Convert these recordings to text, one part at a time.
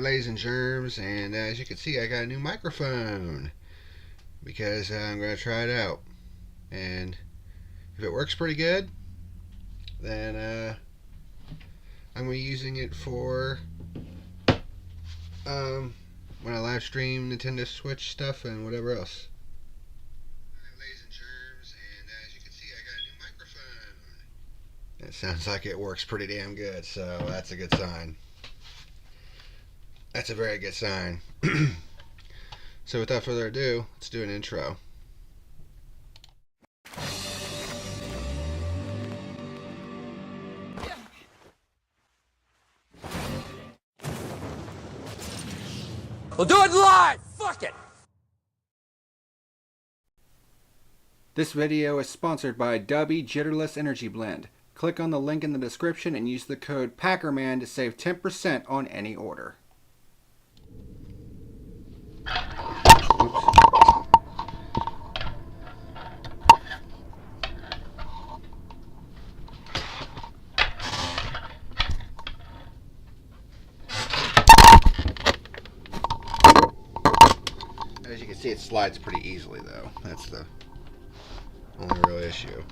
Alright, ladies and germs, and as you can see, I got a new microphone because I'm going to try it out. And if it works pretty good, then I'm going to be using it for when I live stream Nintendo Switch stuff and whatever else. Alright, ladies and germs, and as you can see, I got a new microphone. It sounds like it works pretty damn good, so that's a good sign. That's a very good sign. So without further ado, let's do an intro. We'll do it live! Fuck it! This video is sponsored by Dubby Jitterless Energy Blend. Click on the link in the description and use the code PackerMan to save 10% on any order. As you can see, it slides pretty easily, though. That's the only real issue.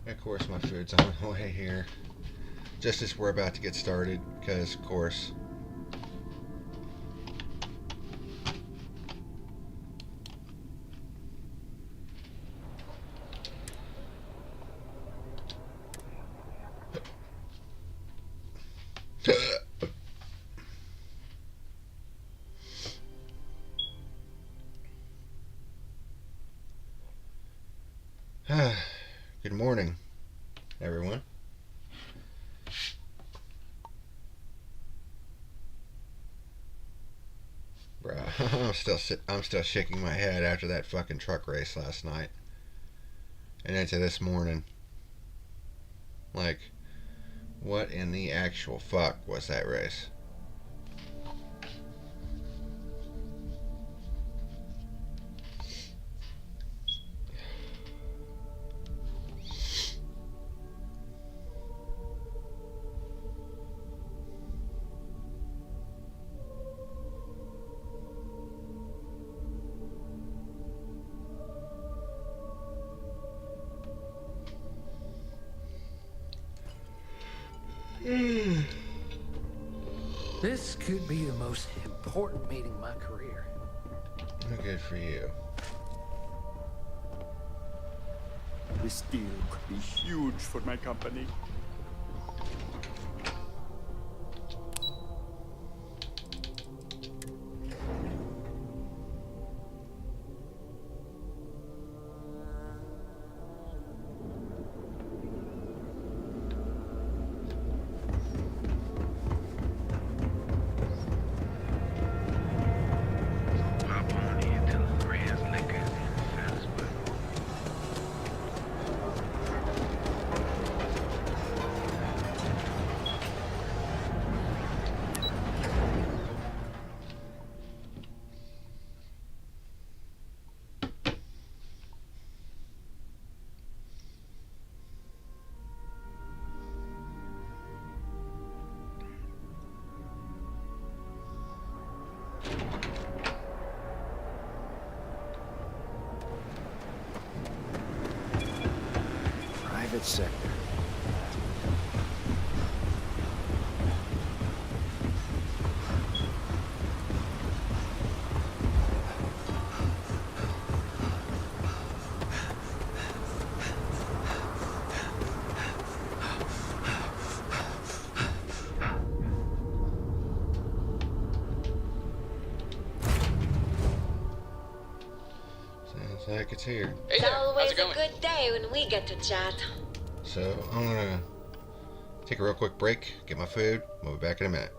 Of course, my food's on the way here. Just as we're about to get started, because, of course, good morning, everyone. Bruh, I'm still shaking my head after that fucking truck race last night, and into this morning. Like, what in the actual fuck was that race? This could be the most important meeting of my career. Good for you. This deal could be huge for my company. Private sector. Sounds like it's here. Hey there, how's it going? It's always a good day when we get to chat. So I'm gonna take a real quick break, get my food. We'll be back in a minute.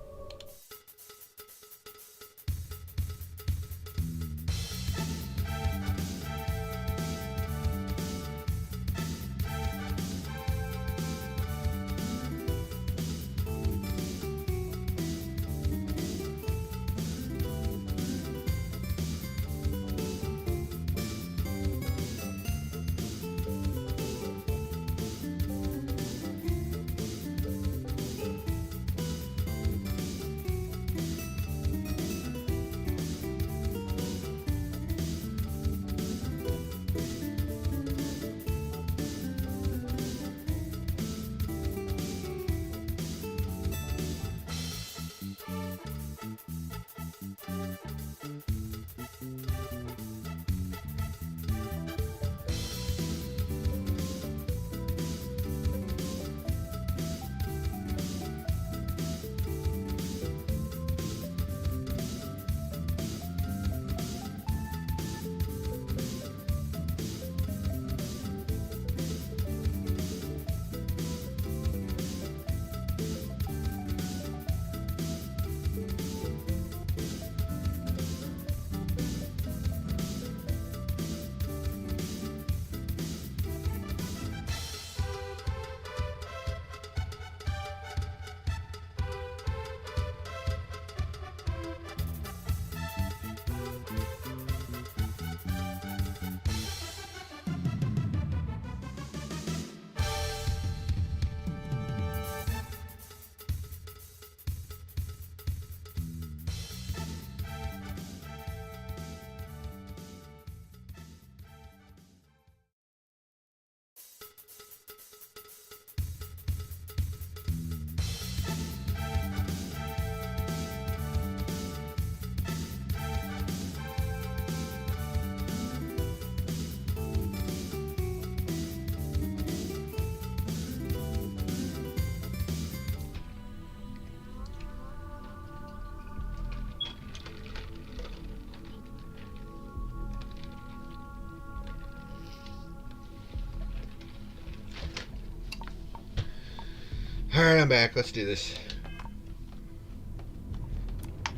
Alright, I'm back. Let's do this.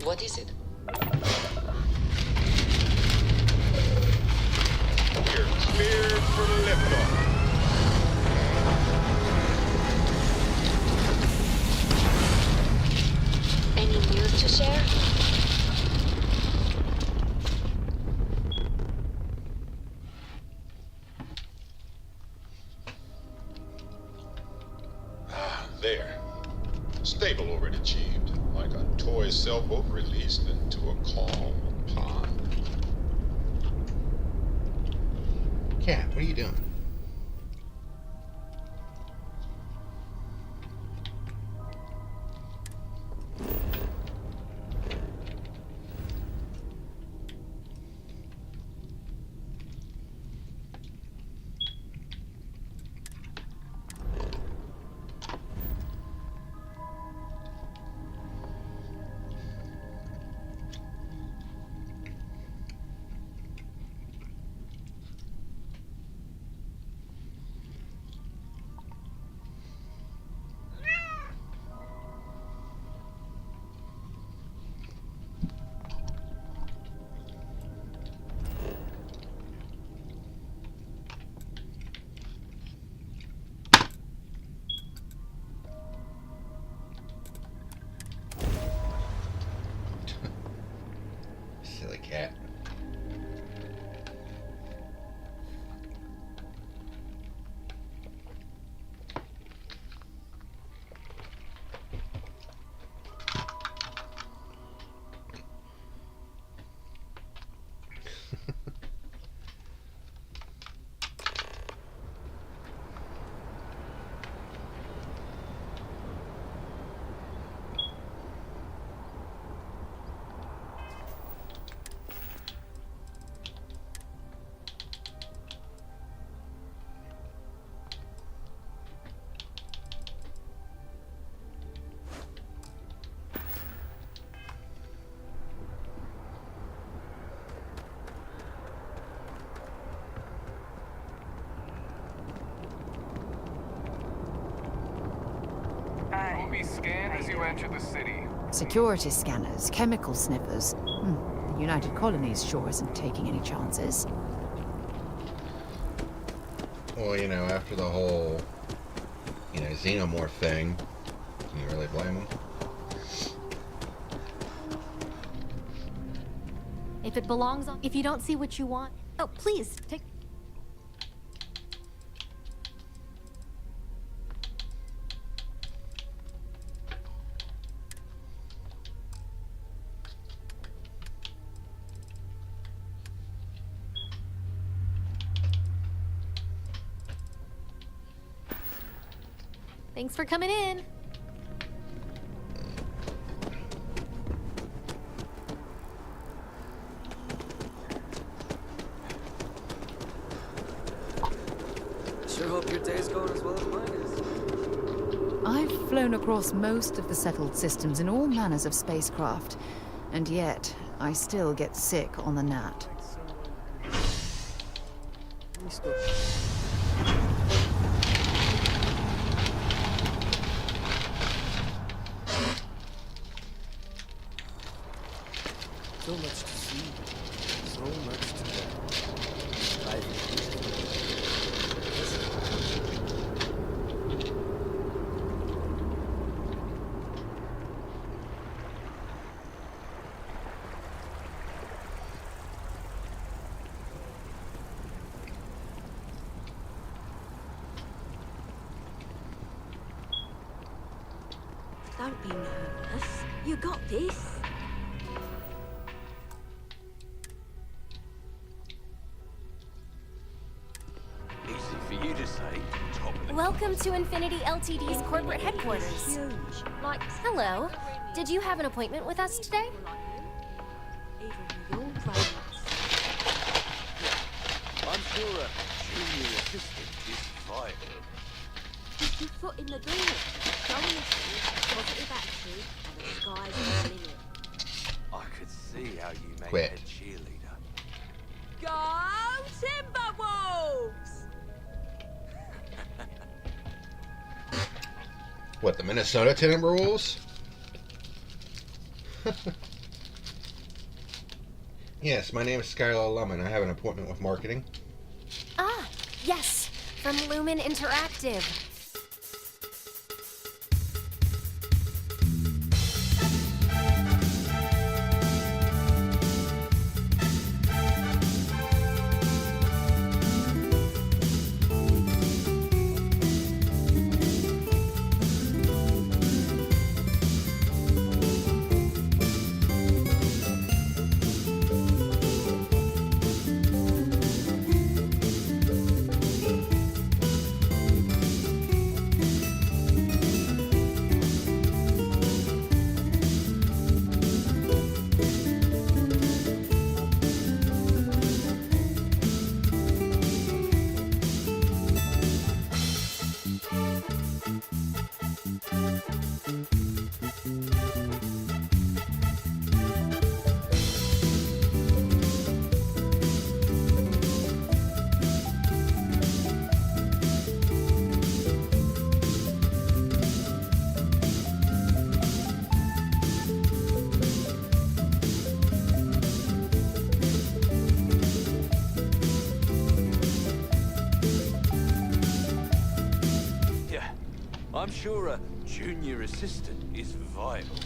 What is it? You're cleared for liftoff. Any news to share? There. Stable already achieved. Like a toy sailboat released into a calm pond. Cat, what are you doing? Silly cat. You'll be scanned as you enter the city. Security scanners, chemical sniffers. The United Colonies sure isn't taking any chances. Well, you know, after the whole, xenomorph thing, can you really blame them? If it belongs on... If you don't see what you want... Oh, please, take... Thanks for coming in. Sure hope your day's going as well as mine is. I've flown across most of the settled systems in all manners of spacecraft, and yet I still get sick on the gnat. So much to see, so much to learn. I Don't be nervous. You got this. Easy for you to say. Top of the Welcome to Infinity Ltd's corporate headquarters. Huge. Like, Hello. Did you have an appointment with us today? even with your brains. I'm sure a junior assistant is vital. Keep your foot in the door. Show yourself positive attitude, and the sky's the limit. I could see how you made Quit. a cheerleader. Go Timberwolves! What, the Minnesota Timberwolves? Yes, my name is Skylar Lemon. I have an appointment with marketing. Ah, yes, from Lumen Interactive. I'm sure a junior assistant is viable.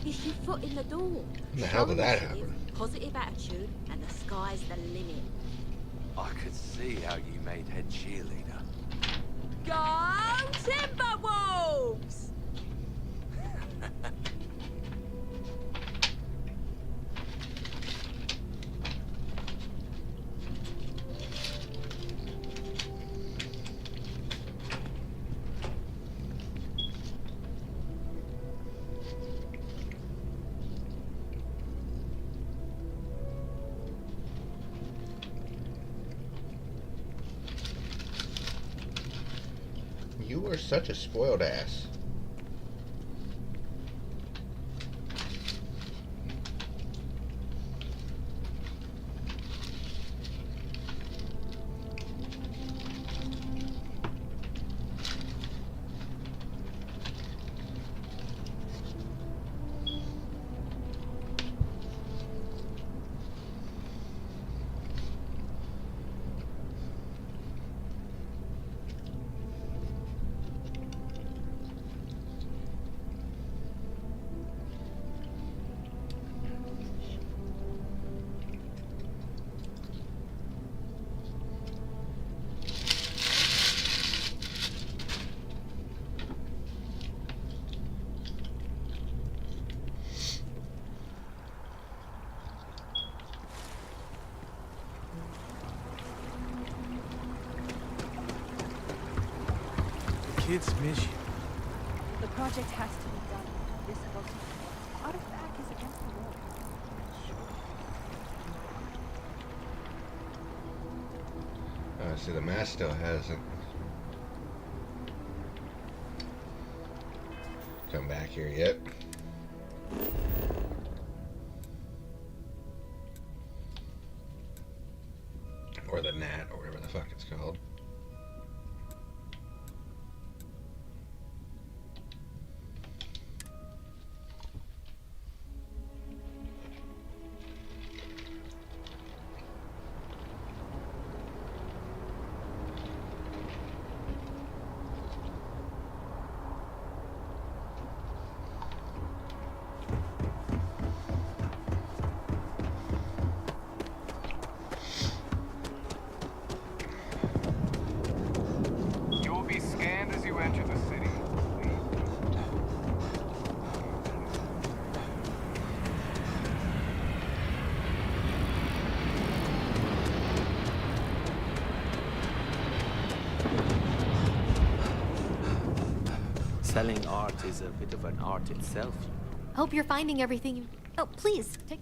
It's your foot in the door. The hell did that Show initiative, happen? Positive attitude, and the sky's the limit. I could see how you made head cheerleader. Go Timberwolves! You are such a spoiled ass. Kids miss you. The project has to be done. This artifact is against the law. See, the mask still hasn't come back here yet. Or the gnat, or whatever the fuck it's called. You'll be scanned as you enter the city. Selling art is a bit of an art itself. Hope you're finding everything you... Oh, please, take...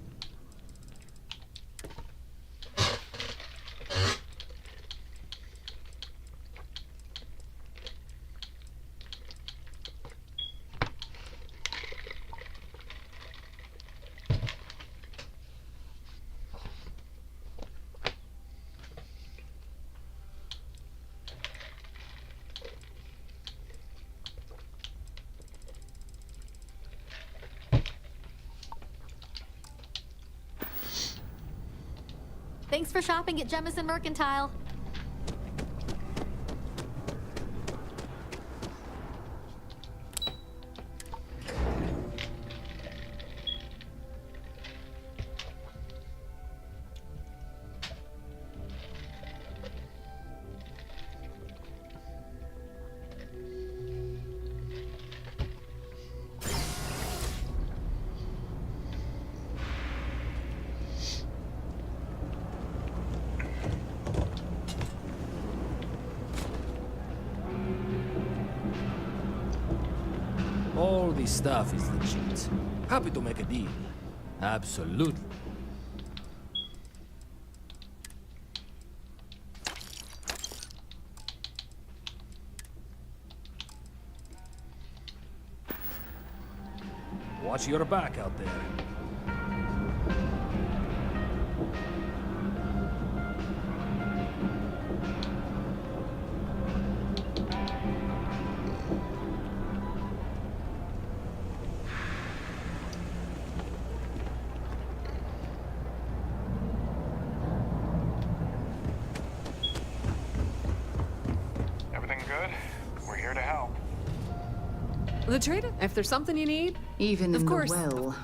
Thanks for shopping at Jemison Mercantile. All this stuff is legit. Happy to make a deal. Absolutely. Watch your back out there. Everything good? We're here to help. The trade, if there's something you need. Even Of in course. the well.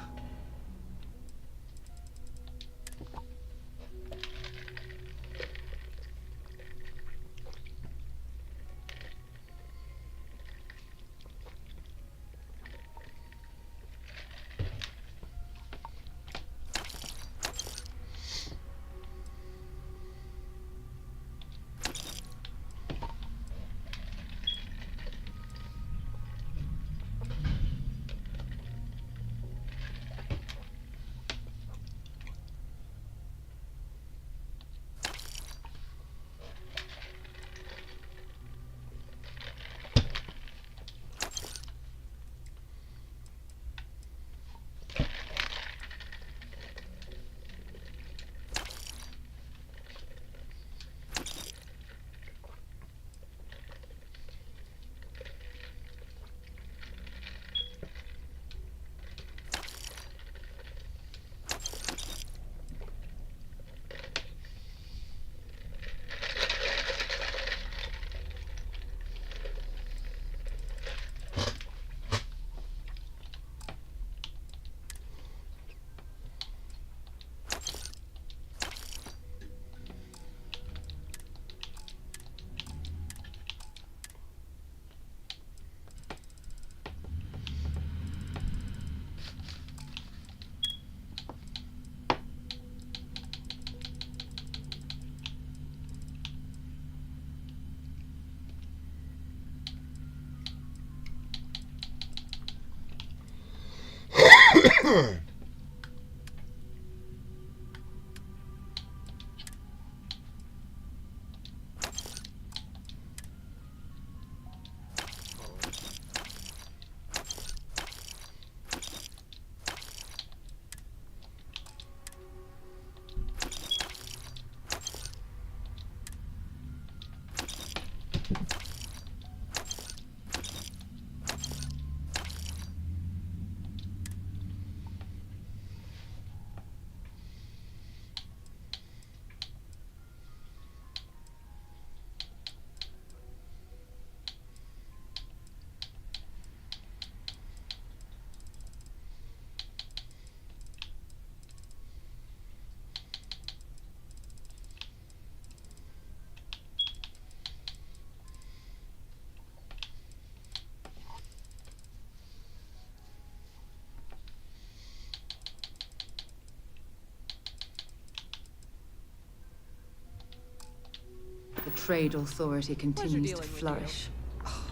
The trade authority continues to dealing with flourish. Oh,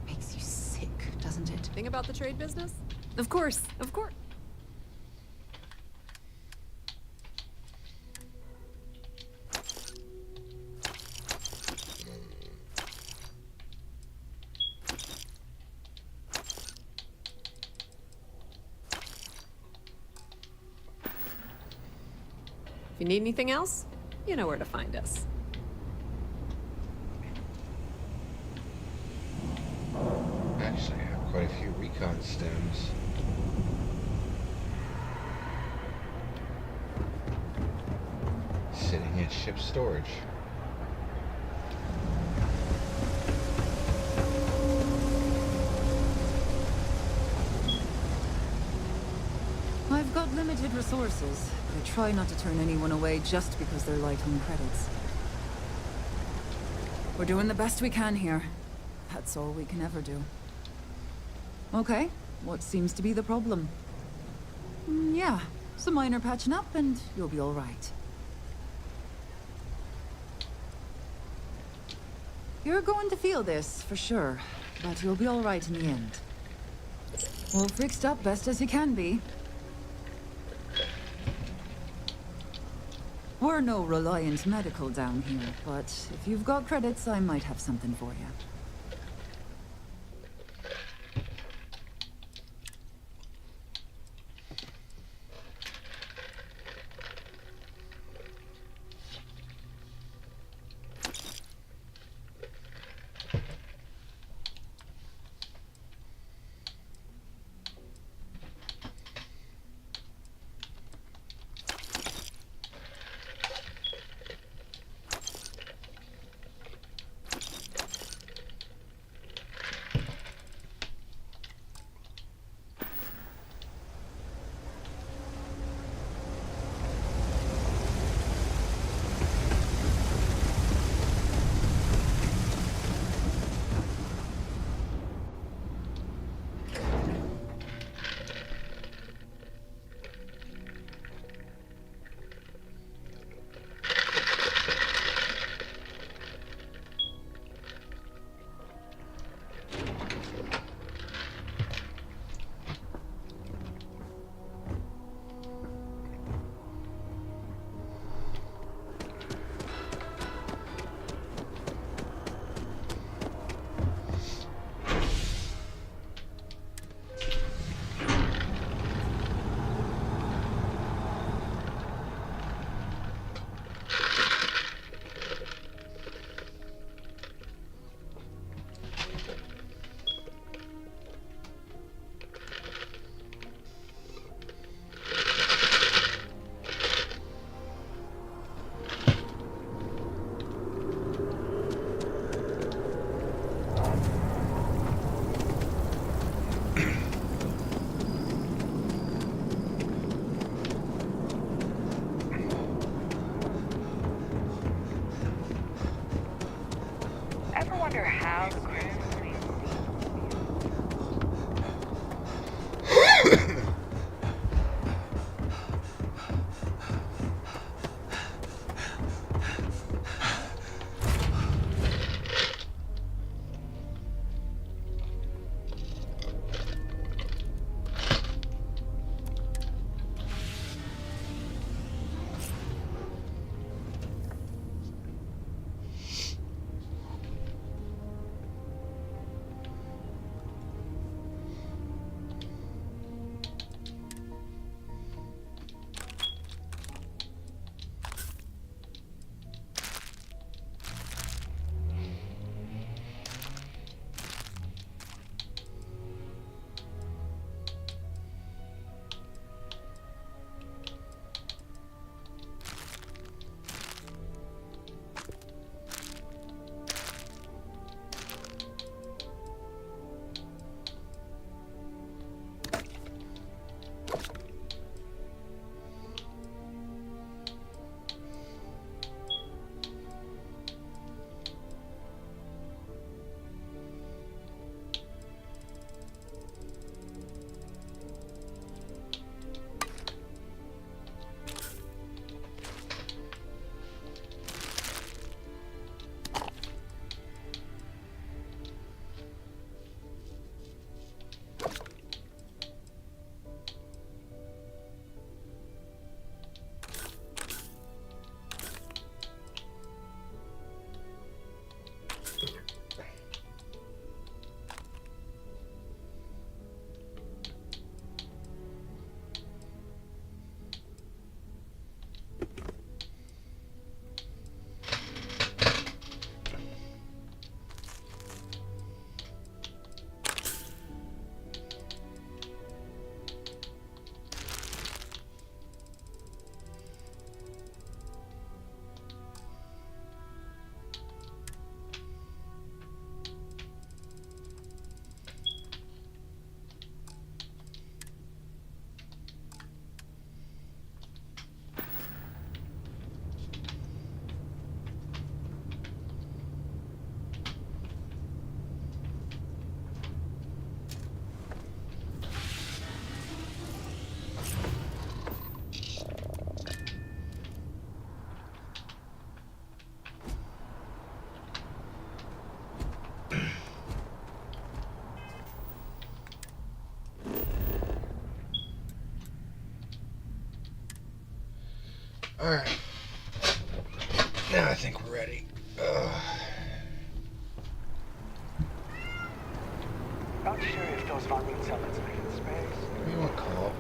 makes you sick, doesn't it? Thing about the trade business? Of course, of course. If you need anything else, you know where to find us. Actually, I have quite a few recon stems. Sitting ship storage. I've got limited resources, but I try not to turn anyone away just because they're light on credits. We're doing the best we can here. That's all we can ever do. Okay, what seems to be the problem? Yeah, some minor patching up and you'll be all right. You're going to feel this, for sure, but you'll be all right in the end. All fixed up best as you can be. We're no Reliant Medical down here, but if you've got credits, I might have something for you. Alright. Now I think we're ready. Not sure if those valuing summits make it space. You want to call?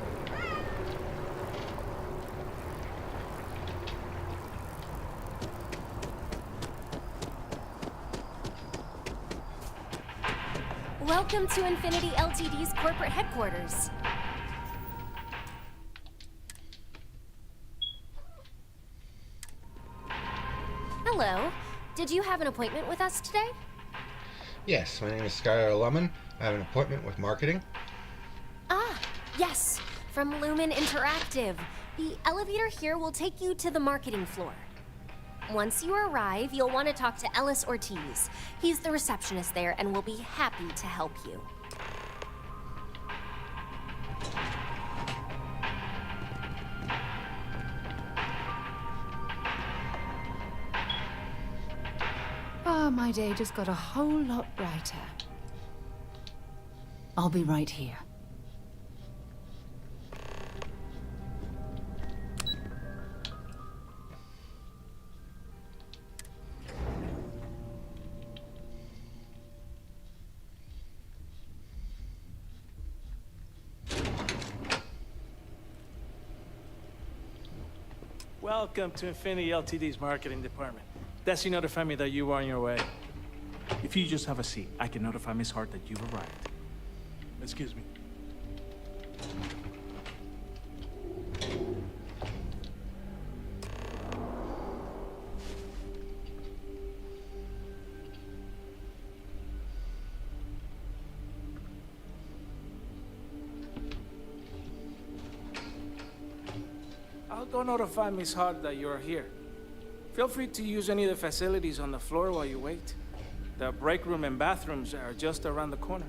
Welcome to Infinity Ltd's corporate headquarters. Hello. Did you have an appointment with us today? Yes, my name is Skylar Lemon. I have an appointment with marketing. Ah, yes. From Lumen Interactive. The elevator here will take you to the marketing floor. Once you arrive, you'll want to talk to Ellis Ortiz. He's the receptionist there and will be happy to help you. Ah, my day just got a whole lot brighter. I'll be right here. Welcome to Infinity Ltd's marketing department. Desi notified me that you were on your way. If you just have a seat, I can notify Miss Hart that you've arrived. Excuse me. I'll go notify Miss Hart that you're here. Feel free to use any of the facilities on the floor while you wait. The break room and bathrooms are just around the corner.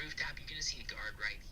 Rooftop, you're gonna see a guard right here.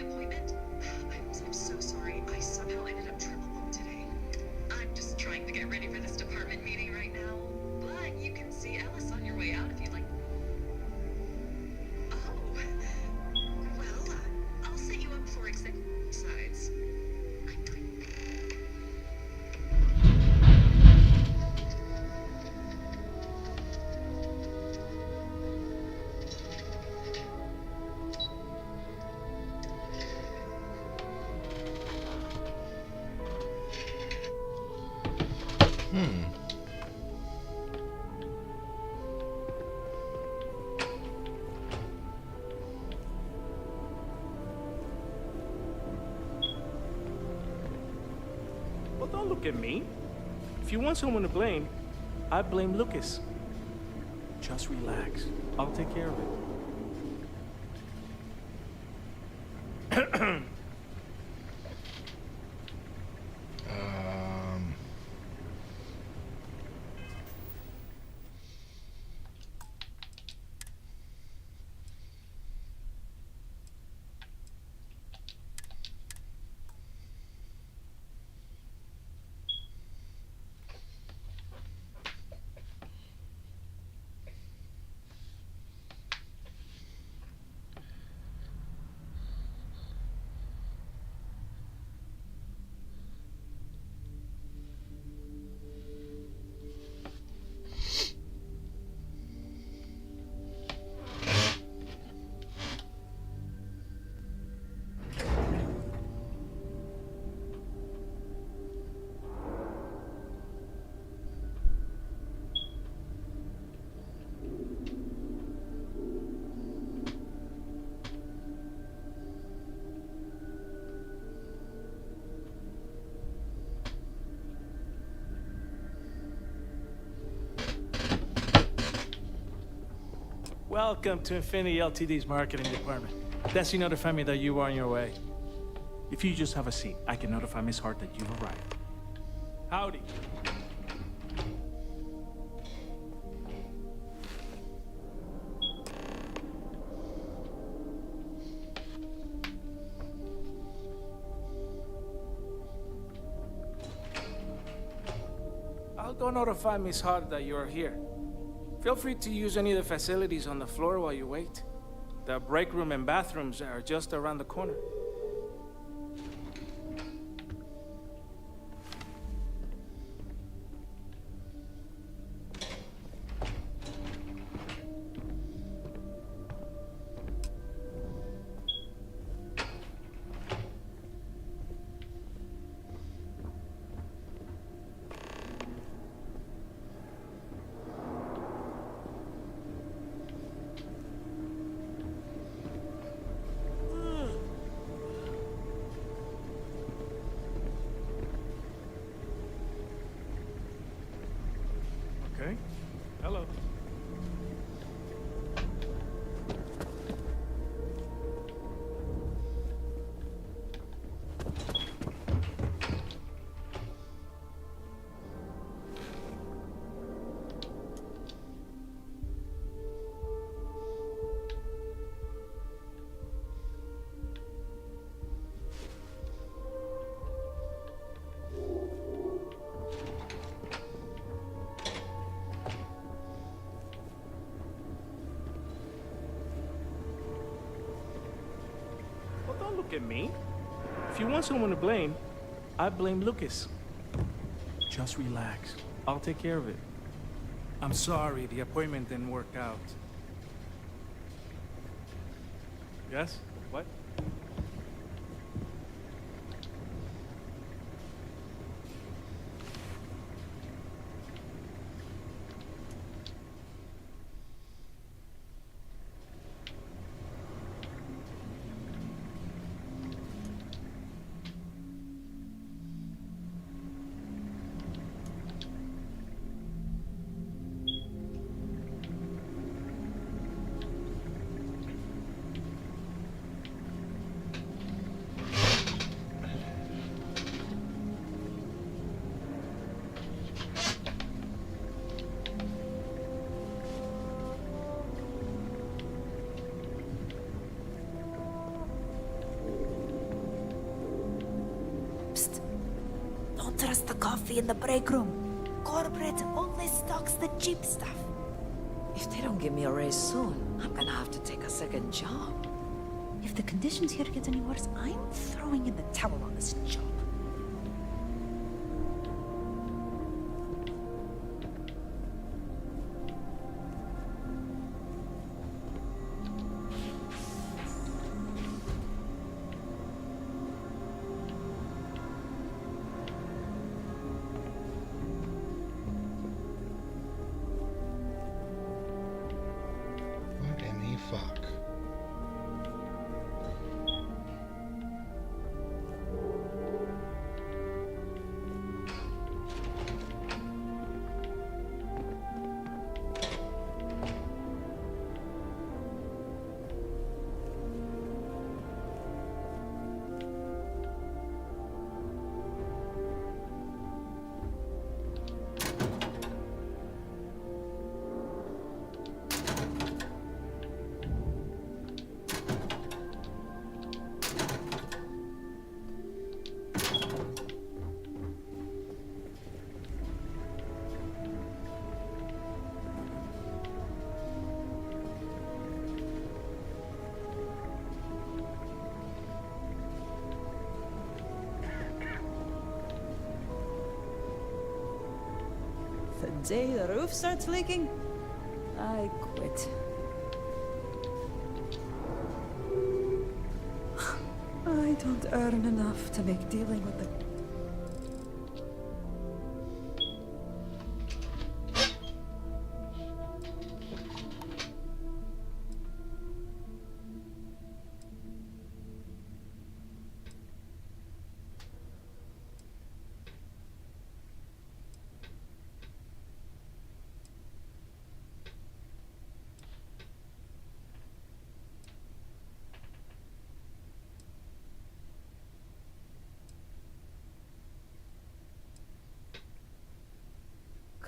appointment? I'm so sorry. I somehow ended up triple booked today. I'm just trying to get ready for this department meeting right now. But you can see Alice on your way out if you'd like. Oh. Well, I'll set you up for exercise. Well, don't look at me. If you want someone to blame, I blame Lucas. Just relax. I'll take care of it. Welcome to Infinity Ltd's marketing department. Desi notified me that you were on your way. If you just have a seat, I can notify Miss Hart that you've arrived. Howdy. I'll go notify Miss Hart that you're here. Feel free to use any of the facilities on the floor while you wait. The break room and bathrooms are just around the corner. Okay. Hello. Well, don't look at me. If you want someone to blame, I blame Lucas. Just relax. I'll take care of it. I'm sorry the appointment didn't work out. Yes? What? Don't trust the coffee in the break room. Corporate only stocks the cheap stuff. If they don't give me a raise soon, I'm gonna have to take a second job. If the conditions here get any worse, I'm throwing in the towel on this job. What in the fuck? The day the roof starts leaking, I quit. I don't earn enough to make dealing with the...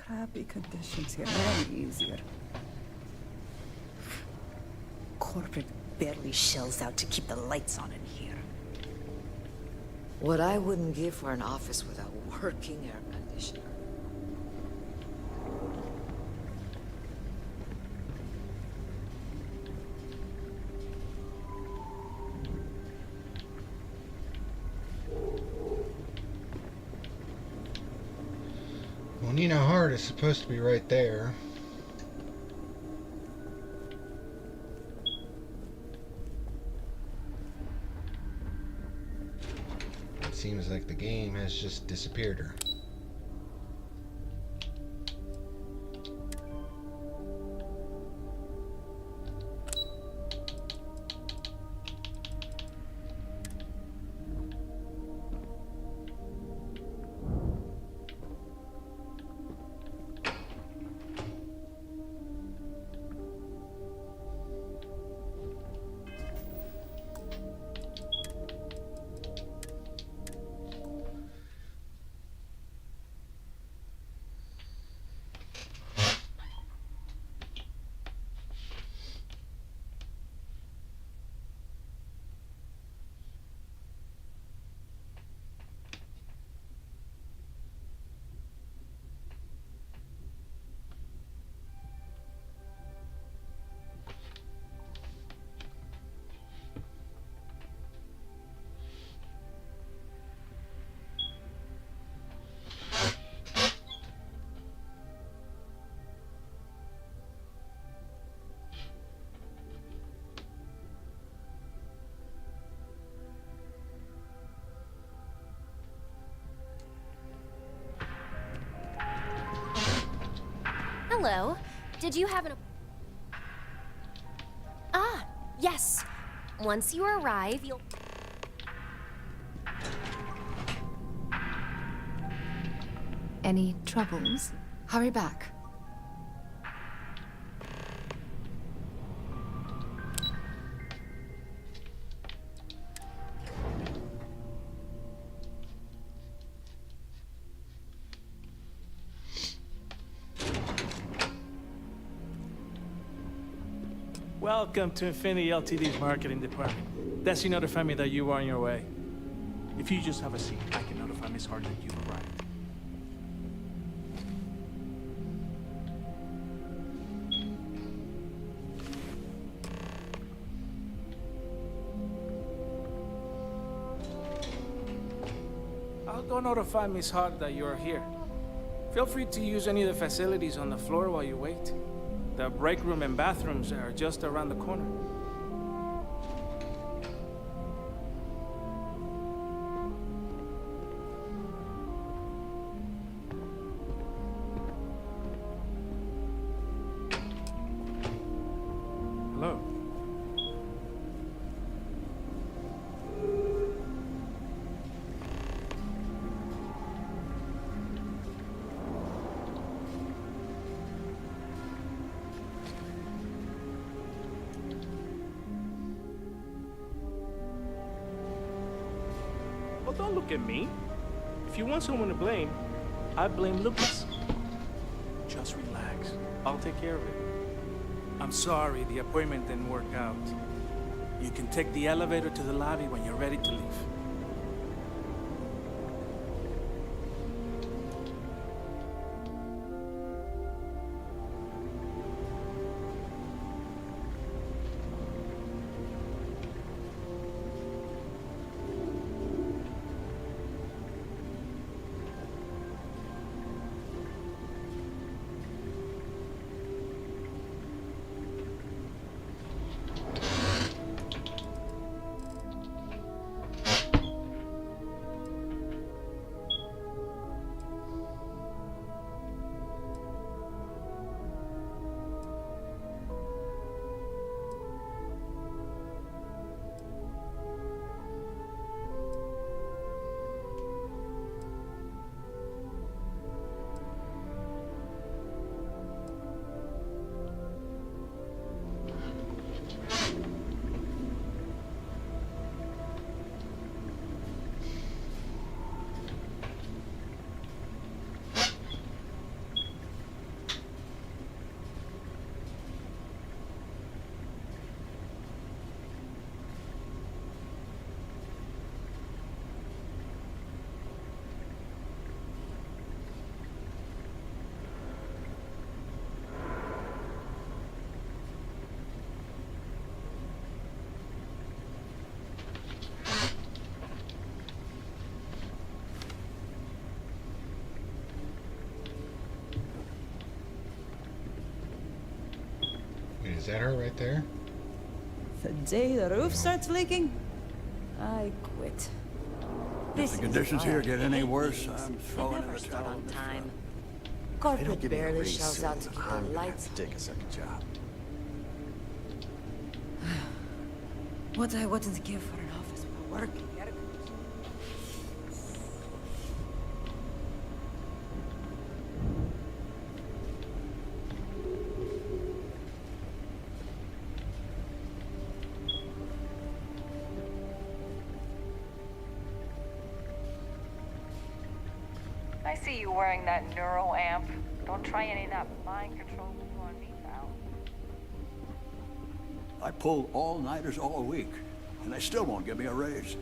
Crappy conditions here, any easier. Corporate barely shells out to keep the lights on in here. What I wouldn't give for an office with a working air conditioner. Well, Nina Hart is supposed to be right there. It seems like the game has just disappeared her. Hello. Did you have an... Ah, yes. Once you arrive, you'll... Any troubles? Hurry back. Welcome to Infinity Ltd's marketing department. Desi notified me that you were on your way. If you just have a seat, I can notify Miss Hart that you've arrived. I'll go notify Miss Hart that you're here. Feel free to use any of the facilities on the floor while you wait. The break room and bathrooms are just around the corner. Hello. Well, don't look at me. If you want someone to blame, I blame Lucas. Just relax. I'll take care of it. I'm sorry the appointment didn't work out. You can take the elevator to the lobby when you're ready to leave. Wait, is that her right there? The day the roof starts leaking, I quit. If the conditions here get any worse, I'm throwing in the Start towel. on time. They don't Corporate give me a barely raise shells soon. out to keep the I'm gonna have lights to take a second job. What I wouldn't give for an office for work. I see you wearing that neural amp. Don't try any of that mind control on me, pal. I pulled all-nighters all week, and they still won't give me a raise.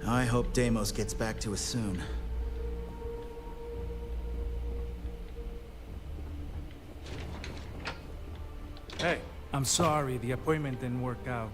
I hope Deimos gets back to us soon. Hey, I'm sorry the appointment didn't work out.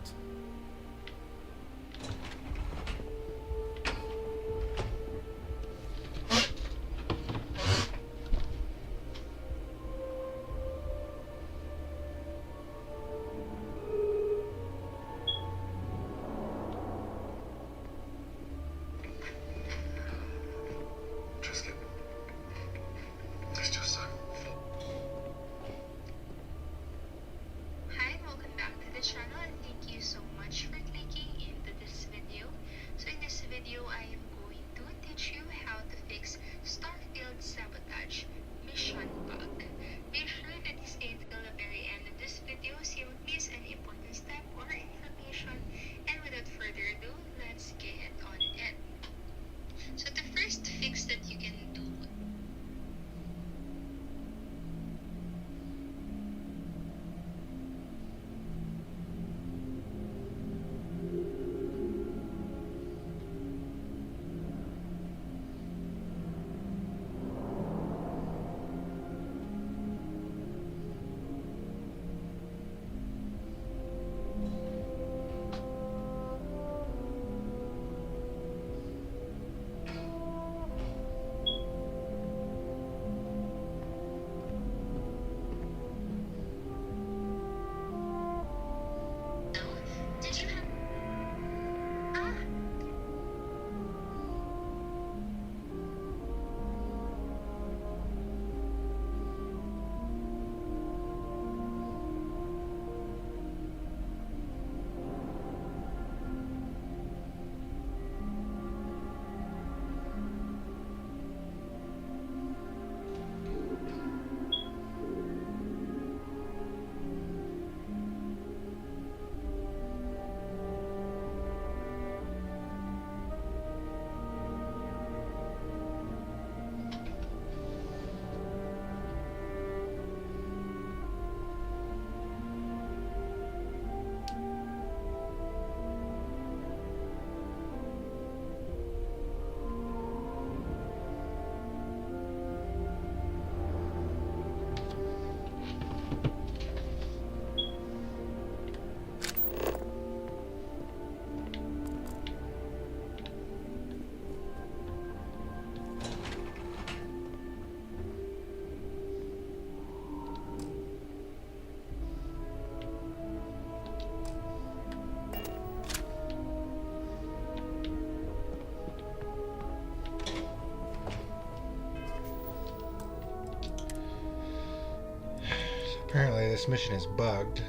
Apparently this mission is bugged.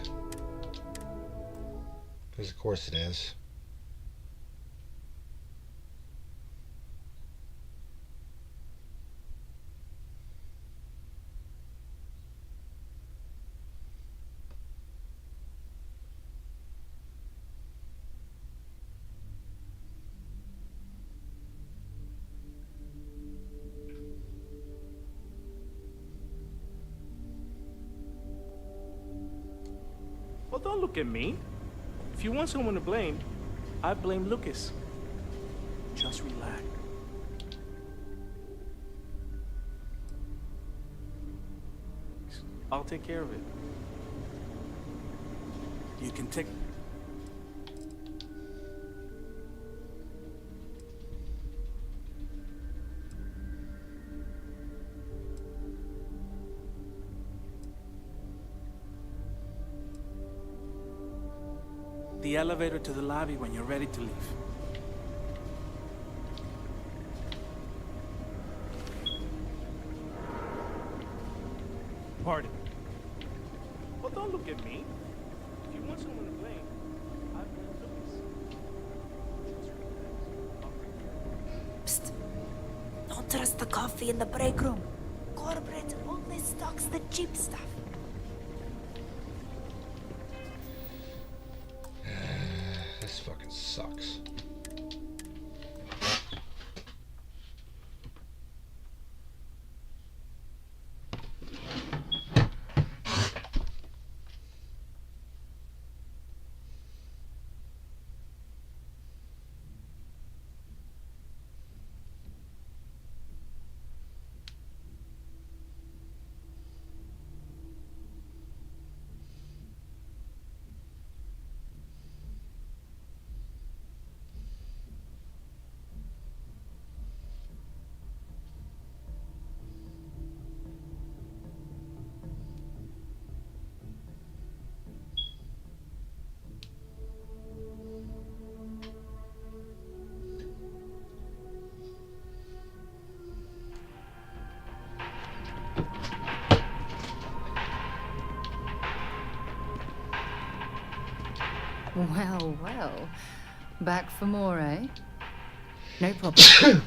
Because of course it is. Well, don't look at me. If you want someone to blame, I blame Lucas. Just relax. I'll take care of it. You can take... the elevator to the lobby when you're ready to leave. Pardon. Well, don't look at me. If you want someone to blame, I blame Lucas. Psst. Don't trust the coffee in the break room. Corporate only stocks the cheap stuff. This fucking sucks. Well, well. Back for more, eh? No problem.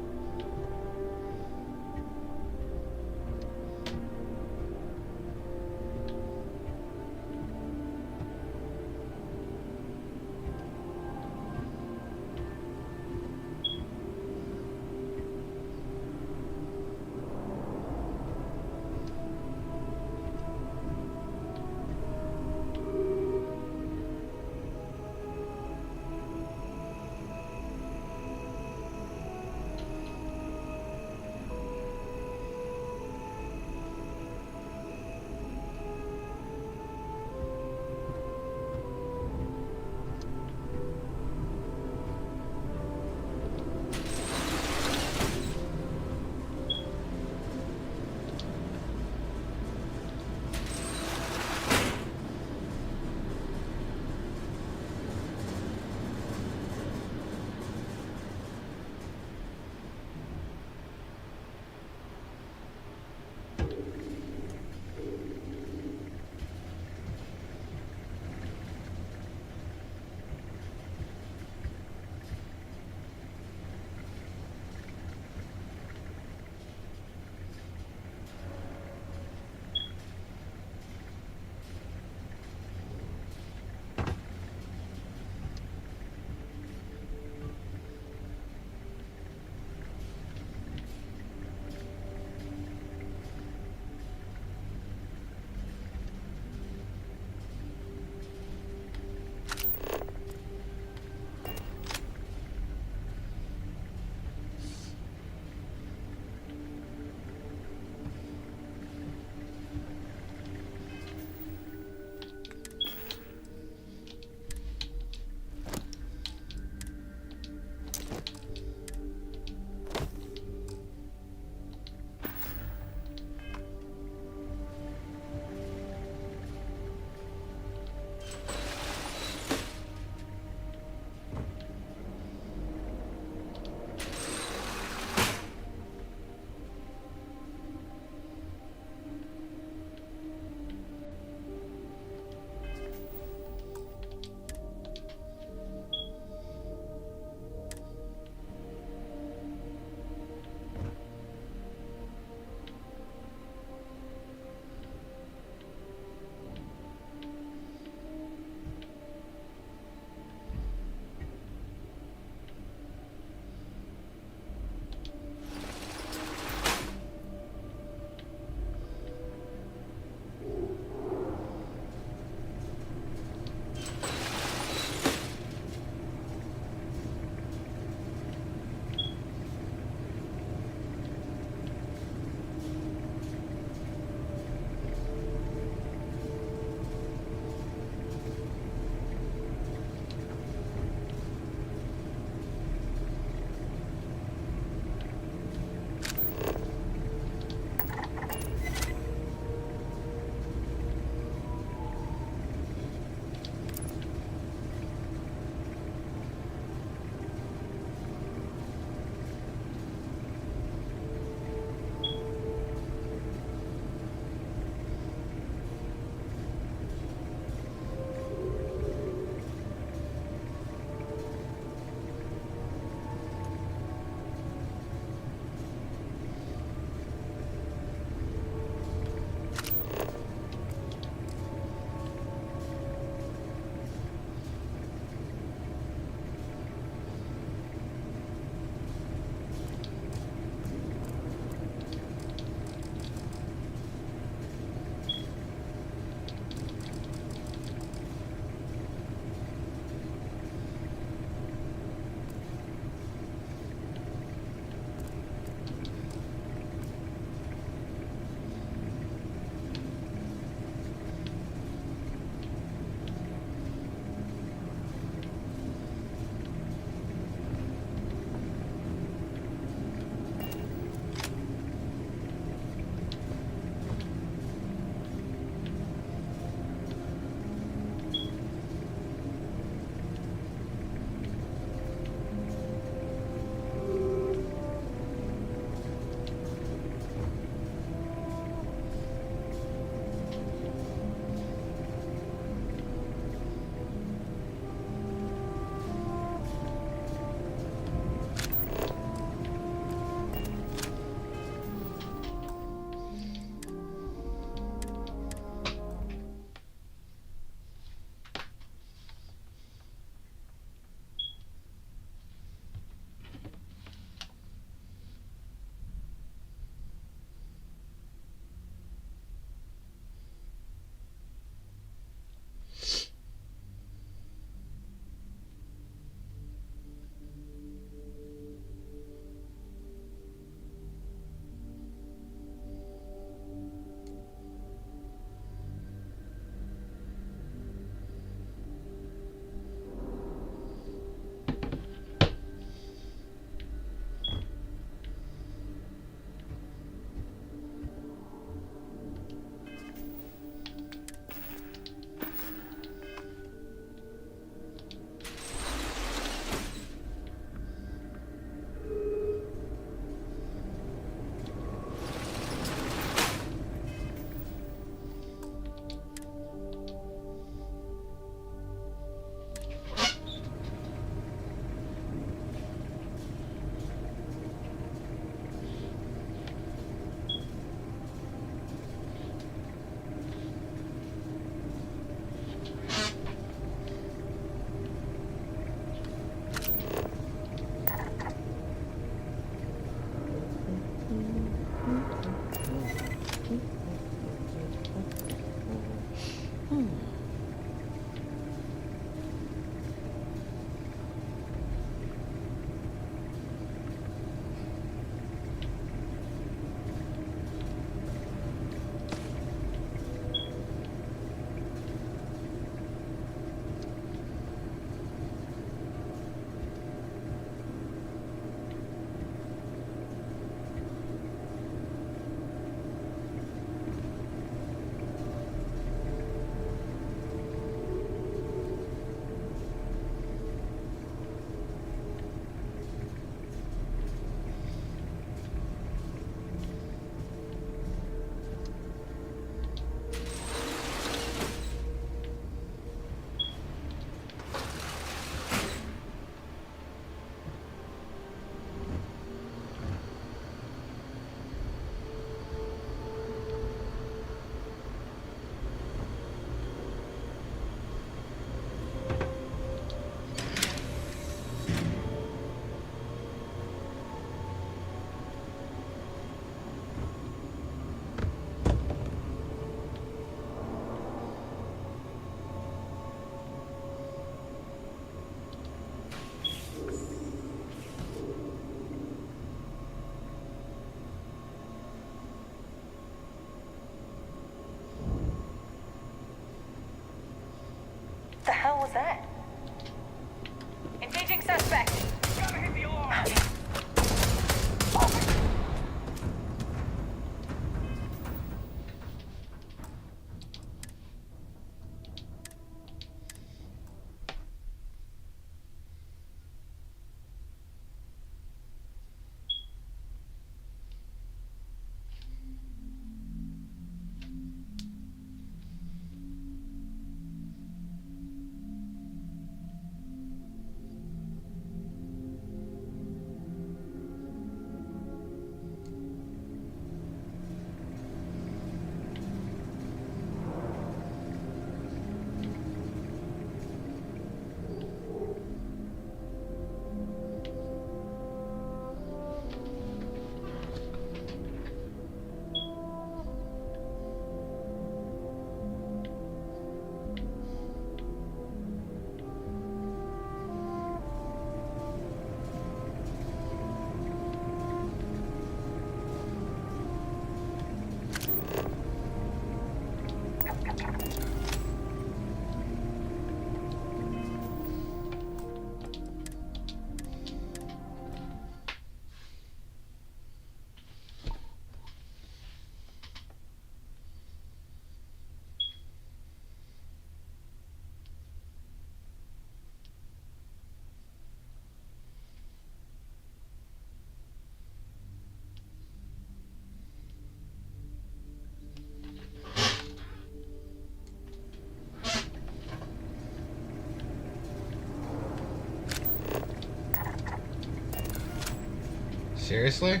Seriously?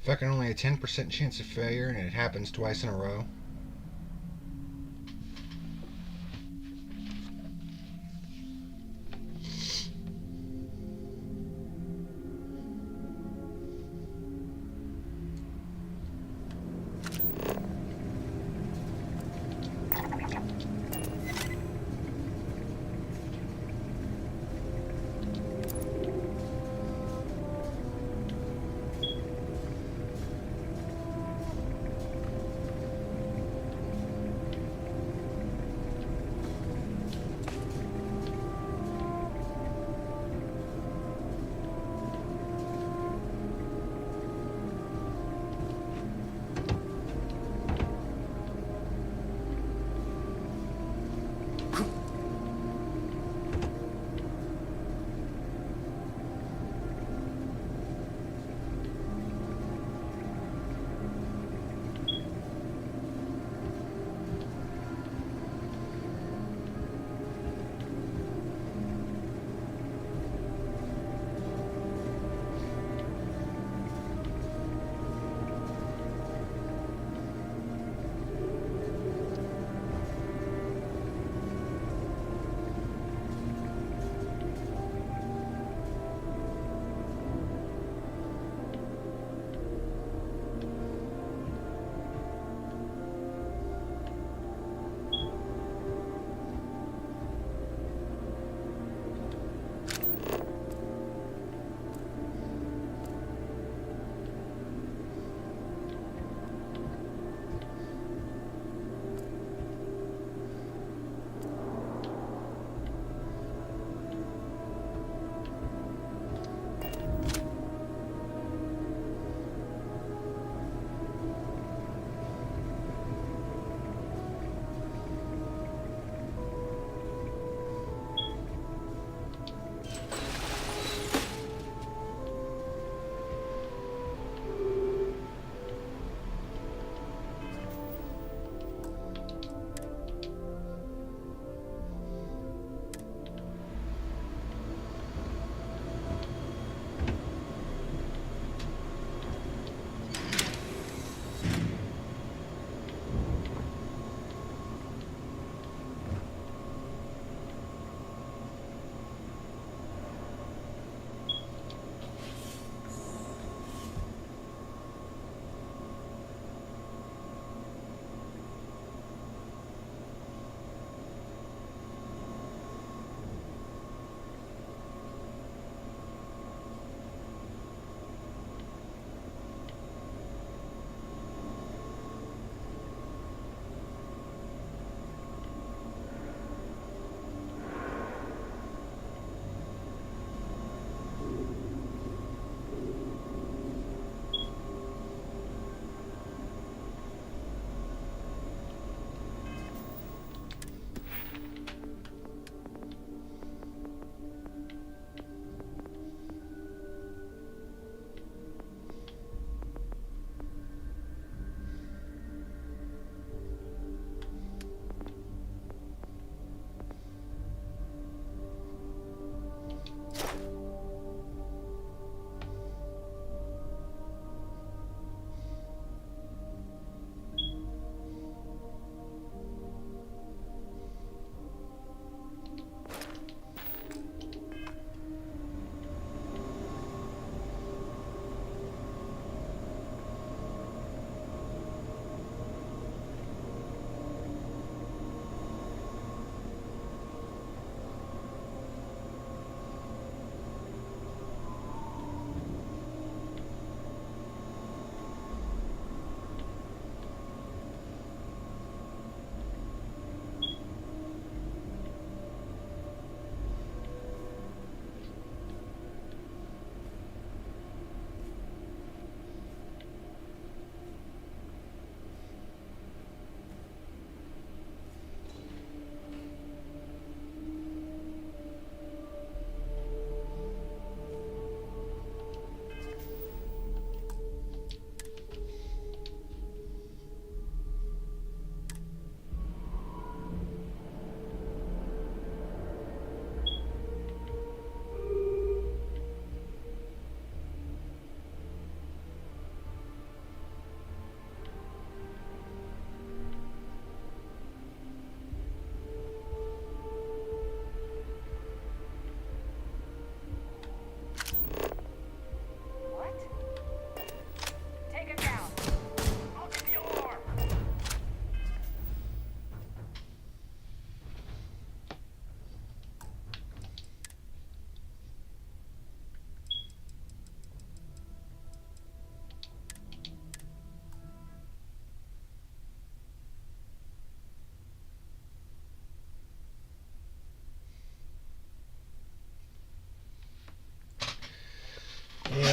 Fucking only a 10% chance of failure and it happens twice in a row.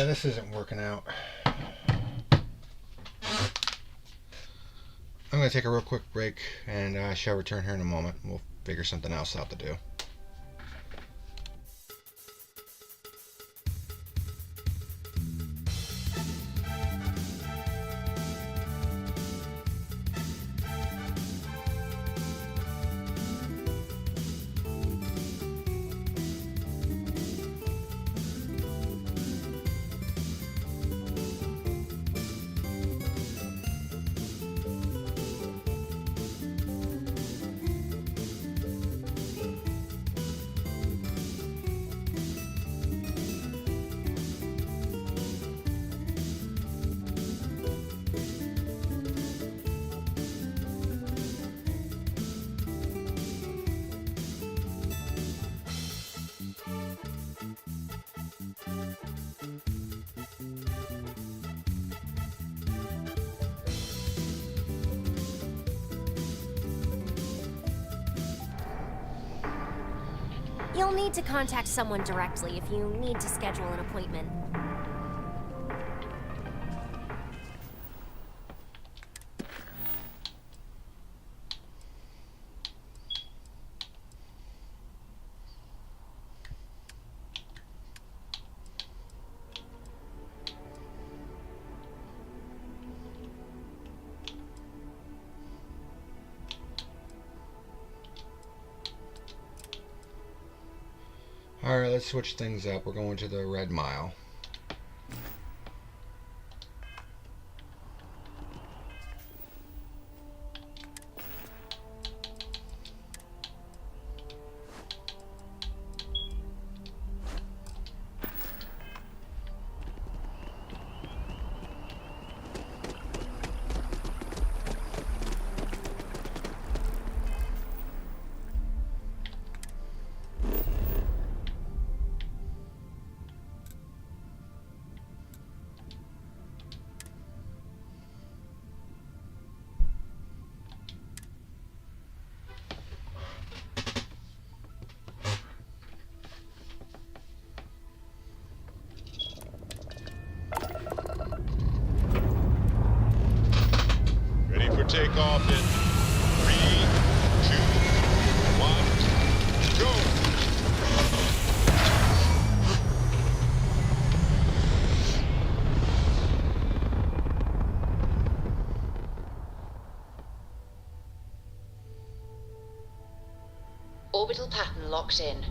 Yeah, this isn't working out. I'm going to take a real quick break and I shall return here in a moment. We'll figure something else out to do. You'll need to contact someone directly if you need to schedule an appointment. Alright, let's switch things up. We're going to the Red Mile. Ready for takeoff in 3, 2, 1, go! Orbital pattern locked in.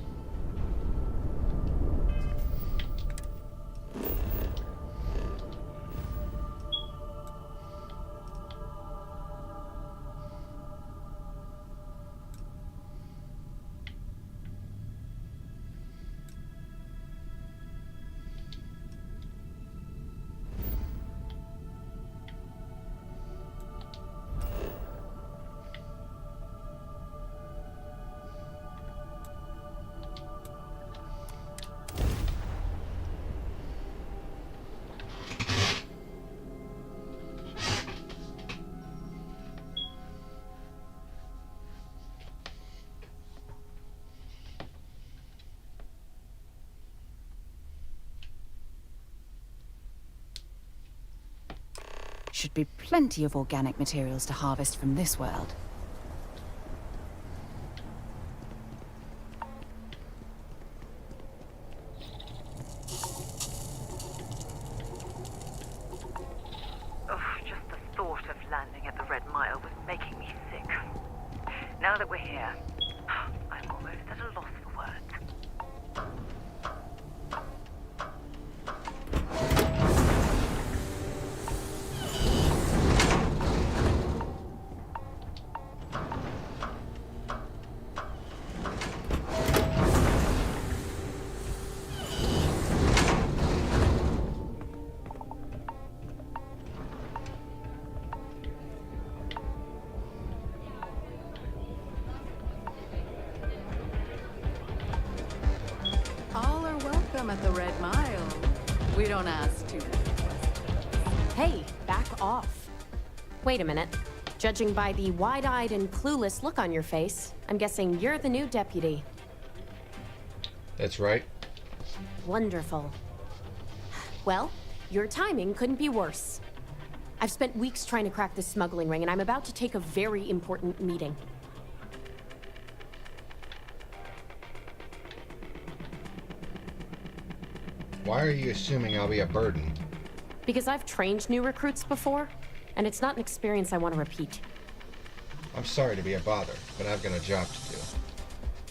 Should be plenty of organic materials to harvest from this world. Oh, just the thought of landing at the Red Mile was making me sick. Now that we're here, I'm almost at a loss for words. All are welcome at the Red Mile. We don't ask too many. Hey, back off. Wait a minute. Judging by the wide-eyed and clueless look on your face, I'm guessing you're the new deputy. That's right. Wonderful. Well, your timing couldn't be worse. I've spent weeks trying to crack this smuggling ring, and I'm about to take a very important meeting. Why are you assuming I'll be a burden? Because I've trained new recruits before, and it's not an experience I want to repeat. I'm sorry to be a bother, but I've got a job to do.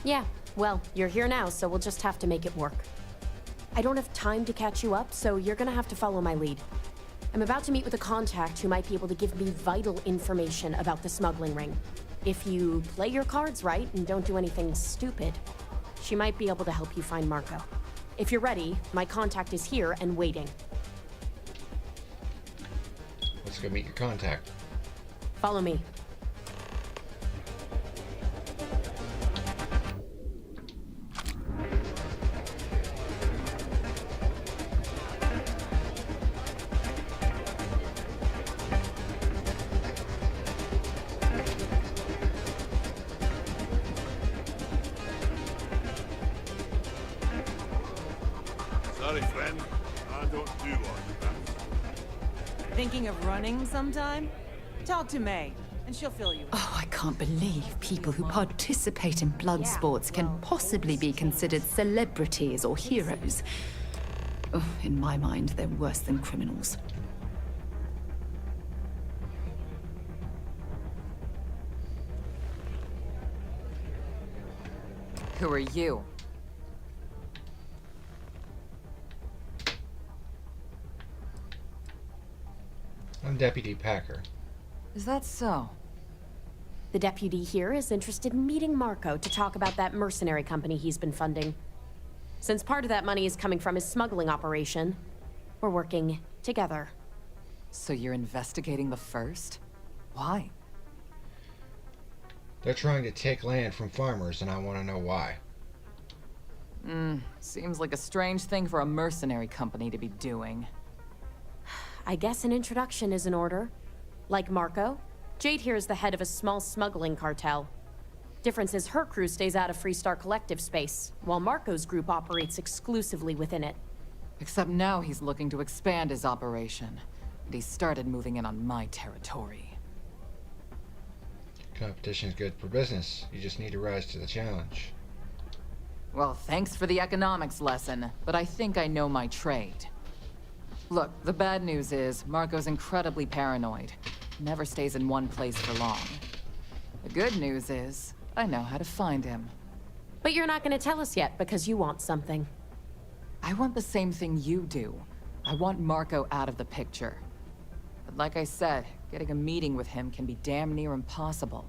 Yeah, well, you're here now, so we'll just have to make it work. I don't have time to catch you up, so you're gonna have to follow my lead. I'm about to meet with a contact who might be able to give me vital information about the smuggling ring. If you play your cards right and don't do anything stupid, she might be able to help you find Marco. If you're ready, my contact is here and waiting. Let's go meet your contact. Follow me. Sorry, friend. I don't do autographs. Thinking of running sometime? Talk to May, and she'll fill you in. Oh, I can't believe people who participate in blood sports can possibly be considered celebrities or heroes. Oh, in my mind, they're worse than criminals. Who are you? I'm Deputy Packer. Is that so? The deputy here is interested in meeting Marco to talk about that mercenary company he's been funding. Since part of that money is coming from his smuggling operation, we're working together. So you're investigating the first? Why? They're trying to take land from farmers, and I want to know why. Seems like a strange thing for a mercenary company to be doing. I guess an introduction is in order. Like Marco, Jade here is the head of a small smuggling cartel. Difference is her crew stays out of Freestar Collective space, while Marco's group operates exclusively within it. Except now he's looking to expand his operation. And he started moving in on my territory. Competition's good for business. You just need to rise to the challenge. Well, thanks for the economics lesson, but I think I know my trade. Look, the bad news is, Marco's incredibly paranoid. Never stays in one place for long. The good news is, I know how to find him. But you're not gonna tell us yet because you want something. I want the same thing you do. I want Marco out of the picture. But like I said, getting a meeting with him can be damn near impossible.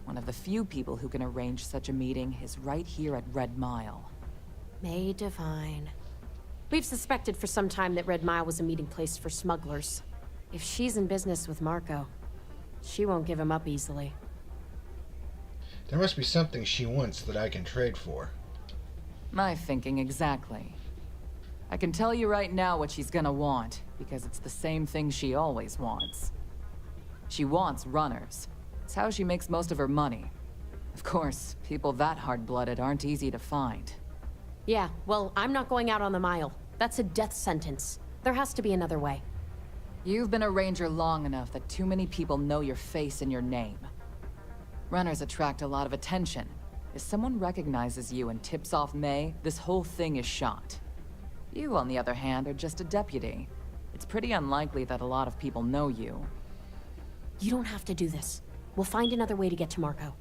One of the few people who can arrange such a meeting is right here at Red Mile. May Divine. We've suspected for some time that Red Mile was a meeting place for smugglers. If she's in business with Marco, she won't give him up easily. There must be something she wants that I can trade for. My thinking exactly. I can tell you right now what she's gonna want, because it's the same thing she always wants. She wants runners. It's how she makes most of her money. Of course, people that hard-blooded aren't easy to find. Yeah, well, I'm not going out on the mile. That's a death sentence. There has to be another way. You've been a ranger long enough that too many people know your face and your name. Runners attract a lot of attention. If someone recognizes you and tips off May, this whole thing is shot. You, on the other hand, are just a deputy. It's pretty unlikely that a lot of people know you. You don't have to do this. We'll find another way to get to Marco.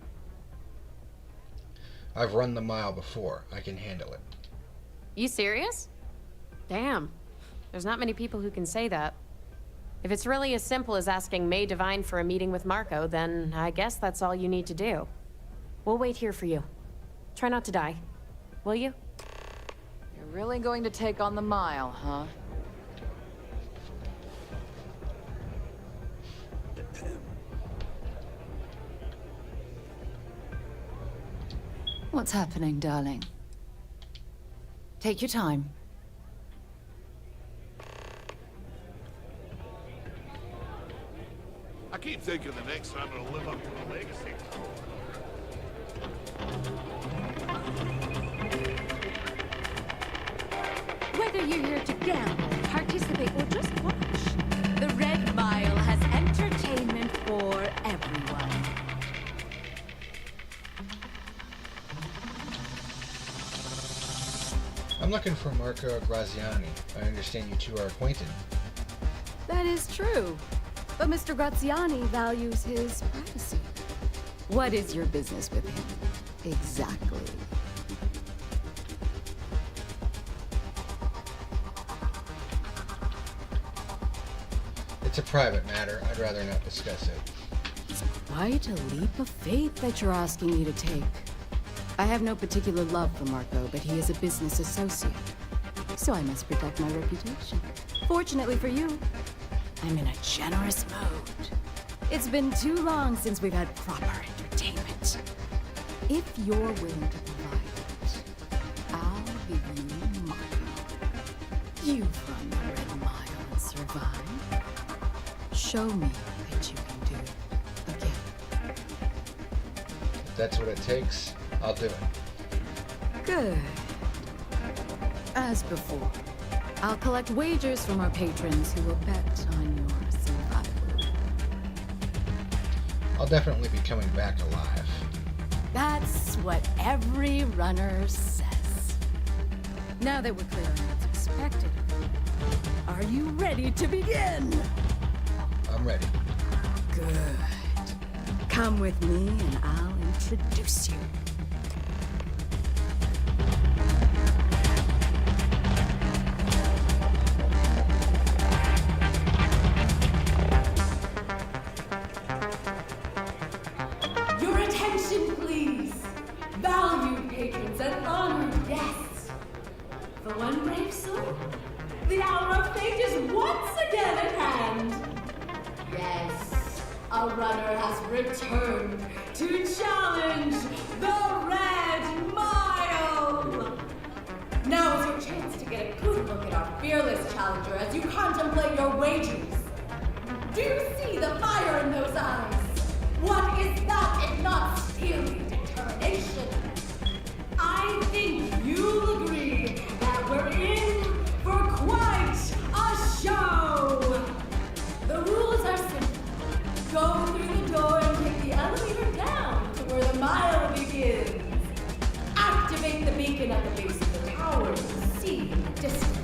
I've run the mile before. I can handle it. You serious? Damn. There's not many people who can say that. If it's really as simple as asking May Divine for a meeting with Marco, then I guess that's all you need to do. We'll wait here for you. Try not to die. Will you? You're really going to take on the mile, huh? What's happening, darling? Take your time. I keep thinking the next time I'm gonna live up to the legacy. Wait! Whether you're here to gamble, participate, or just watch, the Red Mile has entertainment for everyone. I'm looking for Marco Graziani. I understand you two are acquainted. That is true. But Mr. Graziani values his privacy. What is your business with him? Exactly. It's a private matter. I'd rather not discuss it. It's quite a leap of faith that you're asking me to take. I have no particular love for Marco, but he is a business associate. So I must protect my reputation. Fortunately for you, I'm in a generous mode. It's been too long since we've had proper entertainment. If you're willing to provide it, I'll give you Marco. You've run the Red Mile and survived. Show me that you can do it again. If that's what it takes, I'll do it. Good. As before, I'll collect wagers from our patrons who will bet on your survival. I'll definitely be coming back alive. That's what every runner says. Now that we're clear on what's expected, are you ready to begin? I'm ready. Good. Come with me and I'll introduce you. Your attention, please. Valued patrons and honored guests. For one brave soul, the hour of fate is once again at hand. Yes, a runner has returned to challenge the Red Mile. Now is your chance to get a good look at our fearless challenger as you contemplate your wagers. Do you see the fire in those eyes? What is that if not steely determination? I think you'll agree that we're in for quite a show. The rules are simple. Go through the door and take the elevator down to where the mile begins. Activate the beacon at the base of the tower to see in the distance.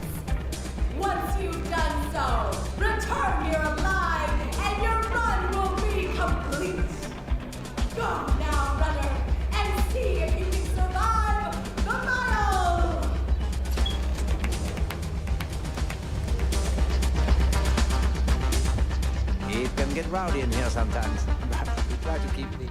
Once you've done so, return here alive and your run will be complete. Go now, runner, and see if you can survive the mile! It can get rowdy in here sometimes, but we try to keep things.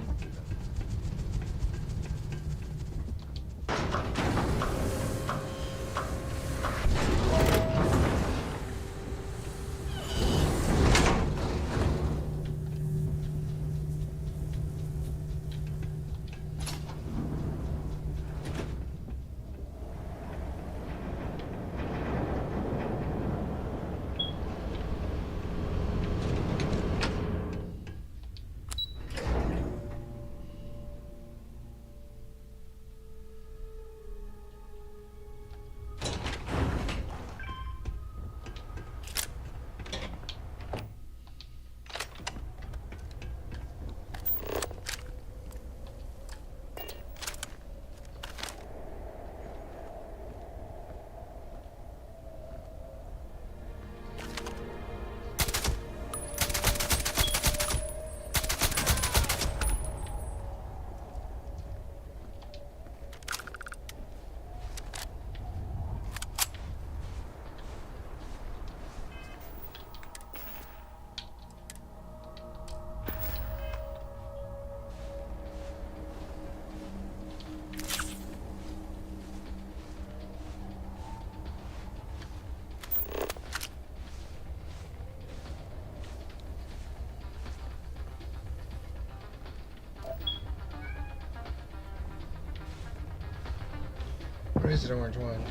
Where is it, orange one?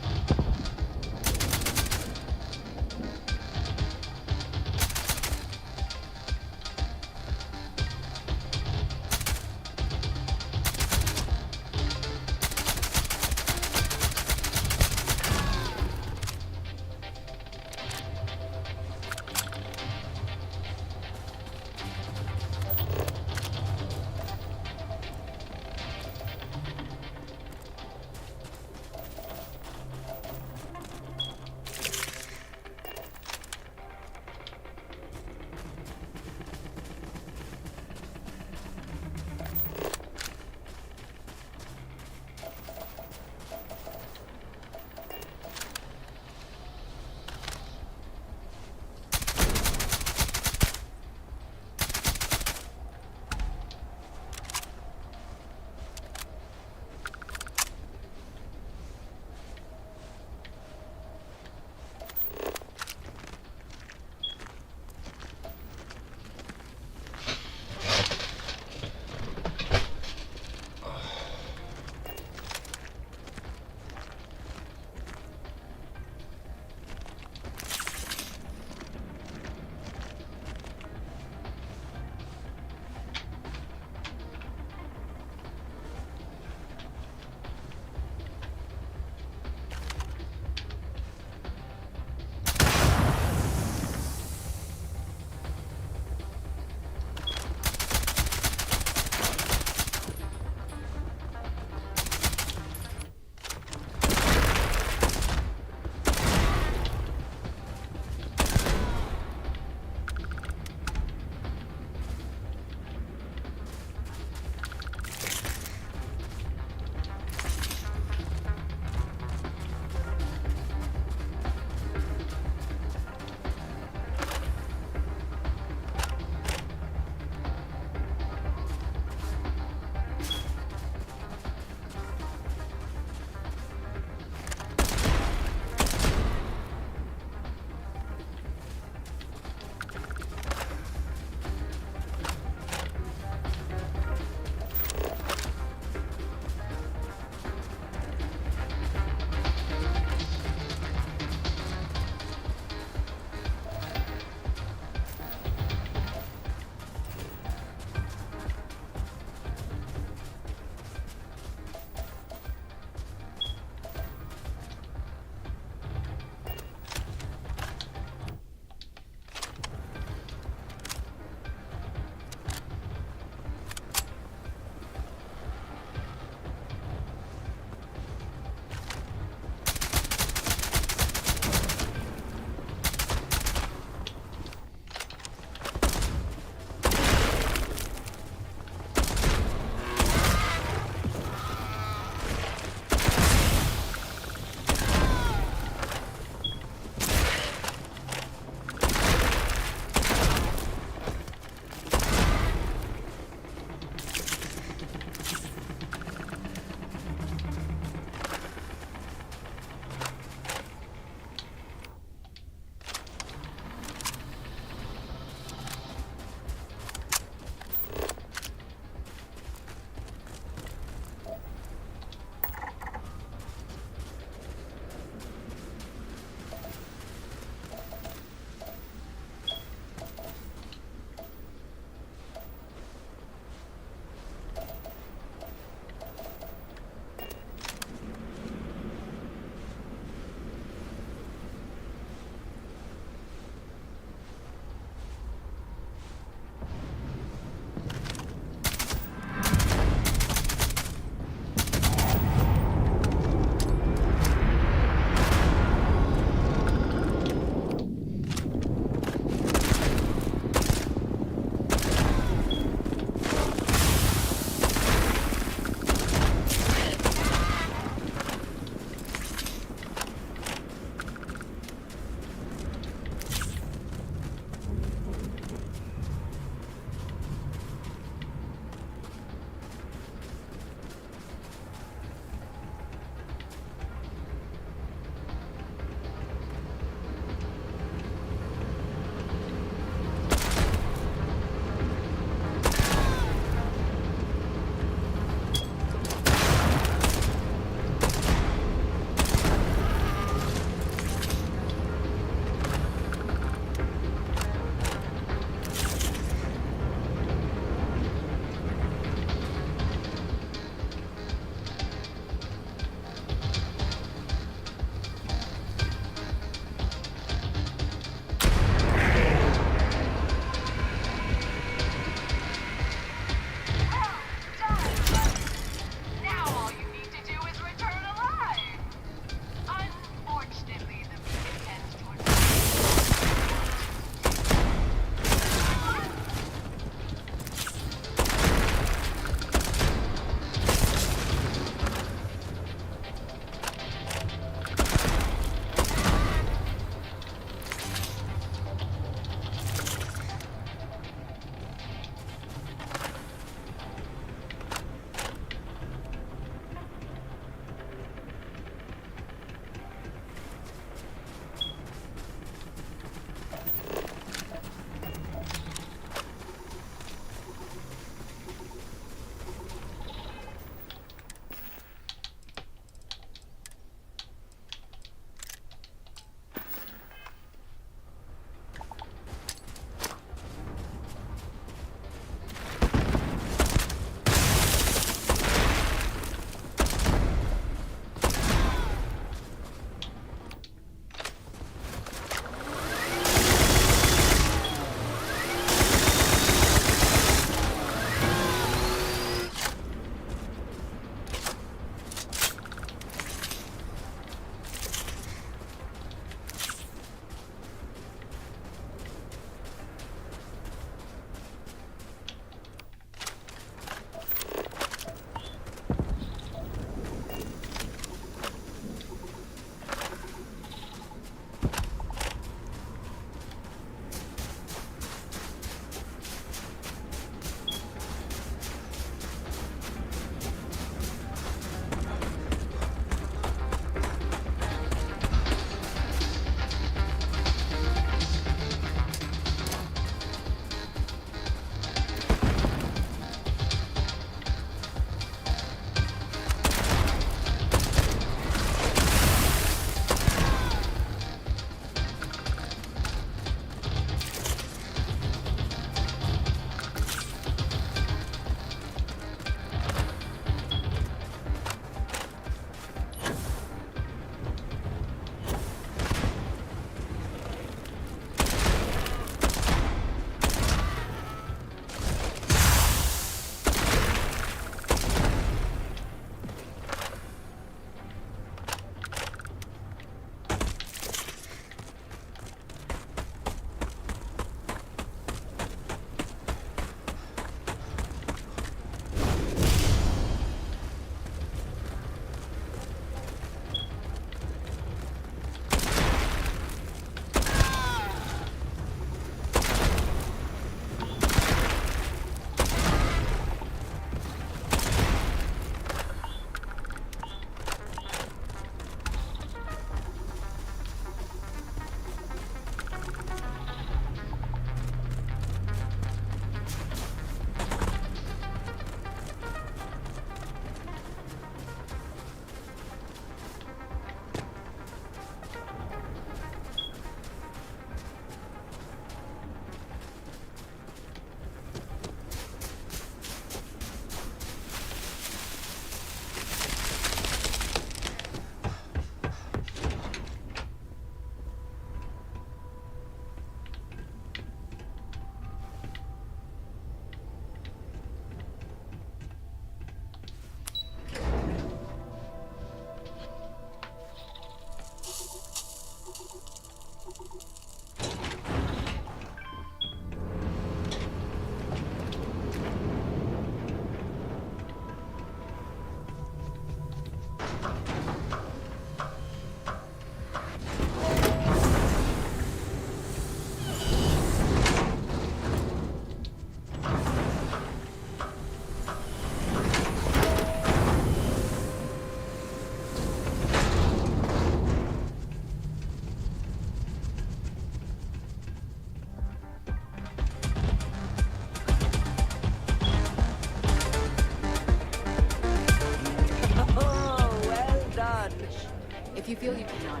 If you feel you cannot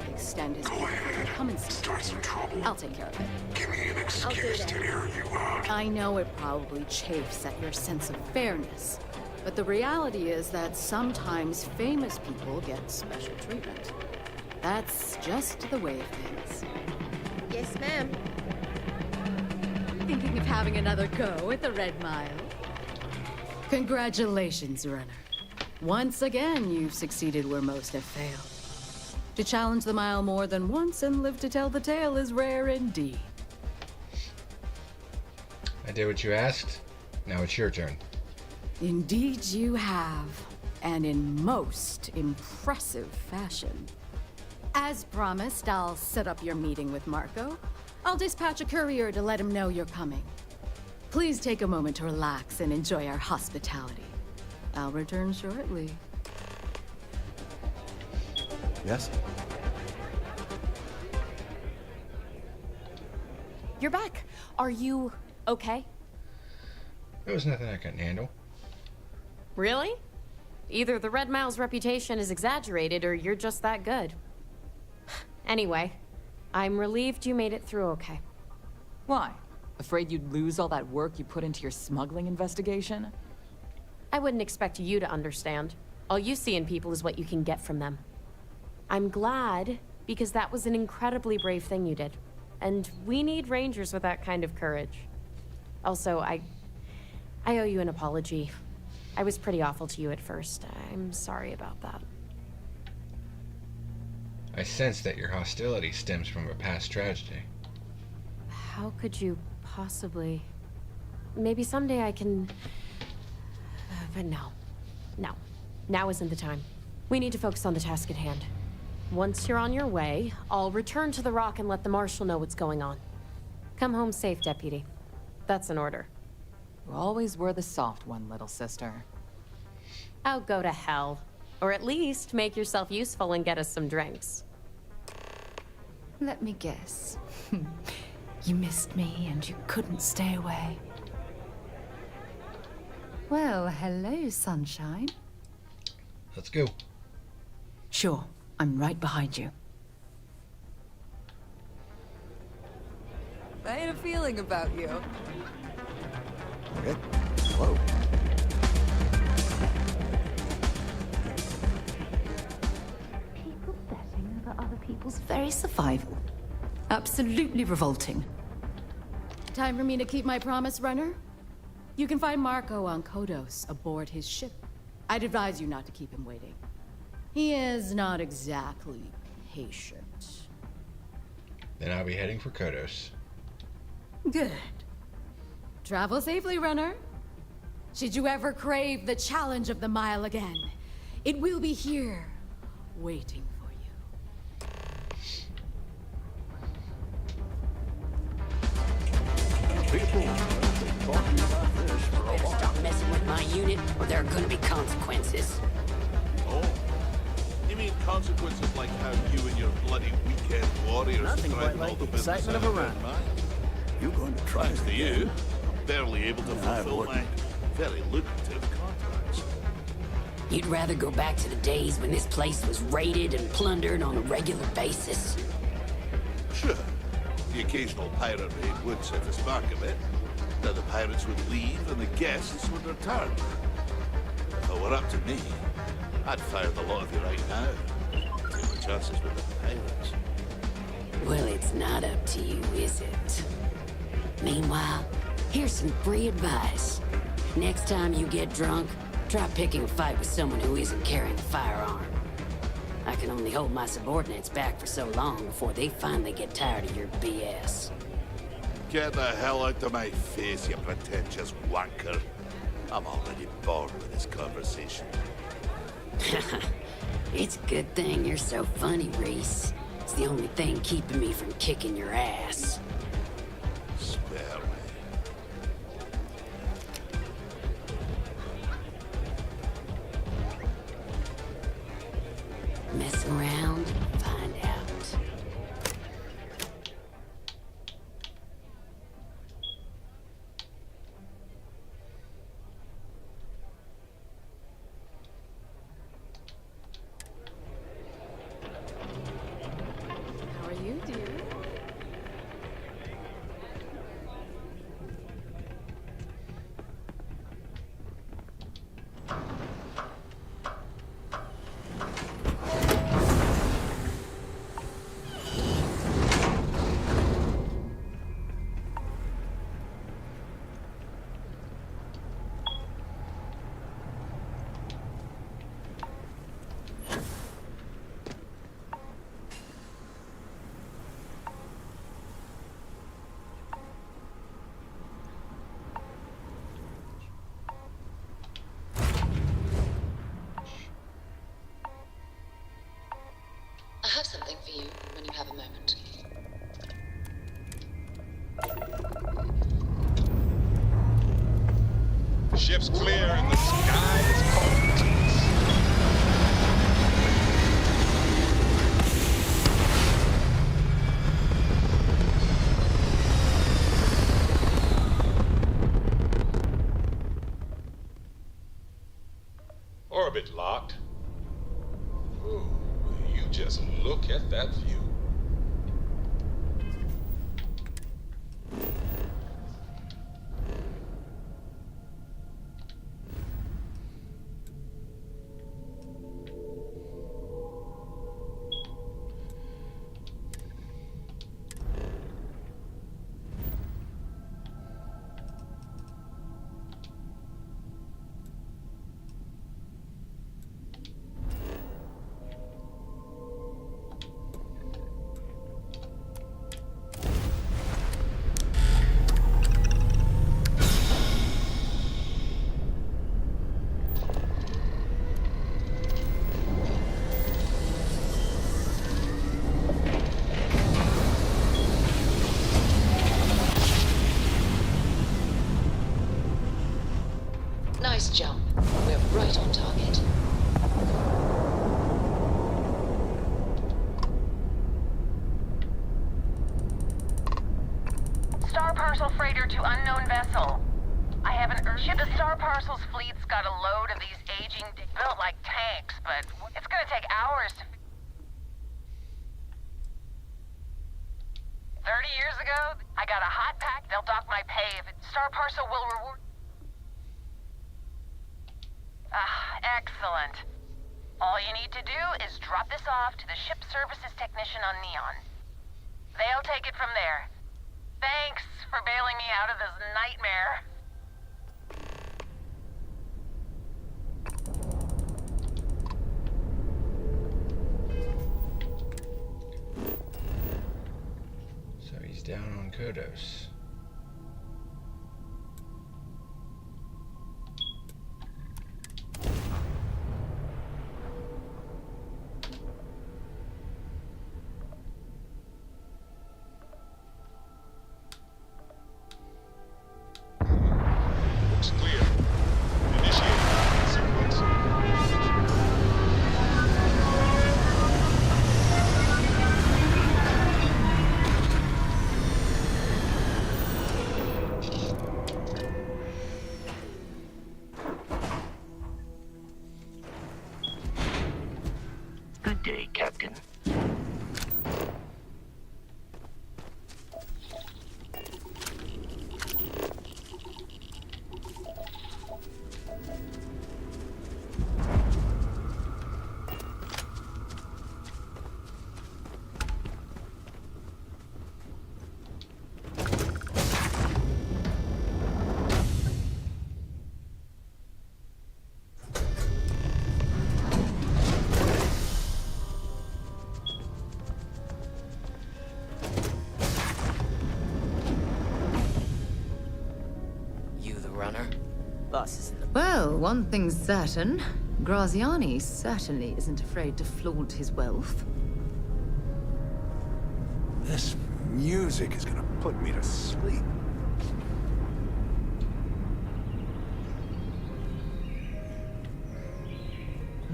extend his order, come and start some trouble. I'll take care of it. Give me an excuse to air you out. I know it probably chafes at your sense of fairness, but the reality is that sometimes famous people get special treatment. That's just the way of things. Yes, ma'am. Thinking of having another go at the Red Mile? Congratulations, runner. Once again, you've succeeded where most have failed. To challenge the mile more than once and live to tell the tale is rare indeed. I did what you asked. Now it's your turn. Indeed you have, and in most impressive fashion. As promised, I'll set up your meeting with Marco. I'll dispatch a courier to let him know you're coming. Please take a moment to relax and enjoy our hospitality. I'll return shortly. Yes? You're back. Are you okay? There was nothing I couldn't handle. Really? Either the Red Mile's reputation is exaggerated or you're just that good. Anyway, I'm relieved you made it through okay. Why? Afraid you'd lose all that work you put into your smuggling investigation? I wouldn't expect you to understand. All you see in people is what you can get from them. I'm glad, because that was an incredibly brave thing you did. And we need rangers with that kind of courage. Also, I owe you an apology. I was pretty awful to you at first. I'm sorry about that. I sense that your hostility stems from a past tragedy. How could you possibly... Maybe someday I can... But no. No. Now isn't the time. We need to focus on the task at hand. Once you're on your way, I'll return to the Rock and let the Marshal know what's going on. Come home safe, Deputy. That's an order. You always were the soft one, little sister. Oh, go to hell. Or at least make yourself useful and get us some drinks. Let me guess. You missed me and you couldn't stay away. Well, hello, sunshine. Let's go. Sure, I'm right behind you. I had a feeling about you. Rick, hello. People betting over other people's very survival. Absolutely revolting. Time for me to keep my promise, runner? You can find Marco on Kodos aboard his ship. I'd advise you not to keep him waiting. He is not exactly patient. Then I'll be heading for Kodos. Good. Travel safely, runner. Should you ever crave the challenge of the mile again, it will be here, waiting for you. People have been talking about this for a while. Stop messing with my unit, or there are gonna be consequences. Oh? You mean consequences like how you and your bloody weekend warriors Nothing threaten quite all like the the business excitement out of a Red run. Mine? You going to try Thanks it to you, again? I'm barely able to I fulfill my wouldn't. very lucrative contracts. You'd rather go back to the days when this place was raided and plundered on a regular basis? Sure, the occasional pirate raid would set a spark a bit. Then the pirates would leave and the guests would return. If it were up to me, I'd fire the lot of you right now. Take my chances with the pirates. Well, it's not up to you, is it? Meanwhile, here's some free advice. Next time you get drunk, try picking a fight with someone who isn't carrying a firearm. I can only hold my subordinates back for so long before they finally get tired of your BS. Get the hell out of my face, you pretentious wanker. I'm already bored with this conversation. It's a good thing you're so funny, Reese. It's the only thing keeping me from kicking your ass. Spare me. Mess around, find out. have something for you when you have a moment. The ship's clear and the sky is cold. Orbit locked. Oh, you just look at that view. Nice jump. We're right on target. Star Parcel freighter to unknown vessel. I have an ship. The Star Parcel's fleet's got a load of these aging, built like tanks, but it's gonna take hours to... 30 years ago, I got a hot pack. They'll dock my pay if it... Star Parcel will reward... Excellent. All you need to do is drop this off to the ship services technician on Neon. They'll take it from there. Thanks for bailing me out of this nightmare. So he's down on Kodos. Looks clear. Initiate sequence. Good day, Captain. Well, one thing's certain. Graziani certainly isn't afraid to flaunt his wealth. This music is gonna put me to sleep.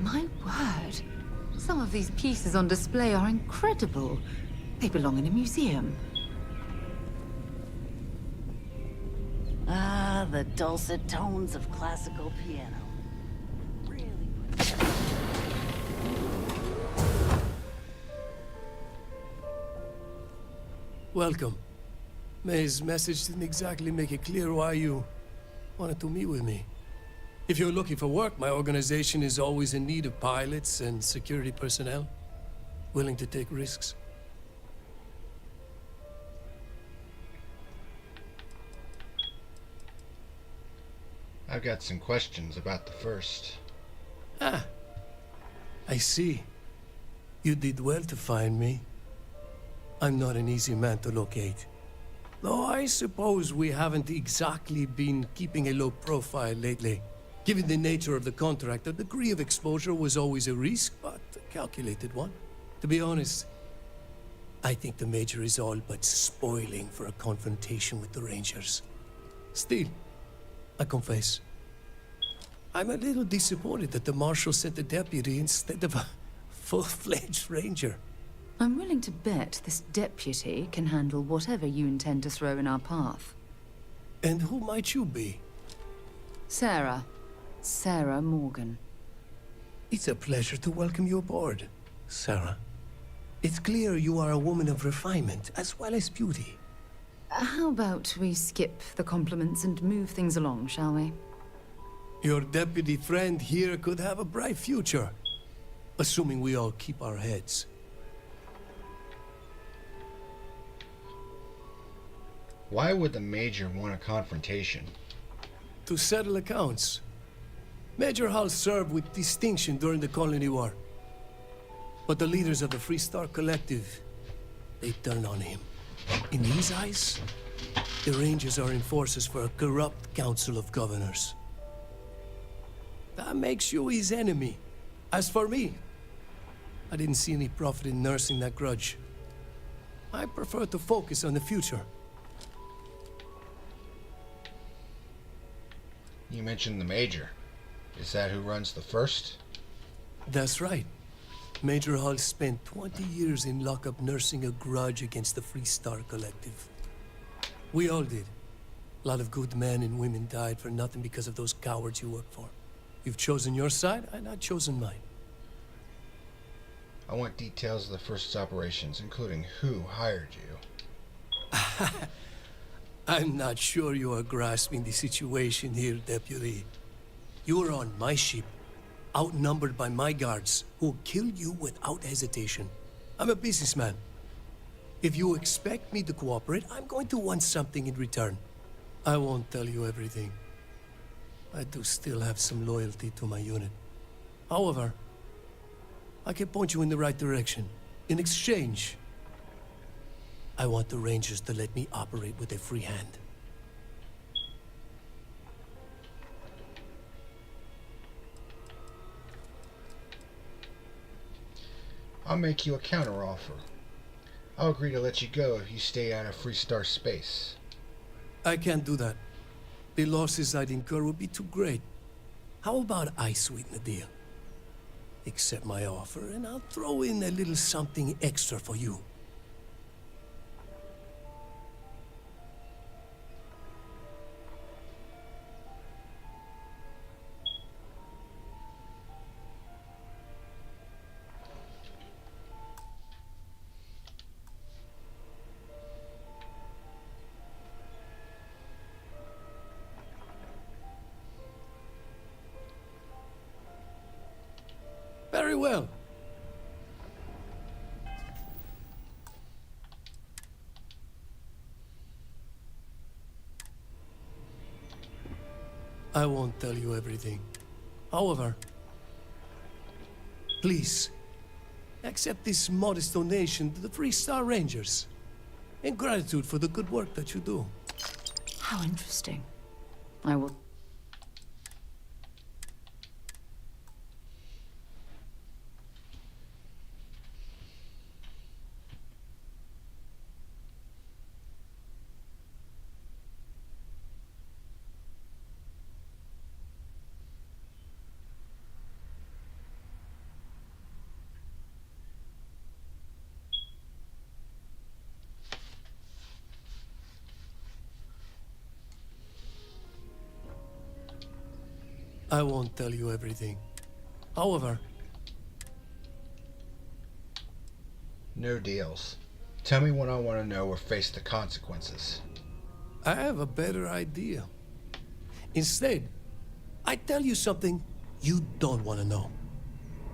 My word. Some of these pieces on display are incredible. They belong in a museum. Ah, the dulcet tones of classical piano. Welcome. May's message didn't exactly make it clear why you wanted to meet with me. If you're looking for work, my organization is always in need of pilots and security personnel, willing to take risks. I've got some questions about the first. Ah, I see. You did well to find me. I'm not an easy man to locate. Though I suppose we haven't exactly been keeping a low profile lately. Given the nature of the contract, a degree of exposure was always a risk, but a calculated one. To be honest, I think the Major is all but spoiling for a confrontation with the Rangers. Still, I confess, I'm a little disappointed that the Marshal sent a deputy instead of a full-fledged Ranger. I'm willing to bet this deputy can handle whatever you intend to throw in our path. And who might you be? Sarah. Sarah Morgan. It's a pleasure to welcome you aboard, Sarah. It's clear you are a woman of refinement as well as beauty. How about we skip the compliments and move things along, shall we? Your deputy friend here could have a bright future, assuming we all keep our heads. Why would the Major want a confrontation? To settle accounts. Major Hall served with distinction during the Colony War. But the leaders of the Free Star Collective, they turned on him. In his eyes, the Rangers are enforcers for a corrupt Council of Governors. That makes you his enemy. As for me, I didn't see any profit in nursing that grudge. I prefer to focus on the future. You mentioned the Major. Is that who runs the First? That's right. Major Hall spent 20 years in lockup nursing a grudge against the Free Star Collective. We all did. A lot of good men and women died for nothing because of those cowards you work for. You've chosen your side, and I've chosen mine. I want details of the First's operations, including who hired you. I'm not sure you are grasping the situation here, Deputy. You were on my ship, outnumbered by my guards, who'll kill you without hesitation. I'm a businessman. If you expect me to cooperate, I'm going to want something in return. I won't tell you everything. I do still have some loyalty to my unit. However, I can point you in the right direction. In exchange, I want the Rangers to let me operate with a free hand. I'll make you a counteroffer. I'll agree to let you go if you stay out of Free Star space. I can't do that. The losses I'd incur would be too great. How about I sweeten the deal? Accept my offer, and I'll throw in a little something extra for you. Very well. I won't tell you everything. However, please, accept this modest donation to the Free Star Rangers, in gratitude for the good work that you do. How interesting. I will... I won't tell you everything. However... No deals. Tell me what I want to know or face the consequences. I have a better idea. Instead, I tell you something you don't want to know.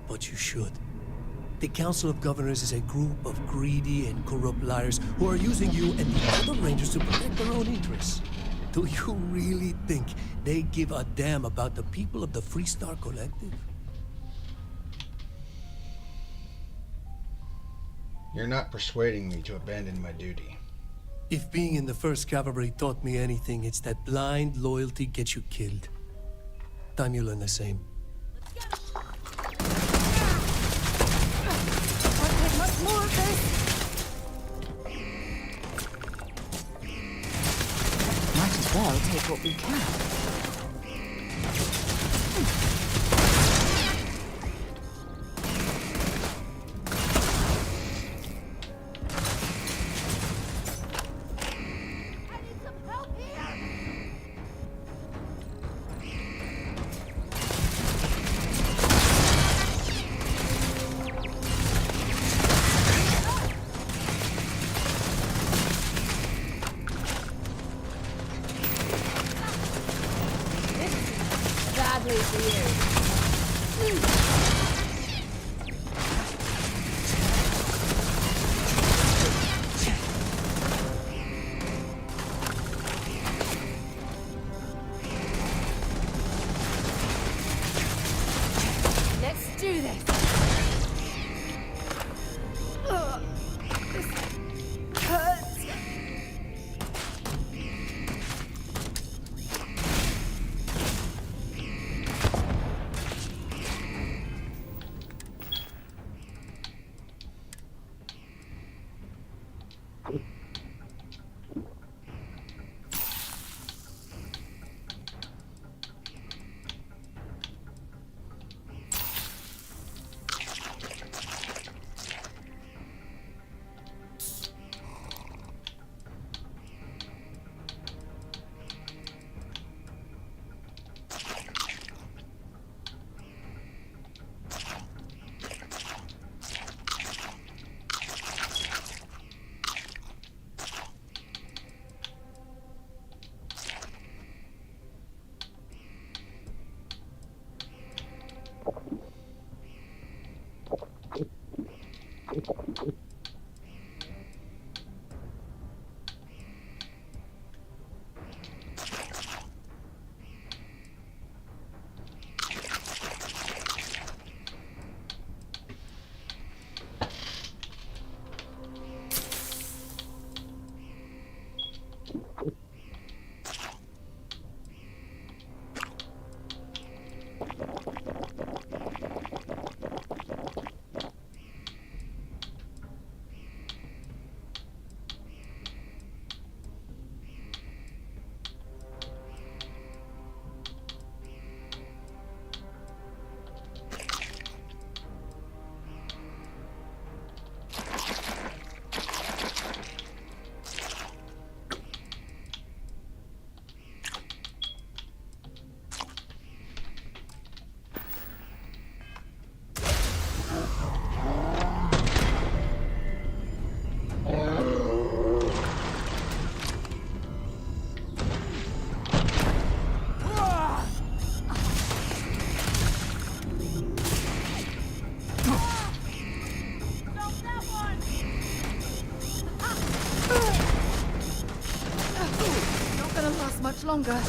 But you should. The Council of Governors is a group of greedy and corrupt liars who are using you and the other Rangers to protect their own interests. Do you really think they give a damn about the people of the Free Star Collective? You're not persuading me to abandon my duty. If being in the 1st Cavalry taught me anything, it's that blind loyalty gets you killed. Time you learn the same. salvage what we can. Badly for you. Let's do this. This hurts. Much longer.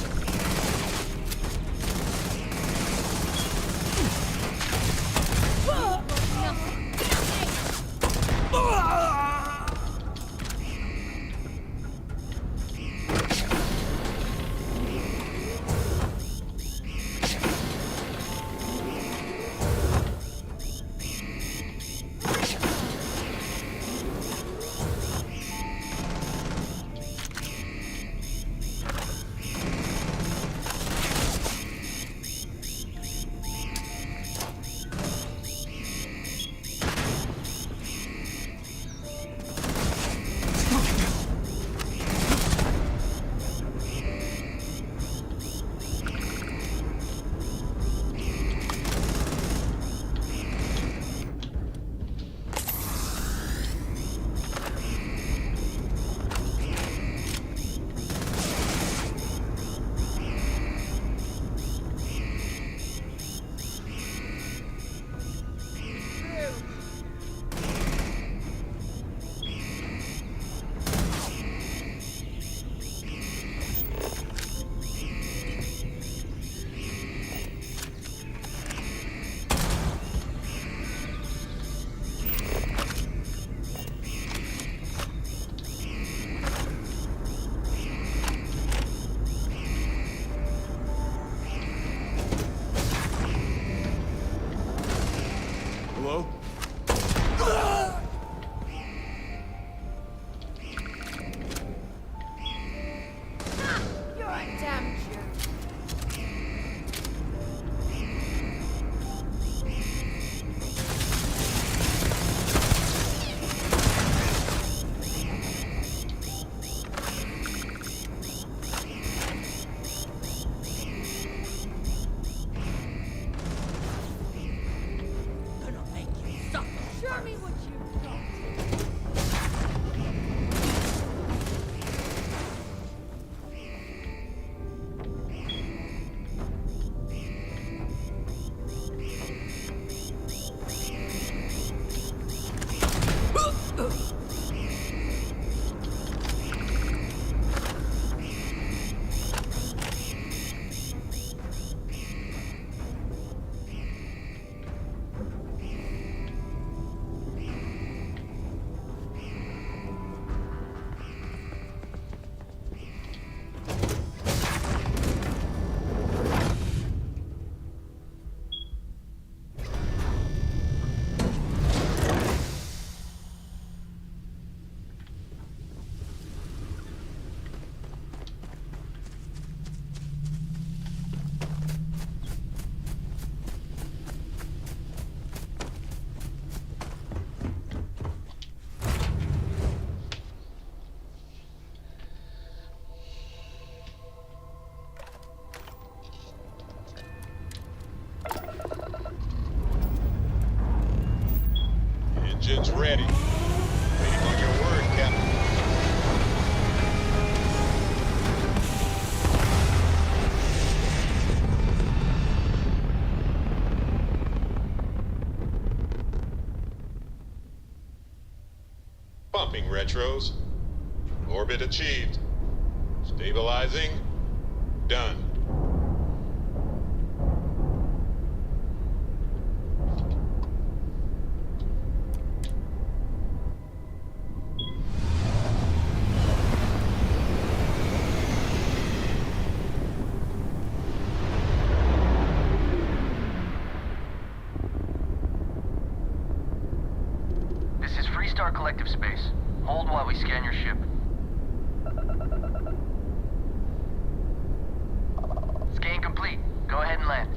You're a damn Engines ready. Waiting on your word, Captain. Pumping retros. Orbit achieved. Stabilizing. Done. This is Freestar Collective Space. Hold while we scan your ship. Scan complete. Go ahead and land.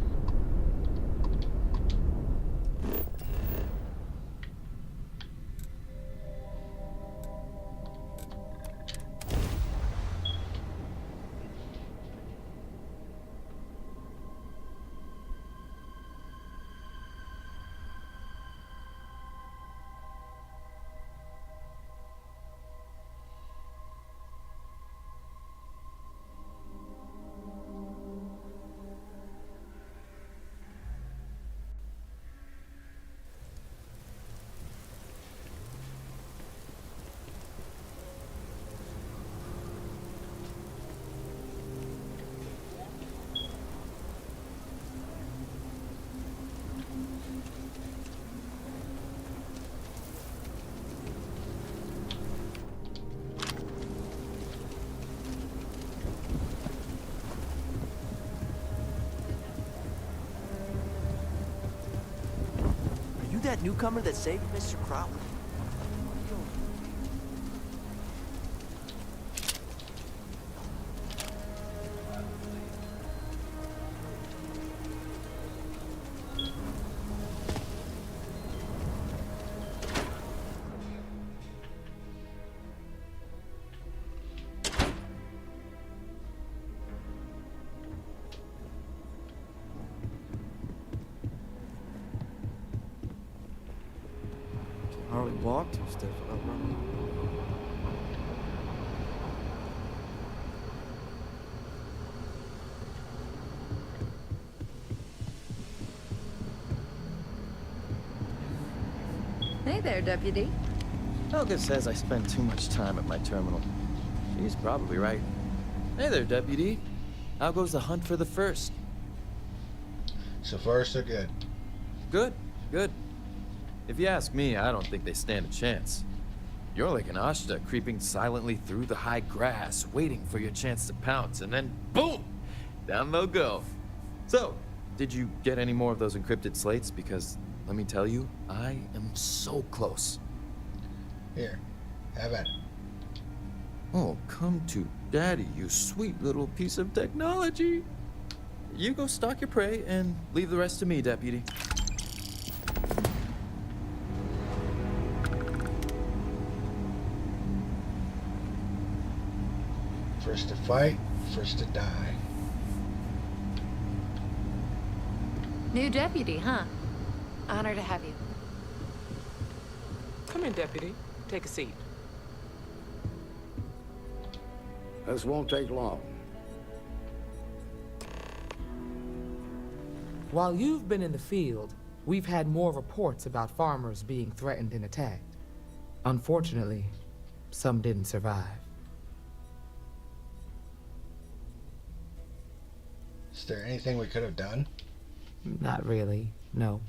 That newcomer that saved Mr. Crowley? Hardly walk 2 steps without running. Hey there, Deputy. Helga says I spend too much time at my terminal. She's probably right. Hey there, Deputy. How goes the hunt for the first? So far, so good. Good, good. If you ask me, I don't think they stand a chance. You're like an Ashta creeping silently through the high grass, waiting for your chance to pounce, and then boom! Down they'll go. So, did you get any more of those encrypted slates? Because, let me tell you, I am so close. Here, have at it. Oh, come to Daddy, you sweet little piece of technology. You go stalk your prey and leave the rest to me, Deputy. First to fight, first to die. New deputy, huh? Honor to have you. Come in, Deputy. Take a seat. This won't take long. While you've been in the field, we've had more reports about farmers being threatened and attacked. Unfortunately, some didn't survive. Is there anything we could have done? Not really, no.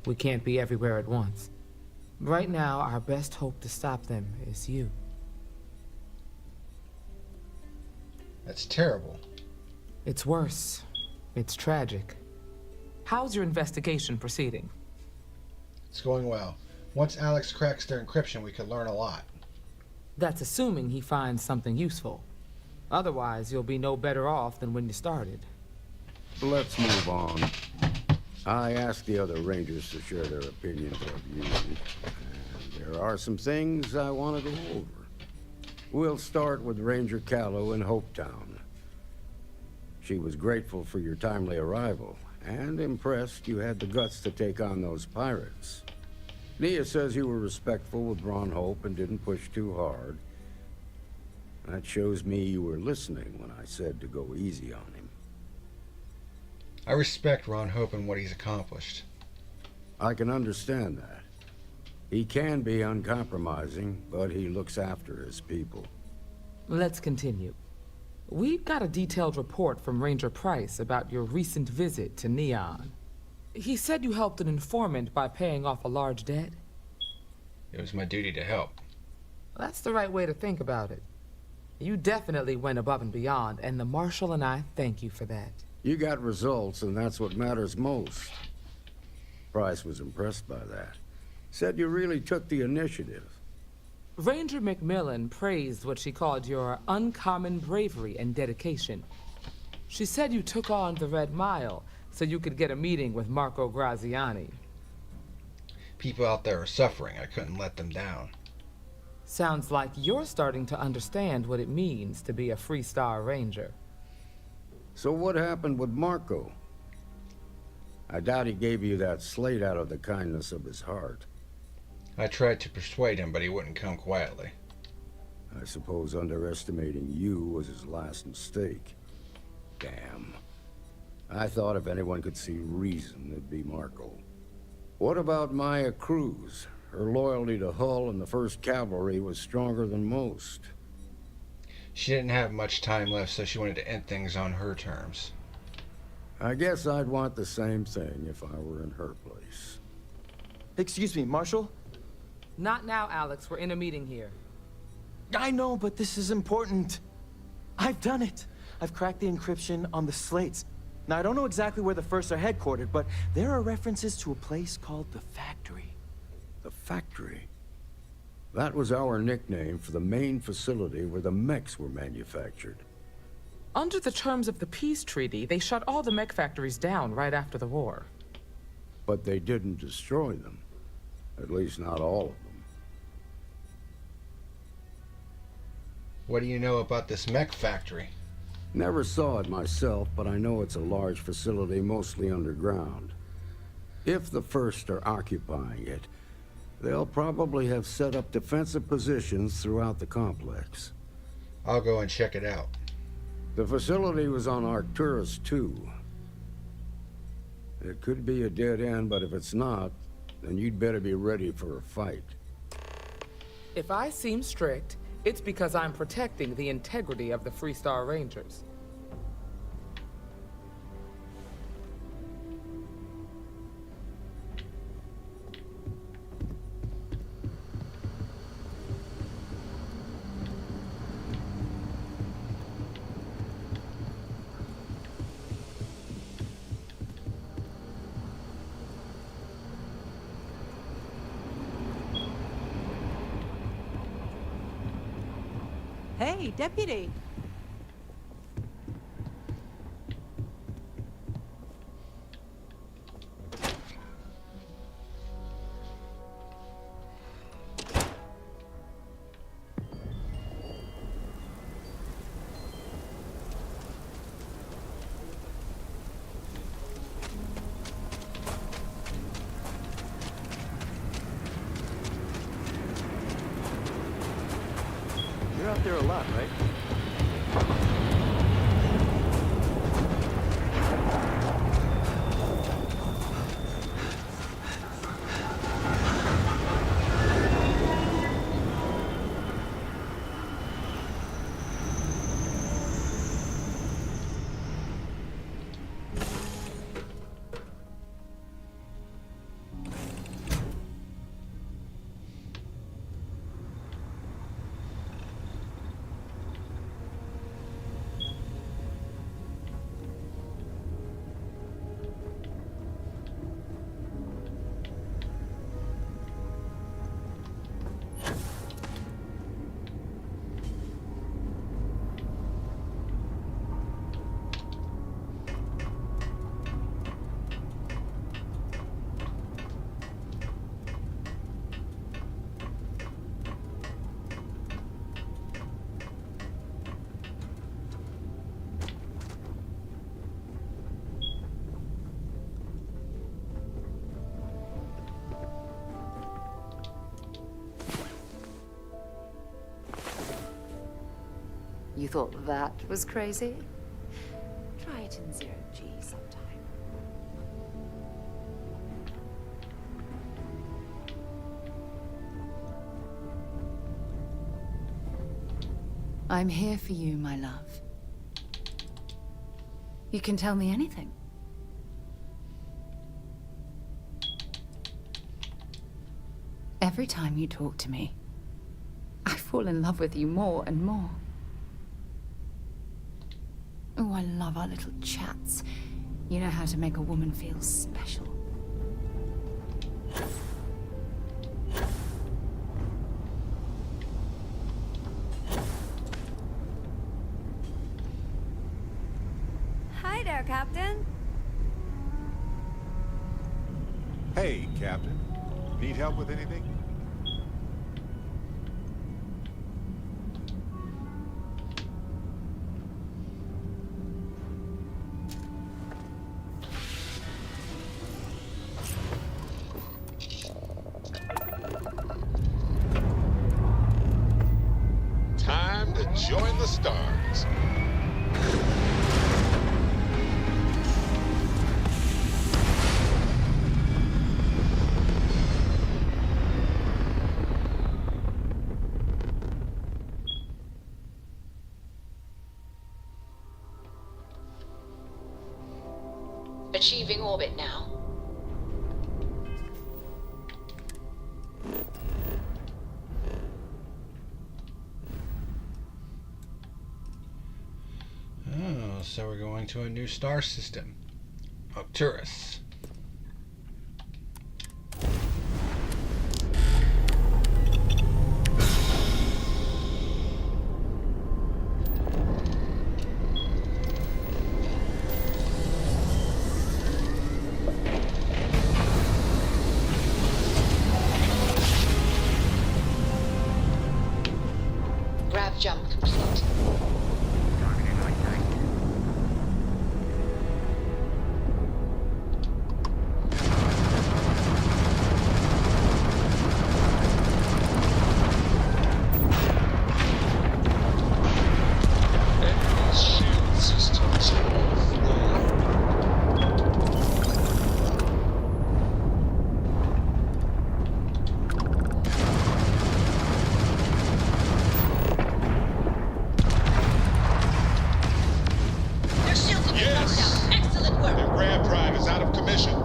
We can't be everywhere at once. Right now, our best hope to stop them is you. That's terrible. It's worse. It's tragic. How's your investigation proceeding? It's going well. Once Alex cracks their encryption, we could learn a lot. That's assuming he finds something useful. Otherwise, you'll be no better off than when you started. Let's move on. I asked the other Rangers to share their opinions of you, and there are some things I want to go over. We'll start with Ranger Callow in Hopetown. She was grateful for your timely arrival, and impressed you had the guts to take on those pirates. Nia says you were respectful with Ron Hope and didn't push too hard. That shows me you were listening when I said to go easy on him. I respect Ron Hope and what he's accomplished. I can understand that. He can be uncompromising, but he looks after his people. Let's continue. We've got a detailed report from Ranger Price about your recent visit to Neon. He said you helped an informant by paying off a large debt. It was my duty to help. That's the right way to think about it. You definitely went above and beyond, and the Marshal and I thank you for that. You got results, and that's what matters most. Price was impressed by that. Said you really took the initiative. Ranger McMillan praised what she called your uncommon bravery and dedication. She said you took on the Red Mile so you could get a meeting with Marco Graziani. People out there are suffering. I couldn't let them down. Sounds like you're starting to understand what it means to be a Freestar Ranger. So what happened with Marco? I doubt he gave you that slate out of the kindness of his heart. I tried to persuade him, but he wouldn't come quietly. I suppose underestimating you was his last mistake. Damn. I thought if anyone could see reason, it'd be Marco. What about Maya Cruz? Her loyalty to Hull and the 1st Cavalry was stronger than most. She didn't have much time left, so she wanted to end things on her terms. I guess I'd want the same thing if I were in her place. Excuse me, Marshal? Not now, Alex. We're in a meeting here. I know, but this is important. I've done it. I've cracked the encryption on the slates. Now, I don't know exactly where the First are headquartered, but there are references to a place called the Factory. The Factory? That was our nickname for the main facility where the mechs were manufactured. Under the terms of the peace treaty, they shut all the mech factories down right after the war. But they didn't destroy them. At least not all of them. What do you know about this mech factory? Never saw it myself, but I know it's a large facility mostly underground. If the First are occupying it, they'll probably have set up defensive positions throughout the complex. I'll go and check it out. The facility was on Arcturus 2. It could be a dead end, but if it's not, then you'd better be ready for a fight. If I seem strict, it's because I'm protecting the integrity of the Freestar Rangers. Hey, Deputy. You're out there a lot, right? You thought that was crazy? Try it in zero-G sometime. I'm here for you, my love. You can tell me anything. Every time you talk to me, I fall in love with you more and more. Oh, I love our little chats. You know how to make a woman feel special. Hi there, Captain. Hey, Captain. Need help with anything? Time to join the stars. Achieving orbit now. Oh, so we're going to a new star system. Arcturus. Grav jump complete. Shield systems offline. Your shields have been knocked out. Excellent work. Their grab drive is out of commission.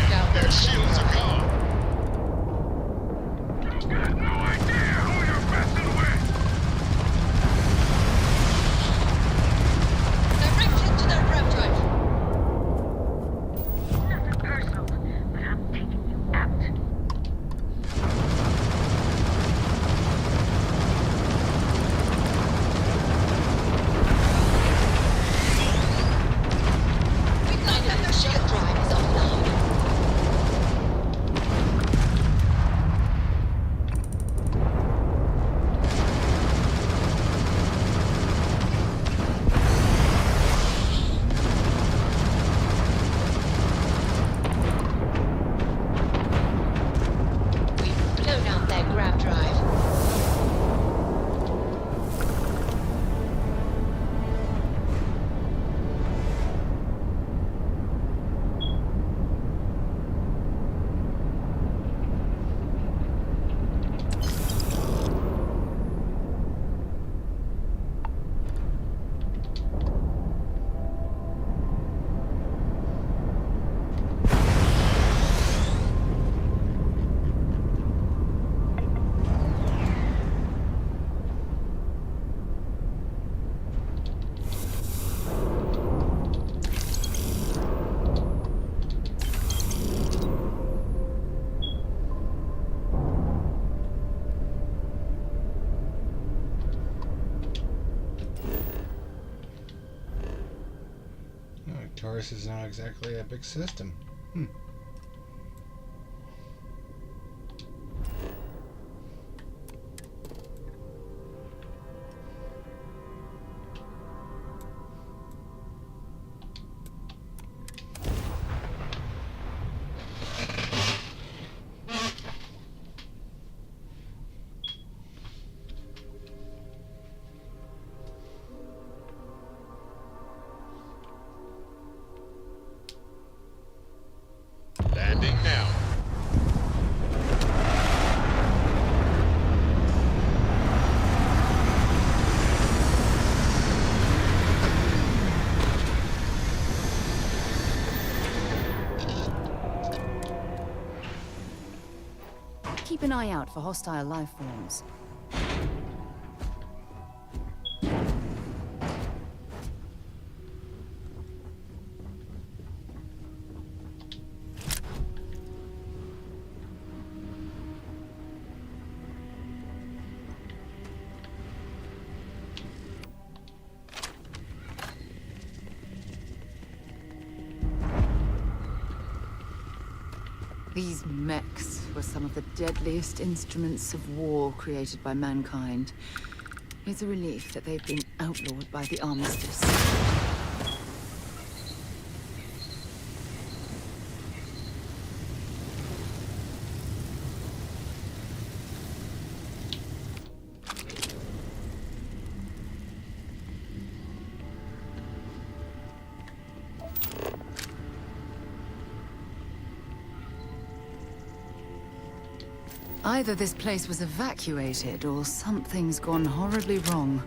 Damn, their shields are gone. Direct hit to their grav drive. Nothing personal, but I'm taking you out. We've lined up their shield drive is offline. We've blown out their grav drive. Arcturus is not exactly a big system. an eye out for hostile life forms. These mechs were some of the deadliest instruments of war created by mankind. It's a relief that they've been outlawed by the Armistice. Either this place was evacuated, or something's gone horribly wrong.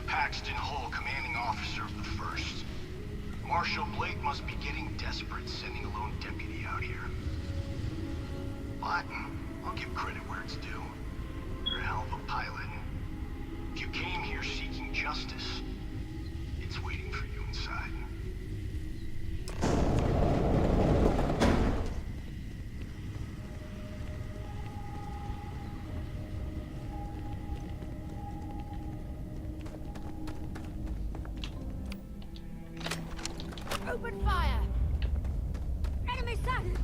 Paxton Hull, commanding officer of the 1st. Marshal Blake must be getting desperate sending a lone deputy out here. But I'll give credit where it's due. You're a hell of a pilot. If you came here seeking justice, it's waiting for you inside. Open fire! Enemy sighted!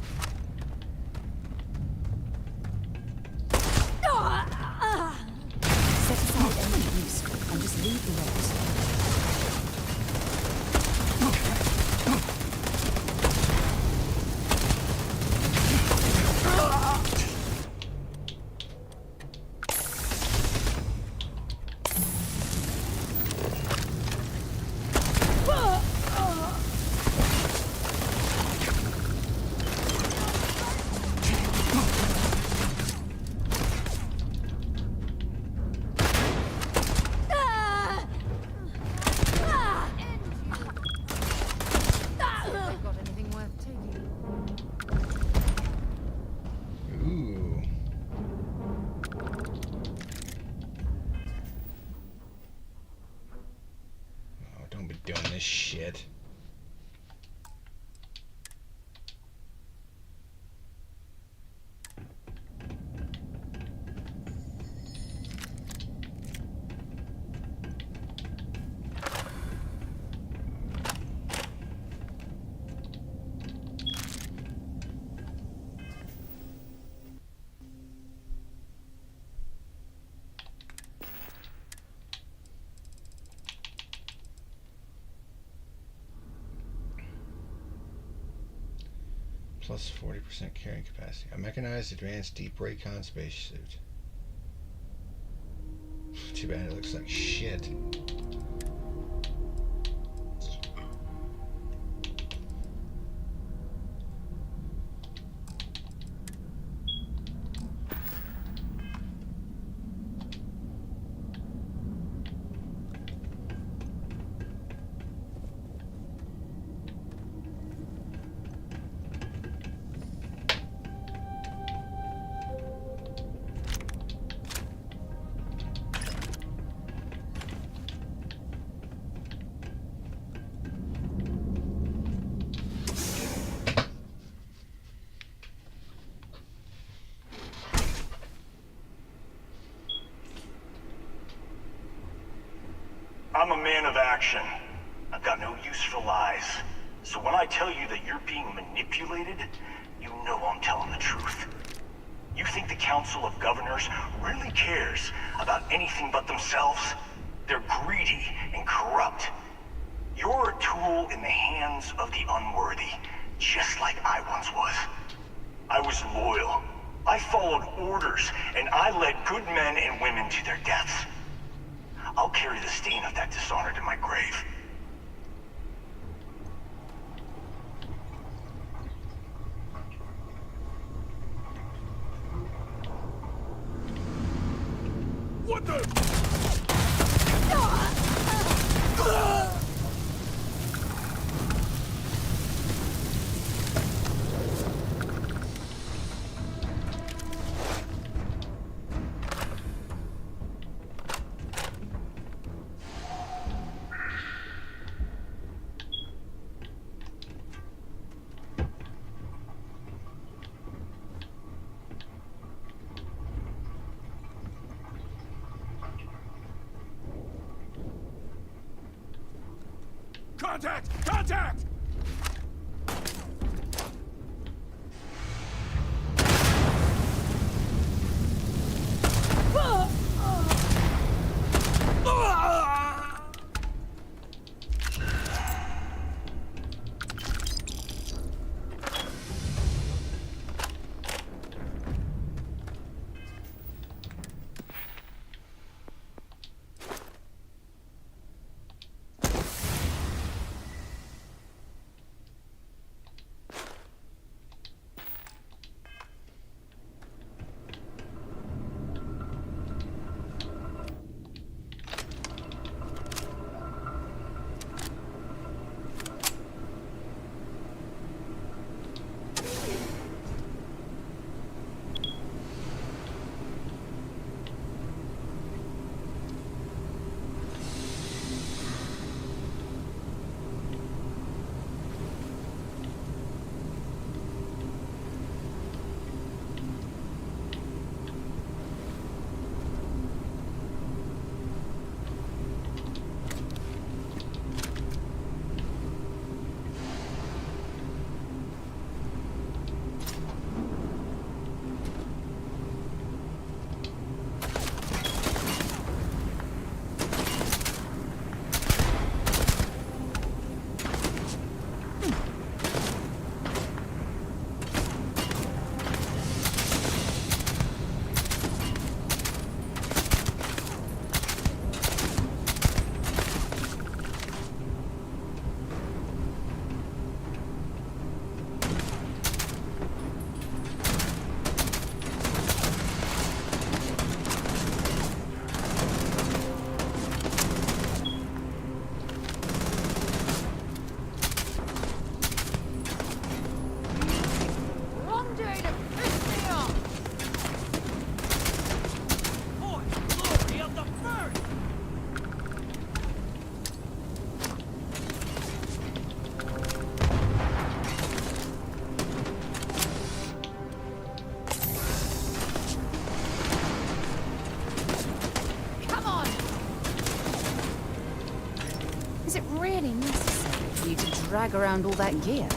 Set aside any use, and just leave the rest. Doing this shit. Plus 40% carrying capacity. A mechanized advanced deep recon spacesuit. Too bad it looks like shit. I'm a man of action. I've got no use for lies. So when I tell you that you're being manipulated, you know I'm telling the truth. You think the Council of Governors really cares about anything but themselves? They're greedy and corrupt. You're a tool in the hands of the unworthy, just like I once was. I was loyal. I followed orders, and I led good men and women to their deaths. I'll carry the stain of that dishonor to my grave. What the? Contact! Contact! Is it really necessary for you to drag around all that gear?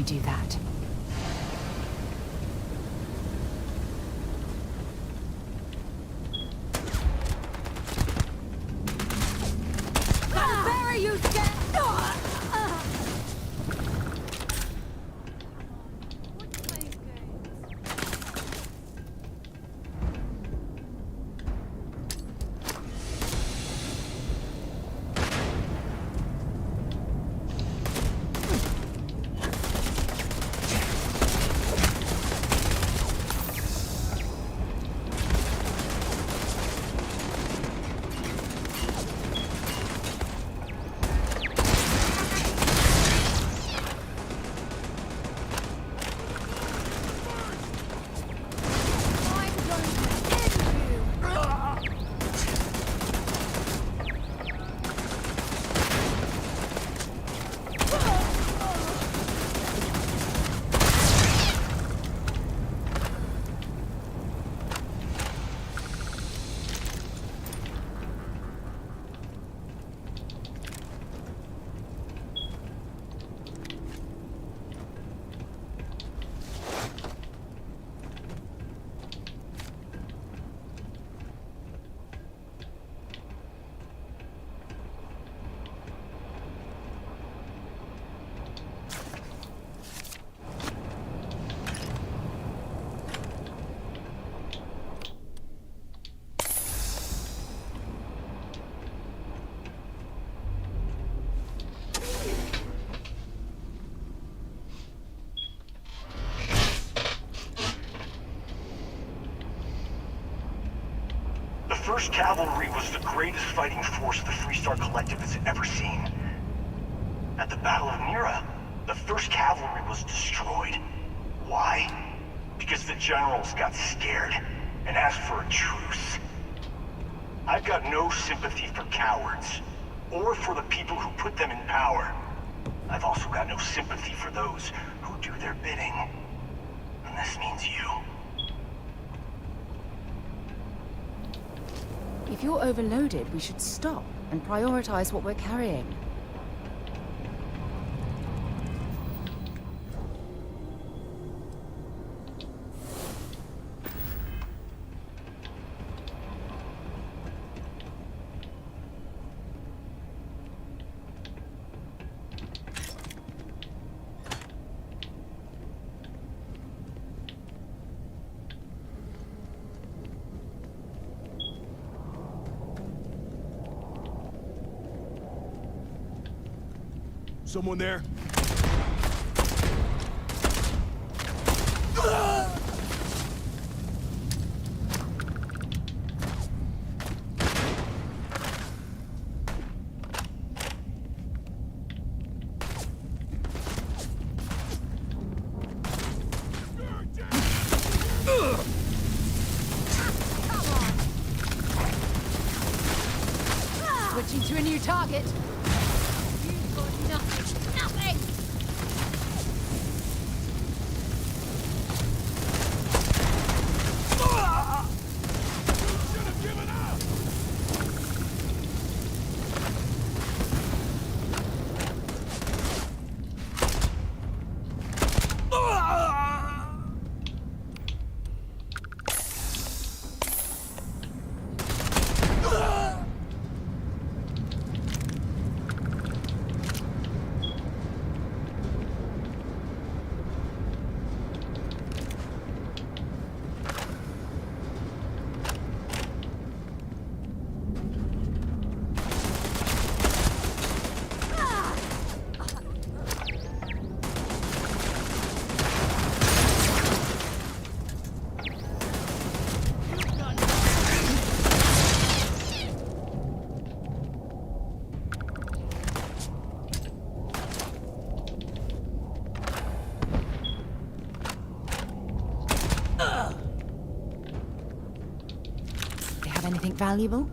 do that. Gotta bury you, Scat! The 1st Cavalry was the greatest fighting force the Freestar Collective has ever seen. At the Battle of Mira, the 1st Cavalry was destroyed. Why? Because the generals got scared and asked for a truce. I've got no sympathy for cowards, or for the people who put them in power. I've also got no sympathy for those who do their bidding. And this means you. If you're overloaded, we should stop and prioritize what we're carrying. Someone there? Switching to a new target. Nothing! Anything valuable?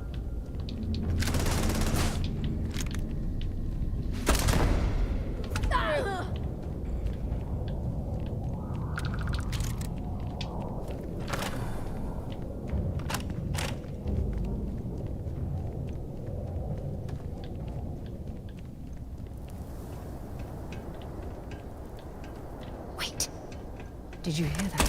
Did you hear that?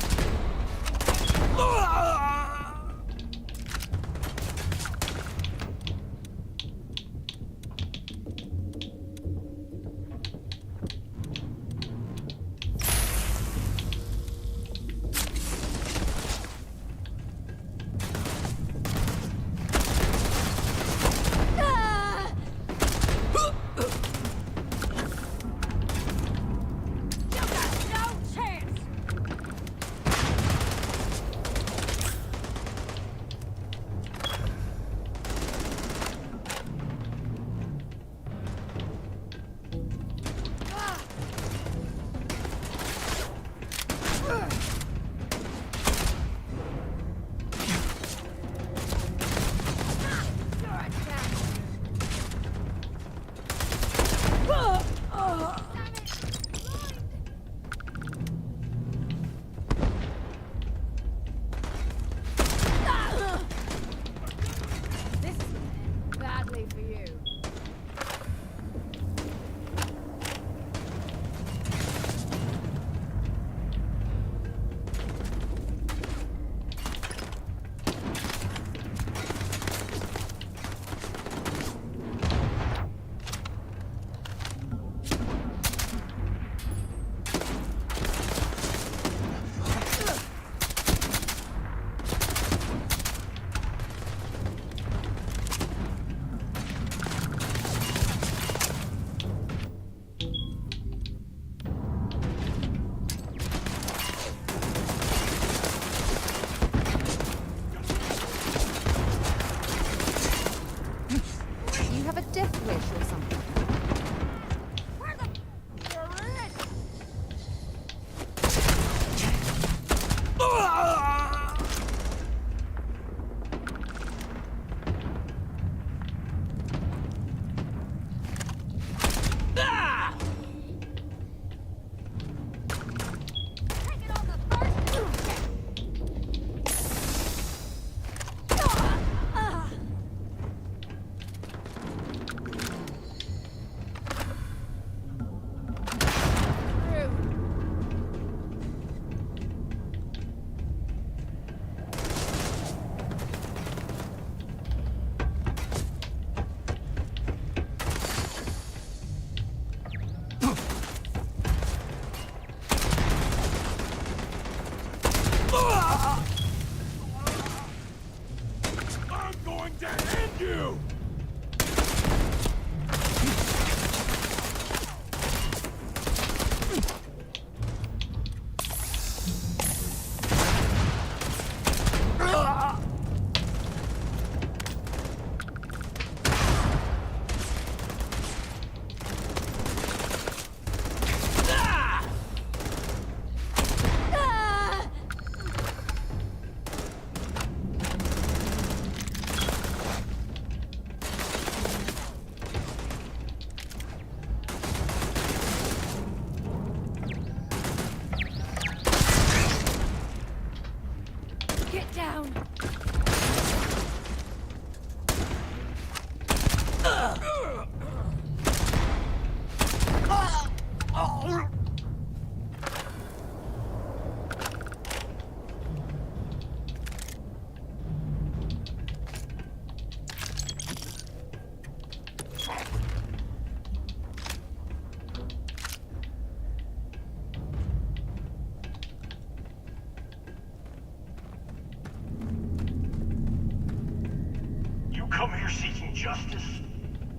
Come here seeking justice?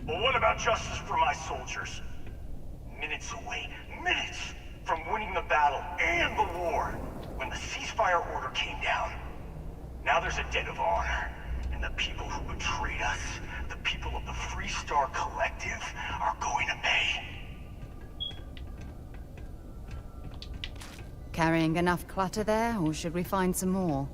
Well, what about justice for my soldiers? Minutes away, minutes from winning the battle and the war, when the ceasefire order came down. Now there's a debt of honor, and the people who betrayed us, the people of the Free Star Collective, are going to pay. Carrying enough clutter there, or should we find some more?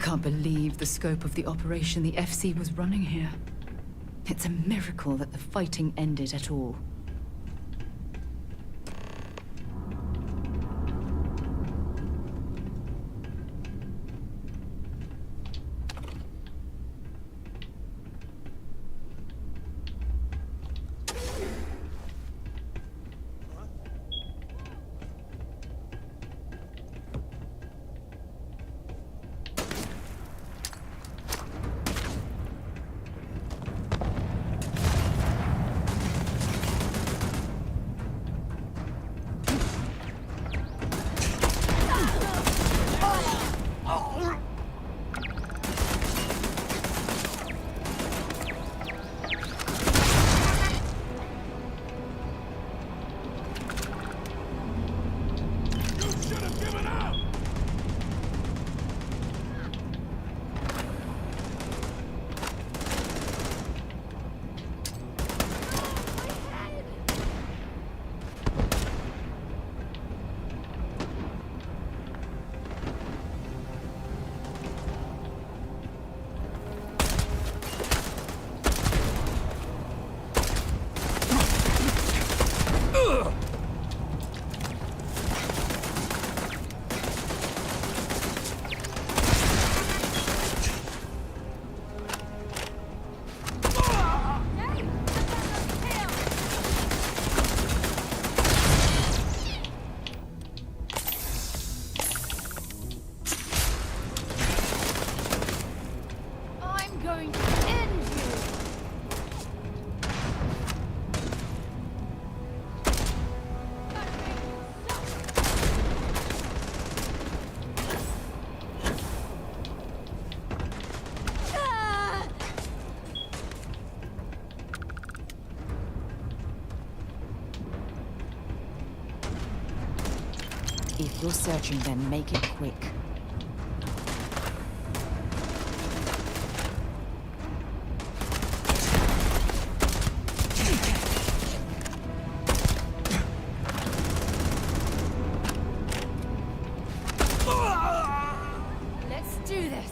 can't believe the scope of the operation the FC was running here. It's a miracle that the fighting ended at all. If you're searching, then make it quick. Let's do this.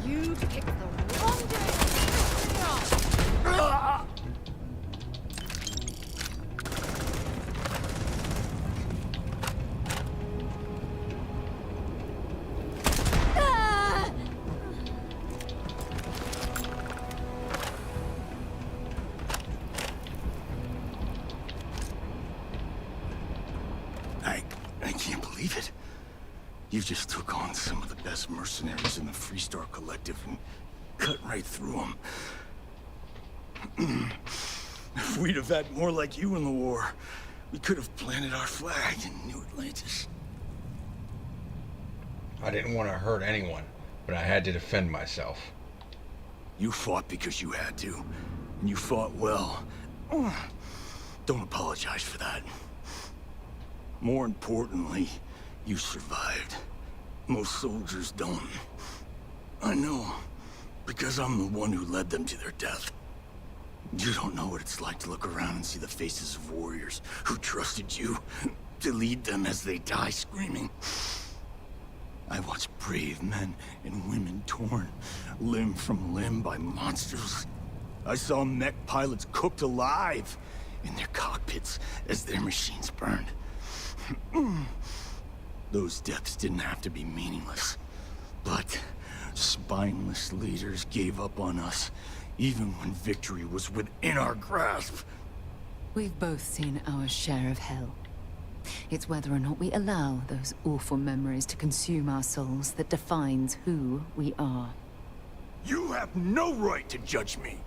You picked the wrong day. I can't believe it. You just took on some of the best mercenaries in the Freestar Collective and cut right through them. If we'd have had more like you in the war, we could have planted our flag in New Atlantis. I didn't want to hurt anyone, but I had to defend myself. You fought because you had to, and you fought well. Don't apologize for that. More importantly, you survived. Most soldiers don't. I know, because I'm the one who led them to their death. You don't know what it's like to look around and see the faces of warriors who trusted you to lead them as they die screaming. I watched brave men and women torn limb from limb by monsters. I saw mech pilots cooked alive in their cockpits as their machines burned. Those deaths didn't have to be meaningless, but spineless leaders gave up on us, even when victory was within our grasp. We've both seen our share of hell. It's whether or not we allow those awful memories to consume our souls that defines who we are. You have no right to judge me.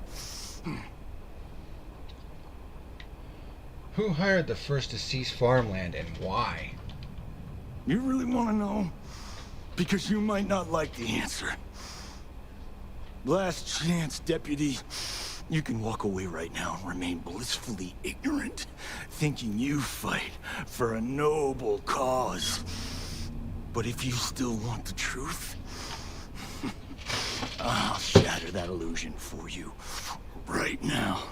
Who hired the first to seize farmland and why? You really want to know? Because you might not like the answer. Last chance, Deputy. You can walk away right now and remain blissfully ignorant, thinking you fight for a noble cause. But if you still want the truth, I'll shatter that illusion for you right now.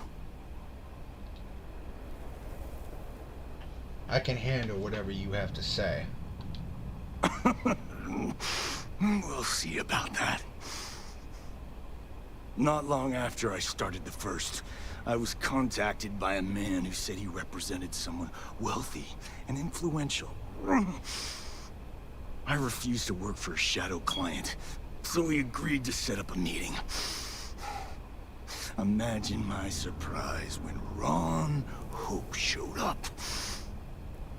I can handle whatever you have to say. We'll see about that. Not long after I started the First, I was contacted by a man who said he represented someone wealthy and influential. I refused to work for a shadow client, so he agreed to set up a meeting. Imagine my surprise when Ron Hope showed up.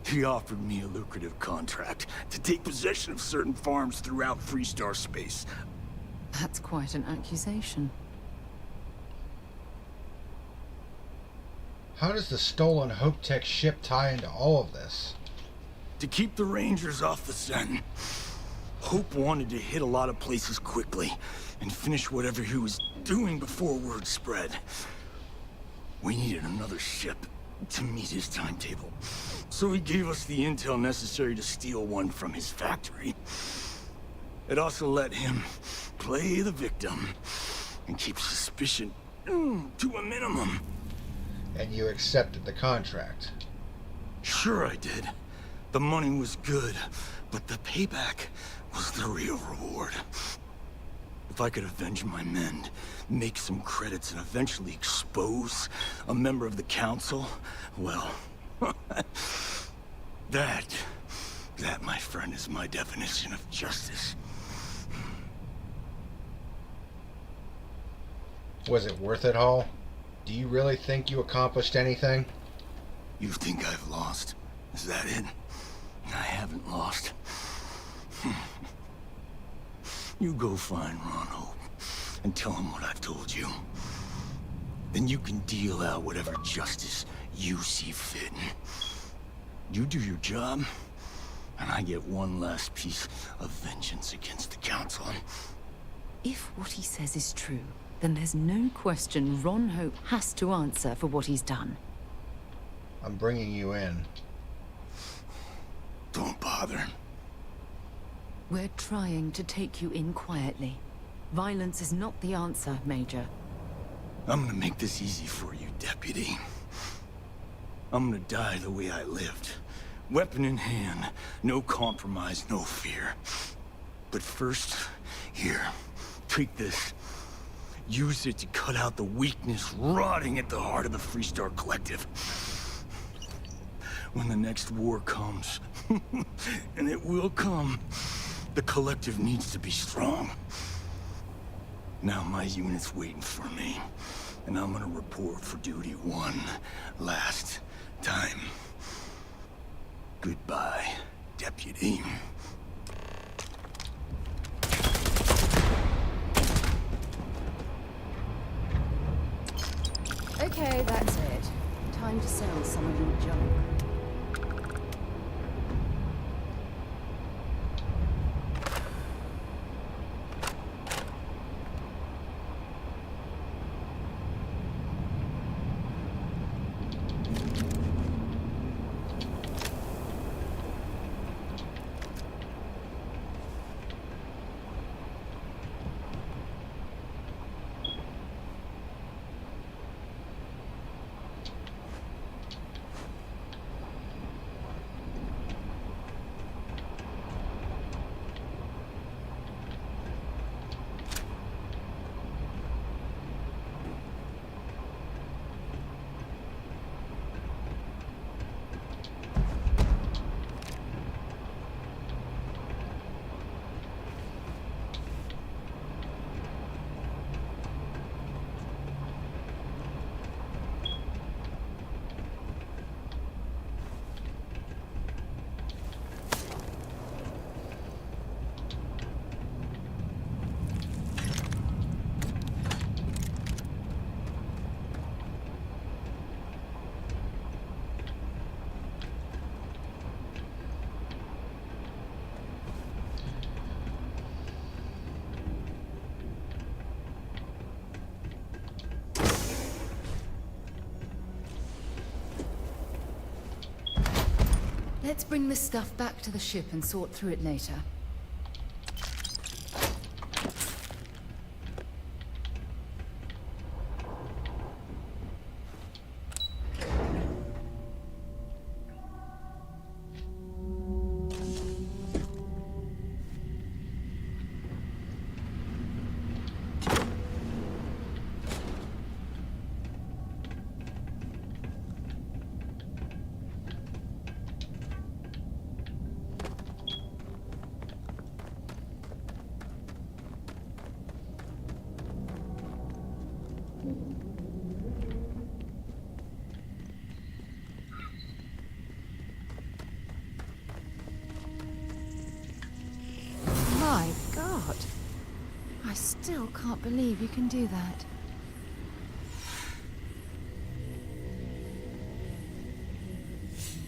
He offered me a lucrative contract to take possession of certain farms throughout Freestar space. That's quite an accusation. How does the stolen Hope Tech ship tie into all of this? To keep the Rangers off the scent, Hope wanted to hit a lot of places quickly and finish whatever he was doing before word spread. We needed another ship to meet his timetable, so he gave us the intel necessary to steal one from his factory. It also let him play the victim and keep suspicion to a minimum. And you accepted the contract? Sure I did. The money was good, but the payback was the real reward. If I could avenge my men, make some credits, and eventually expose a member of the council, well, that, my friend, is my definition of justice. Was it worth it, Hall? Do you really think you accomplished anything? You think I've lost? Is that it? I haven't lost. You go find Ron Hope and tell him what I've told you. Then you can deal out whatever justice you see fit. You do your job, and I get one last piece of vengeance against the Council. If what he says is true, then there's no question Ron Hope has to answer for what he's done. I'm bringing you in. Don't bother. We're trying to take you in quietly. Violence is not the answer, Major. I'm gonna make this easy for you, Deputy. I'm gonna die the way I lived. Weapon in hand, no compromise, no fear. But first, here, take this. Use it to cut out the weakness rotting at the heart of the Freestar Collective. When the next war comes, and it will come, the Collective needs to be strong. Now my unit's waiting for me, and I'm gonna report for duty one last time. Goodbye, Deputy. Okay, that's it. Time to sell some of your junk. Let's bring this stuff back to the ship and sort through it later. My God. I still can't believe you can do that.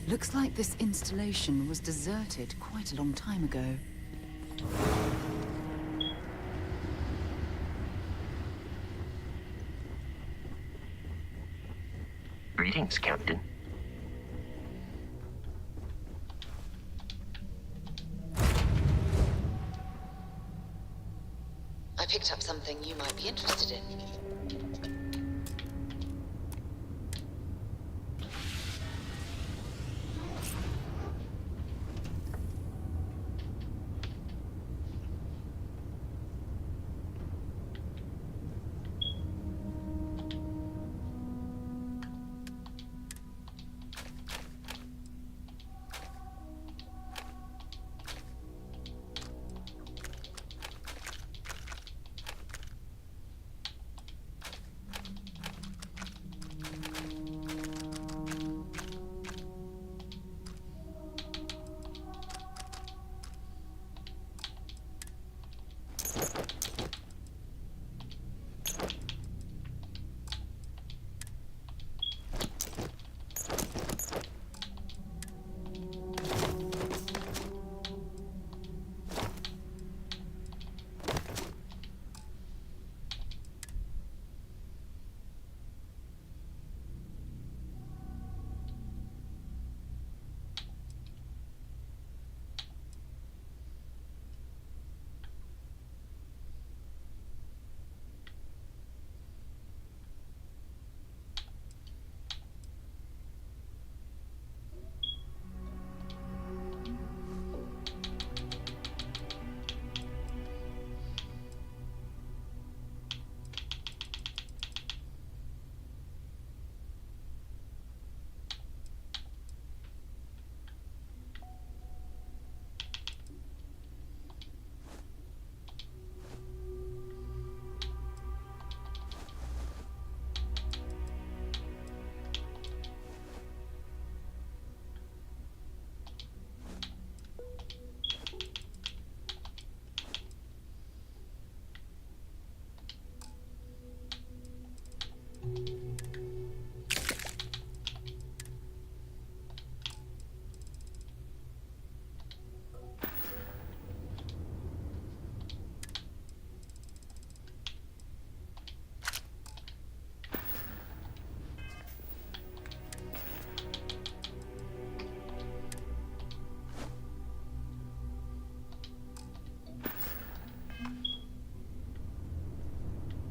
Looks like this installation was deserted quite a long time ago. Greetings, Captain. I picked up something you might be interested in.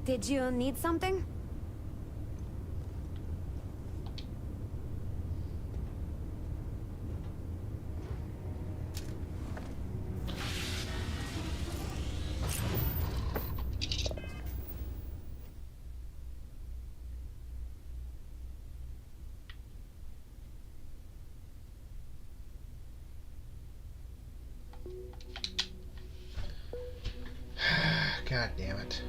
Did you need something? God damn it.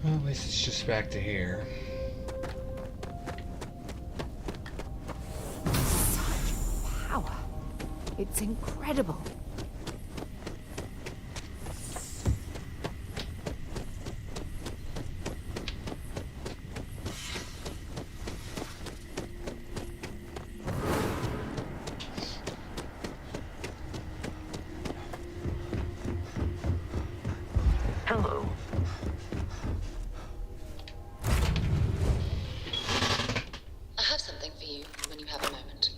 Well, at least it's just back to here. Such power. It's incredible. Hello. I have something for you when you have a moment.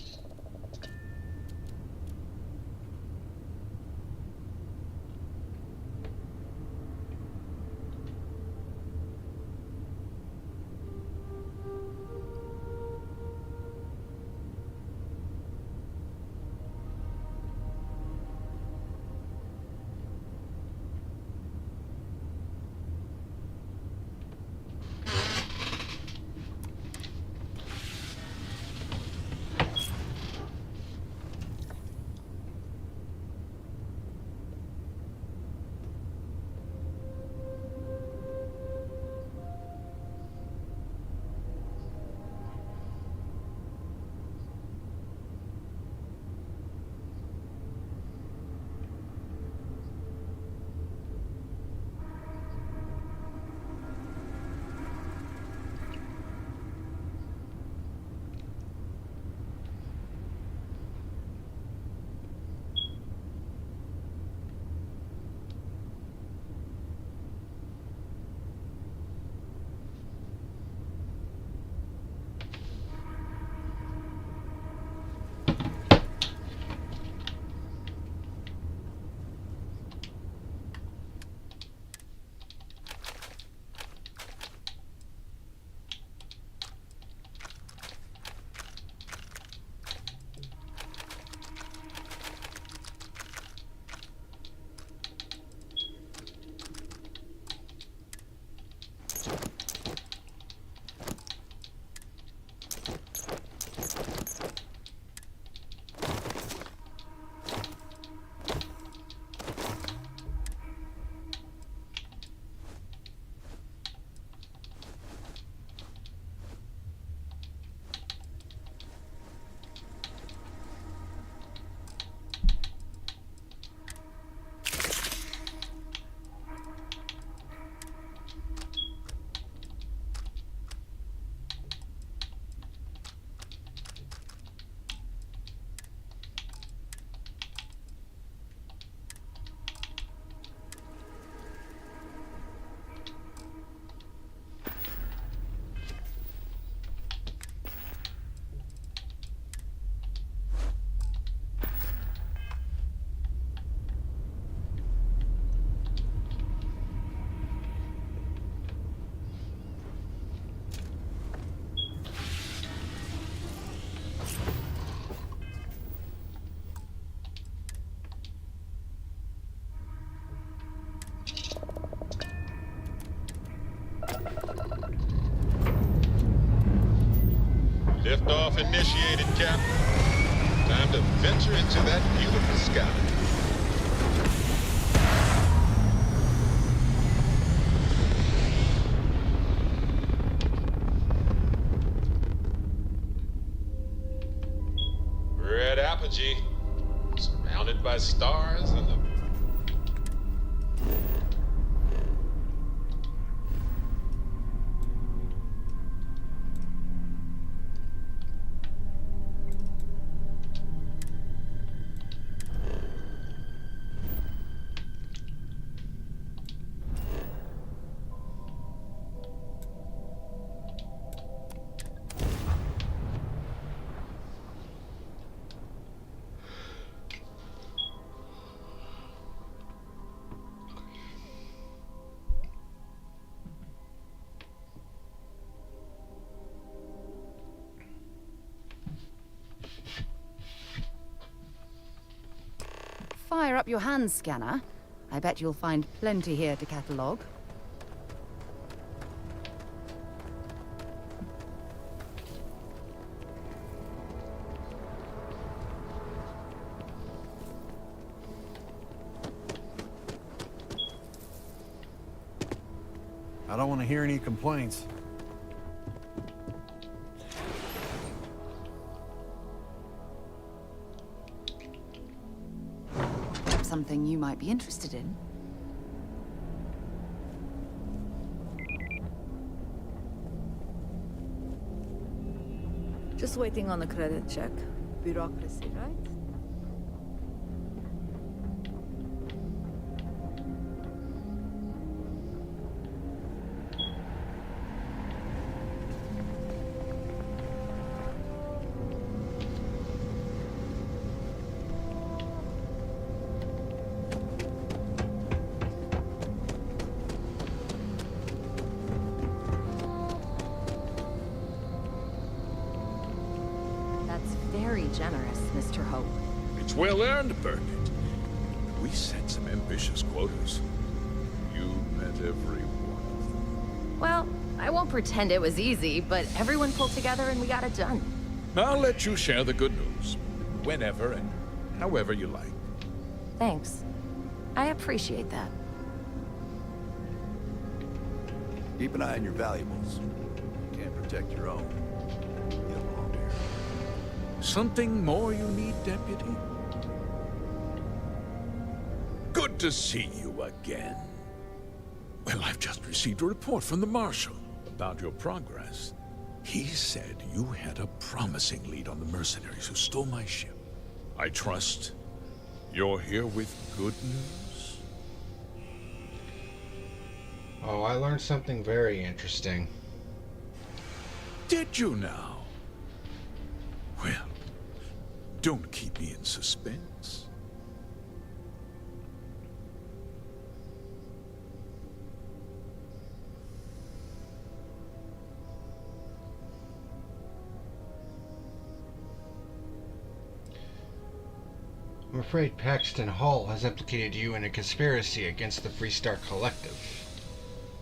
Liftoff initiated, Captain. Time to venture into that beautiful sky. Red apogee, surrounded by stars and the Fire up your hand scanner. I bet you'll find plenty here to catalogue. I don't want to hear any complaints. Something you might be interested in. Just waiting on the credit check. Bureaucracy, right? Very generous, Mr. Hope. It's well earned, Burkett. We set some ambitious quotas. You met every one of them. Well, I won't pretend it was easy, but everyone pulled together and we got it done. I'll let you share the good news. Whenever and however you like. Thanks. I appreciate that. Keep an eye on your valuables. You can't protect your own. Get along here. Something more you need, Deputy? Good to see you again. Well, I've just received a report from the Marshal about your progress. He said you had a promising lead on the mercenaries who stole my ship. I trust you're here with good news? Oh, I learned something very interesting. Did you now? Well, don't keep me in suspense. I'm afraid Paxton Hall has implicated you in a conspiracy against the Freestar Collective.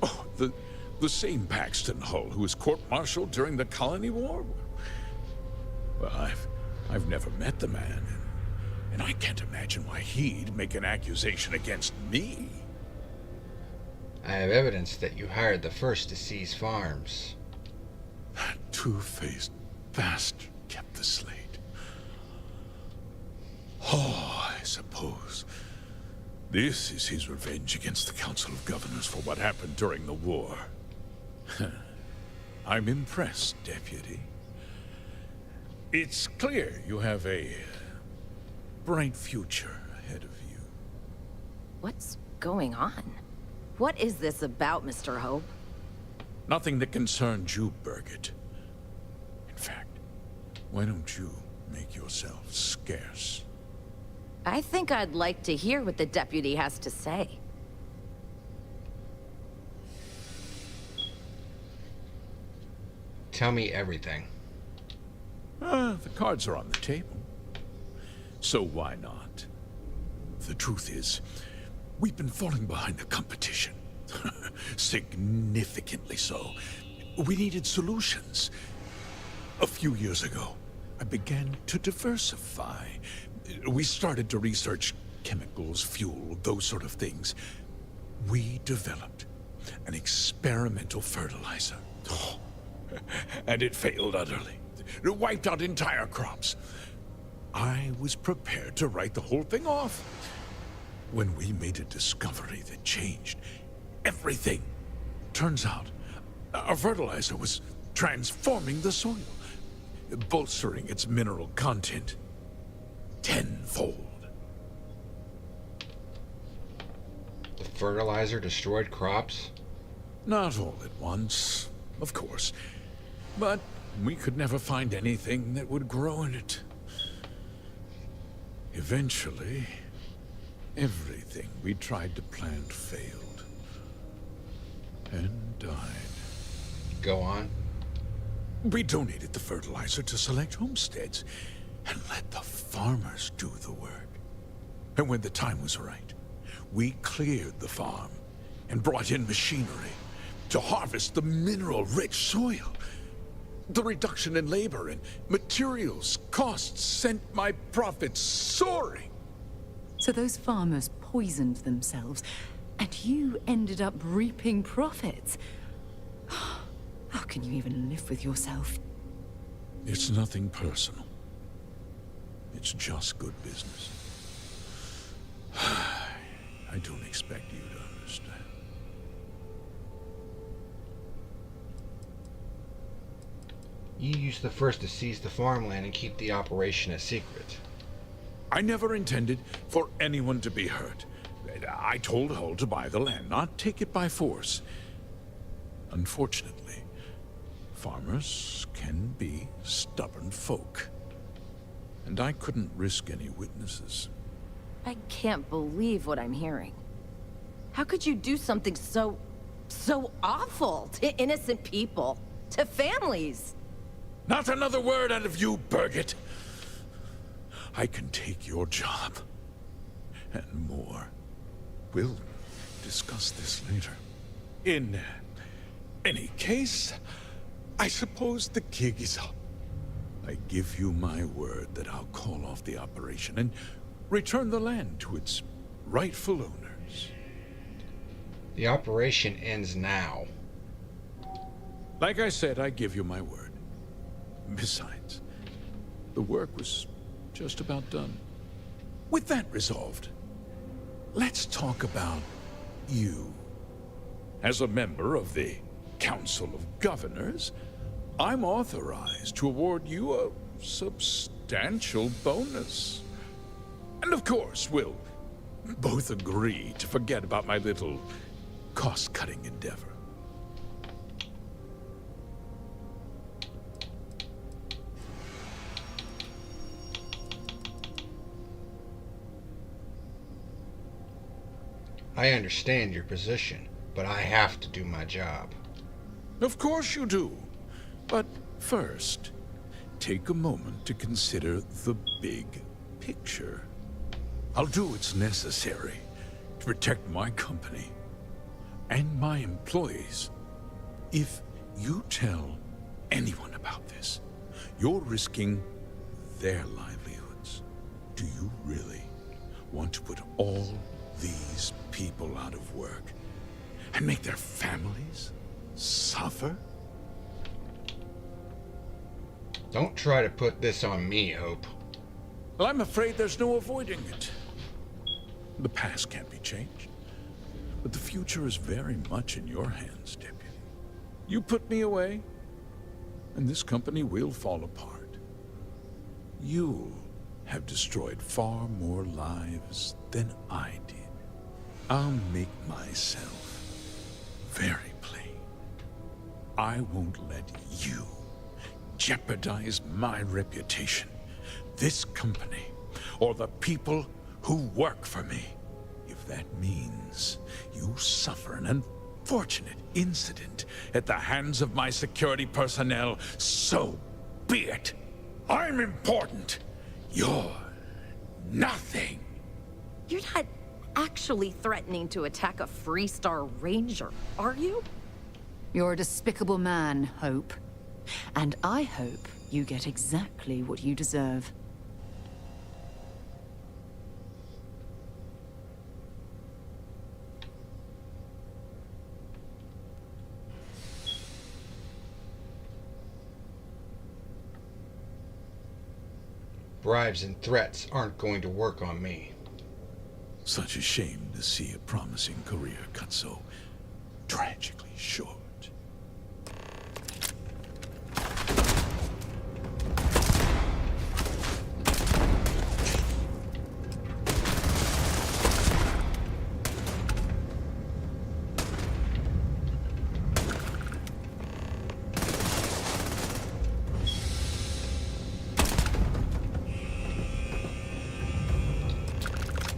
Oh, the same Paxton Hull who was court-martialed during the Colony War? Well, I've never met the man, and I can't imagine why he'd make an accusation against me. I have evidence that you hired the first to seize farms. That two-faced bastard kept the slate. Oh, I suppose this is his revenge against the Council of Governors for what happened during the war. I'm impressed, Deputy. It's clear you have a bright future ahead of you. What's going on? What is this about, Mr. Hope? Nothing that concerns you, Burkett. In fact, why don't you make yourself scarce? I think I'd like to hear what the deputy has to say. Tell me everything. The cards are on the table. So why not? The truth is, we've been falling behind the competition. Significantly so. We needed solutions. A few years ago, I began to diversify. We started to research chemicals, fuel, those sort of things. We developed an experimental fertilizer. And it failed utterly. It wiped out entire crops. I was prepared to write the whole thing off when we made a discovery that changed everything. Turns out, our fertilizer was transforming the soil, bolstering its mineral content tenfold. The fertilizer destroyed crops? Not all at once, of course. But we could never find anything that would grow in it. Eventually, everything we tried to plant failed. And died. Go on. We donated the fertilizer to select homesteads and let the farmers do the work. And when the time was right, we cleared the farm and brought in machinery to harvest the mineral-rich soil. The reduction in labor and materials costs sent my profits soaring. So those farmers poisoned themselves And you ended up reaping profits. How can you even live with yourself? It's nothing personal. It's just good business. I don't expect you to understand. You used the first to seize the farmland and keep the operation a secret. I never intended for anyone to be hurt. I told Hull to buy the land, not take it by force. Unfortunately, farmers can be stubborn folk. And I couldn't risk any witnesses. I can't believe what I'm hearing. How could you do something so awful to innocent people, to families? Not another word out of you, Birgit. I can take your job. And more. We'll discuss this later. In any case, I suppose the gig is up. I give you my word that I'll call off the operation and return the land to its rightful owners. The operation ends now. Like I said, I give you my word. Besides, the work was just about done. With that resolved, let's talk about you. As a member of the Council of Governors, I'm authorized to award you a substantial bonus. And of course, we'll both agree to forget about my little cost-cutting endeavor. I understand your position, but I have to do my job. Of course you do. But first, take a moment to consider the big picture. I'll do what's necessary to protect my company and my employees. If you tell anyone about this, you're risking their livelihoods. Do you really want to put all these people out of work and make their families suffer? Don't try to put this on me, Hope. Well, I'm afraid there's no avoiding it. The past can't be changed, but the future is very much in your hands, Deputy. You put me away, and this company will fall apart. You'll have destroyed far more lives than I did. I'll make myself very plain. I won't let you jeopardize my reputation, this company, or the people who work for me. If that means you suffer an unfortunate incident at the hands of my security personnel, so be it. I'm important. You're nothing. You're not actually threatening to attack a Freestar Ranger, are you? You're a despicable man, Hope. And I hope you get exactly what you deserve. Bribes and threats aren't going to work on me. Such a shame to see a promising career cut so tragically short.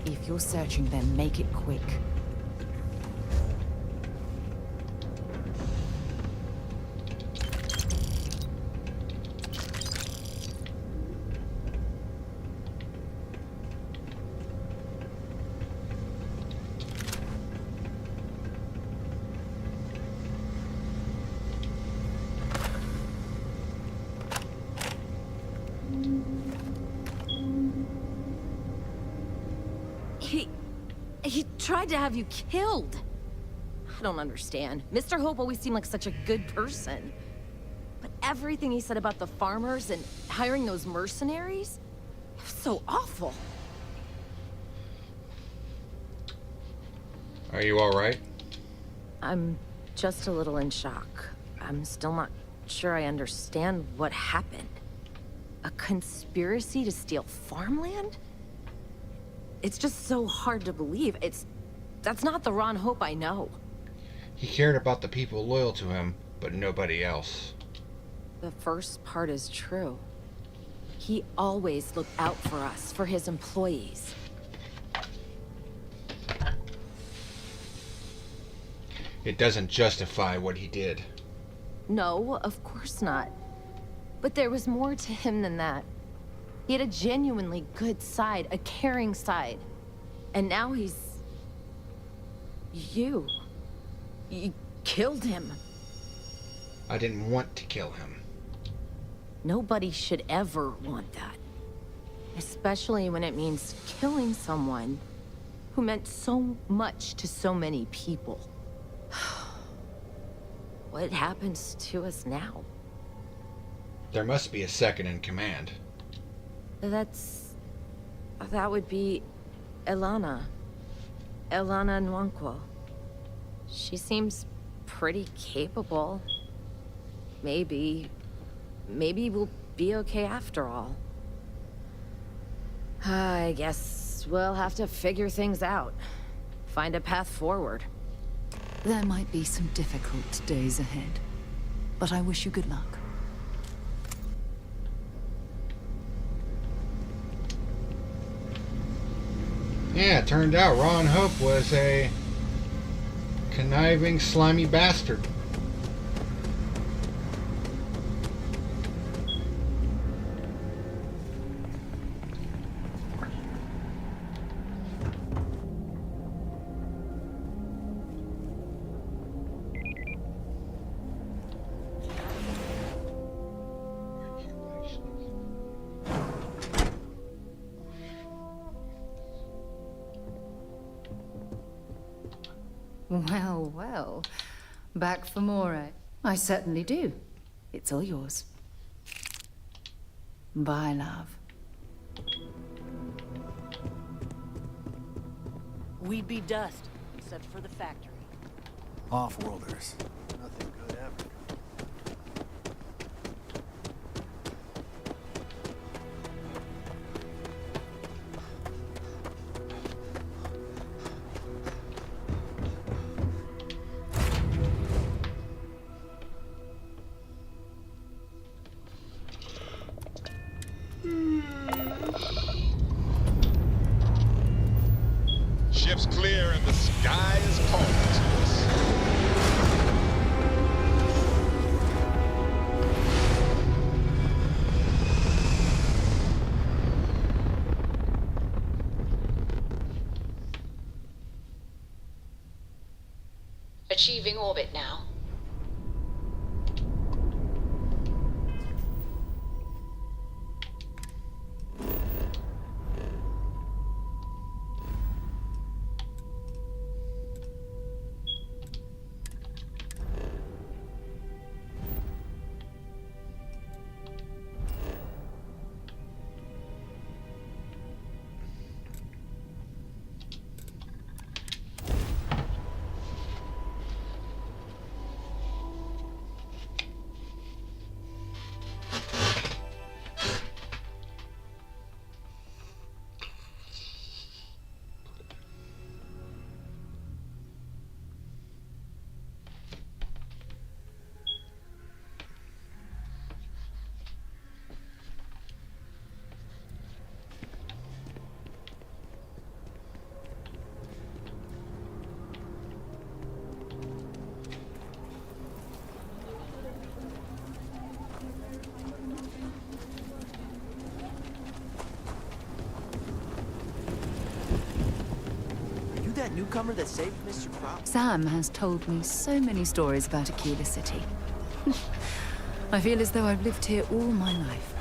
If you're searching, then make it quick. He tried to have you killed. I don't understand. Mr. Hope always seemed like such a good person. But everything he said about the farmers and hiring those mercenaries, it was so awful. Are you alright? I'm just a little in shock. I'm still not sure I understand what happened. A conspiracy to steal farmland? It's just so hard to believe. That's not the Ron Hope I know. He cared about the people loyal to him, but nobody else. The first part is true. He always looked out for us, for his employees. It doesn't justify what he did. No, of course not. But there was more to him than that. He had a genuinely good side, a caring side. And now he's... You killed him. I didn't want to kill him. Nobody should ever want that. Especially when it means killing someone who meant so much to so many people. What happens to us now? There must be a second in command. That would be Elana. Elana Nwankwo. She seems pretty capable. Maybe we'll be okay after all. I guess we'll have to figure things out. Find a path forward. There might be some difficult days ahead, but I wish you good luck. Yeah, it turned out Ron Hope was a conniving, slimy bastard. Well, well. Back for more, eh? I certainly do. It's all yours. Bye, love. We'd be dust, except for the factory. Off-worlders. Nothing good ever. Ship's clear and the sky is calling to us. Achieving orbit now. That newcomer that saved Mr. Crop? Sam has told me so many stories about Aquila City. I feel as though I've lived here all my life.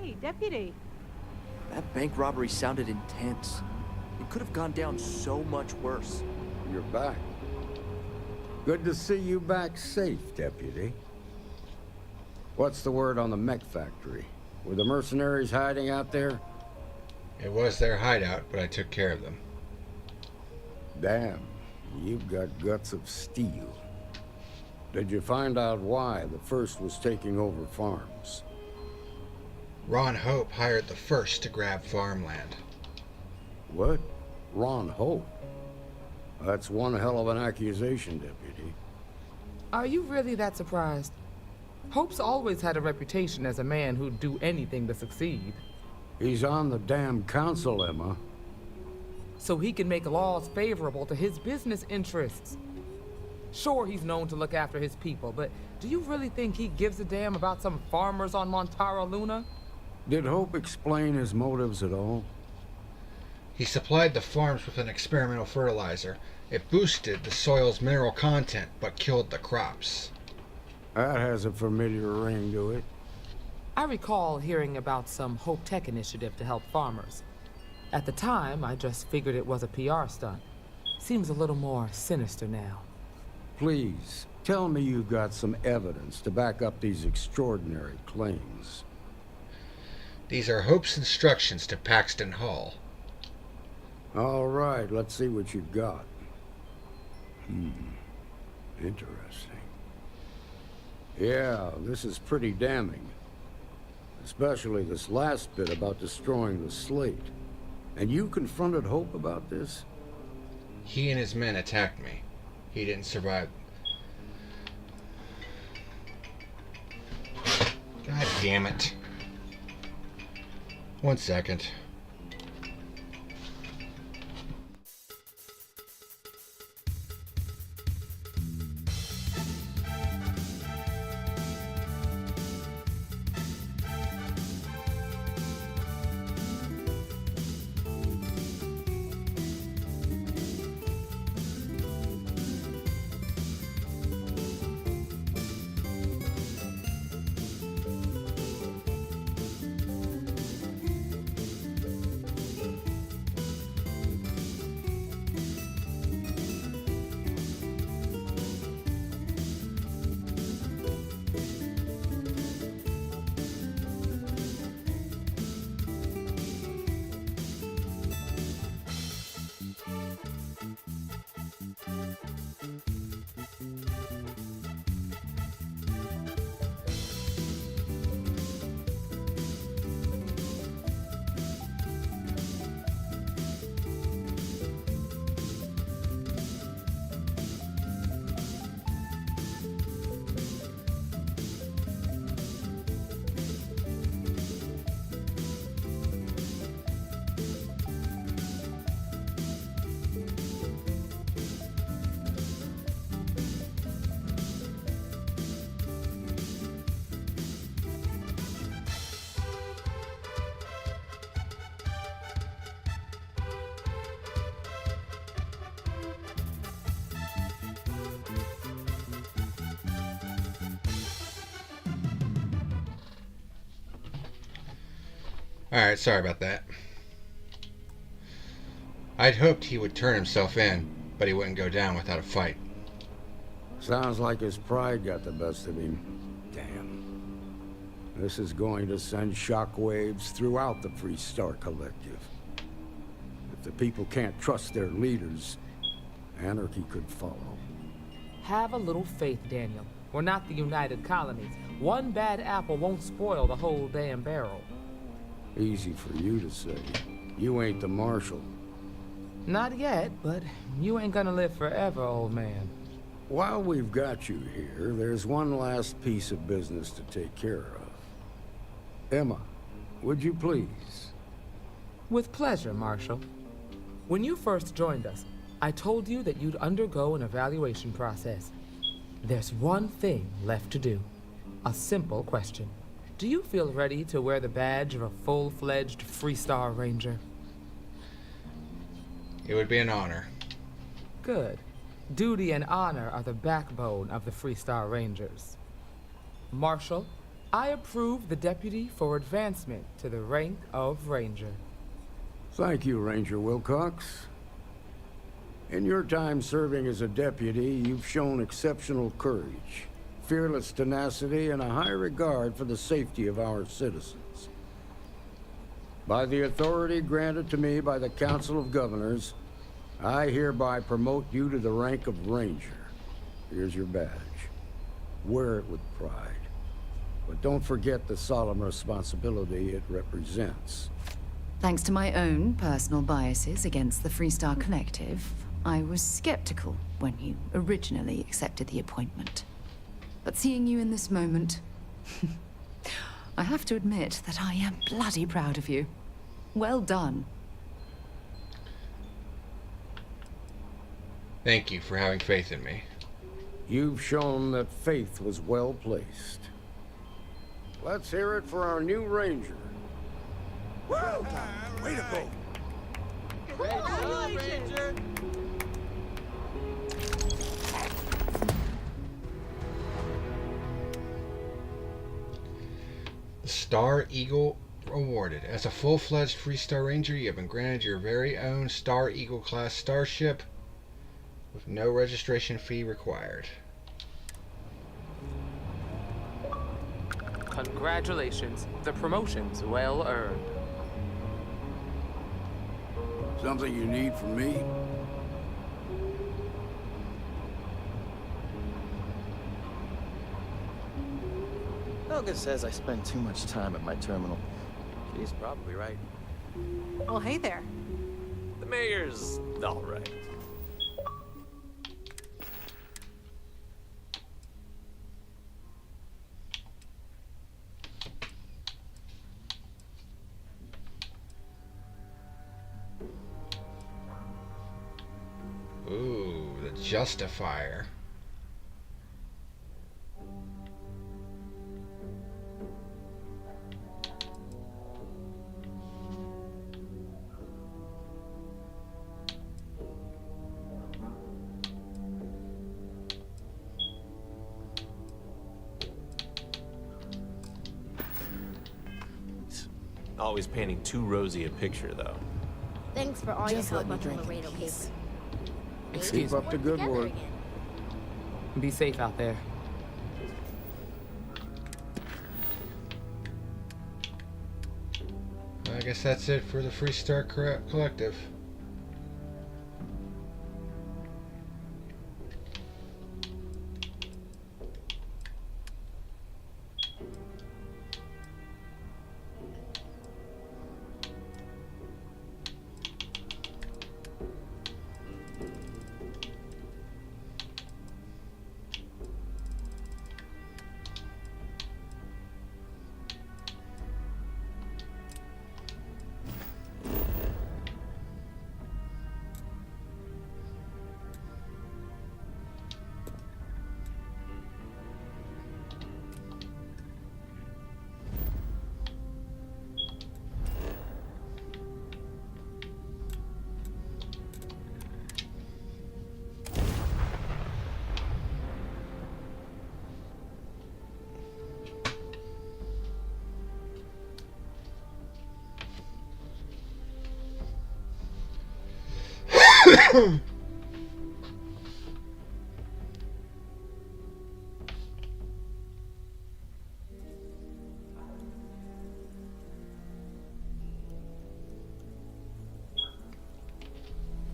Hey, Deputy. That bank robbery sounded intense. It could have gone down so much worse. You're back. Good to see you back safe, Deputy. What's the word on the mech factory? Were the mercenaries hiding out there? It was their hideout, but I took care of them. Damn, you've got guts of steel. Did you find out why the First was taking over farms? Ron Hope hired the First to grab farmland. What? Ron Hope? That's one hell of an accusation, Deputy. Are you really that surprised? Hope's always had a reputation as a man who'd do anything to succeed. He's on the damn council, Emma. So he can make laws favorable to his business interests. Sure, he's known to look after his people, but do you really think he gives a damn about some farmers on Montara Luna? Did Hope explain his motives at all? He supplied the farms with an experimental fertilizer. It boosted the soil's mineral content, but killed the crops. That has a familiar ring to it. I recall hearing about some Hope Tech initiative to help farmers. At the time, I just figured it was a PR stunt. Seems a little more sinister now. Please, tell me you've got some evidence to back up these extraordinary claims. These are Hope's instructions to Paxton Hall. All right, let's see what you've got. Interesting. Yeah, this is pretty damning. Especially this last bit about destroying the slate. And you confronted Hope about this? He and his men attacked me. He didn't survive. God damn it. 1 second. Alright, sorry about that. I'd hoped he would turn himself in, but he wouldn't go down without a fight. Sounds like his pride got the best of him. Damn. This is going to send shockwaves throughout the Free Star Collective. If the people can't trust their leaders, anarchy could follow. Have a little faith, Daniel. We're not the United Colonies. One bad apple won't spoil the whole damn barrel. Easy for you to say. You ain't the marshal. Not yet, but you ain't gonna live forever, old man. While we've got you here, there's one last piece of business to take care of. Emma, would you please? With pleasure, Marshal. When you first joined us, I told you that you'd undergo an evaluation process. There's one thing left to do. A simple question. Do you feel ready to wear the badge of a full-fledged Free Star Ranger? It would be an honor. Good. Duty and honor are the backbone of the Free Star Rangers. Marshal, I approve the deputy for advancement to the rank of Ranger. Thank you, Ranger Wilcox. In your time serving as a deputy, you've shown exceptional courage, fearless tenacity, and a high regard for the safety of our citizens. By the authority granted to me by the Council of Governors, I hereby promote you to the rank of Ranger. Here's your badge. Wear it with pride. But don't forget the solemn responsibility it represents. Thanks to my own personal biases against the Freestar Collective, I was skeptical when you originally accepted the appointment. But seeing you in this moment, I have to admit that I am bloody proud of you. Well done. Thank you for having faith in me. You've shown that faith was well placed. Let's hear it for our new Ranger. Well done. Way to go. Great job, Ranger. The Star Eagle awarded. As a full-fledged Freestar Ranger, you have been granted your very own Star Eagle class starship with no registration fee required. Congratulations. The promotion's well earned. Something you need from me? Helga says I spend too much time at my terminal. She's probably right. Oh, hey there. The mayor's all right. Ooh, the Justifier. Always painting too rosy a picture, though. Thanks for all Just your let help me on the drink in Laredo peace. case. Excuse Keep up the good work. Be safe out there. I guess that's it for the Freestar Collective.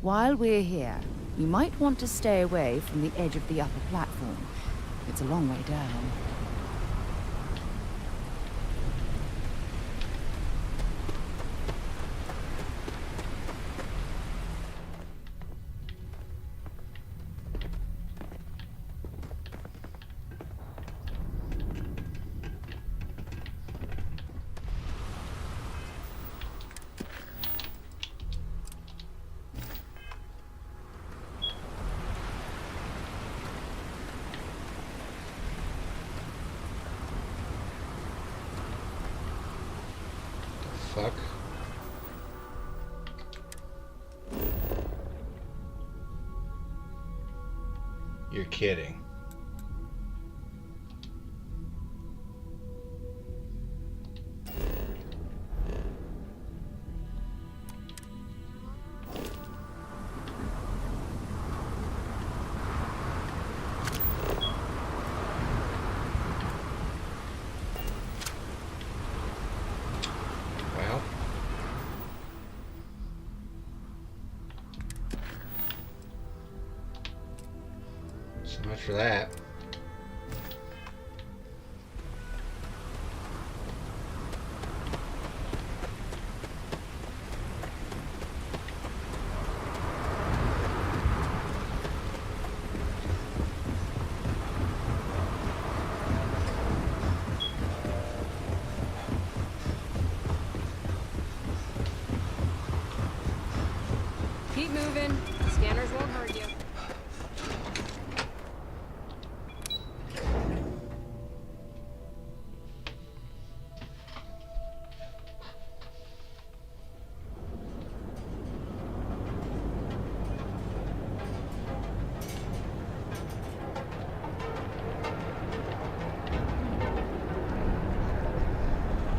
While we're here, you might want to stay away from the edge of the upper platform. It's a long way down. Fuck. You're kidding. So much for that. Keep moving. Scanners won't hurt you.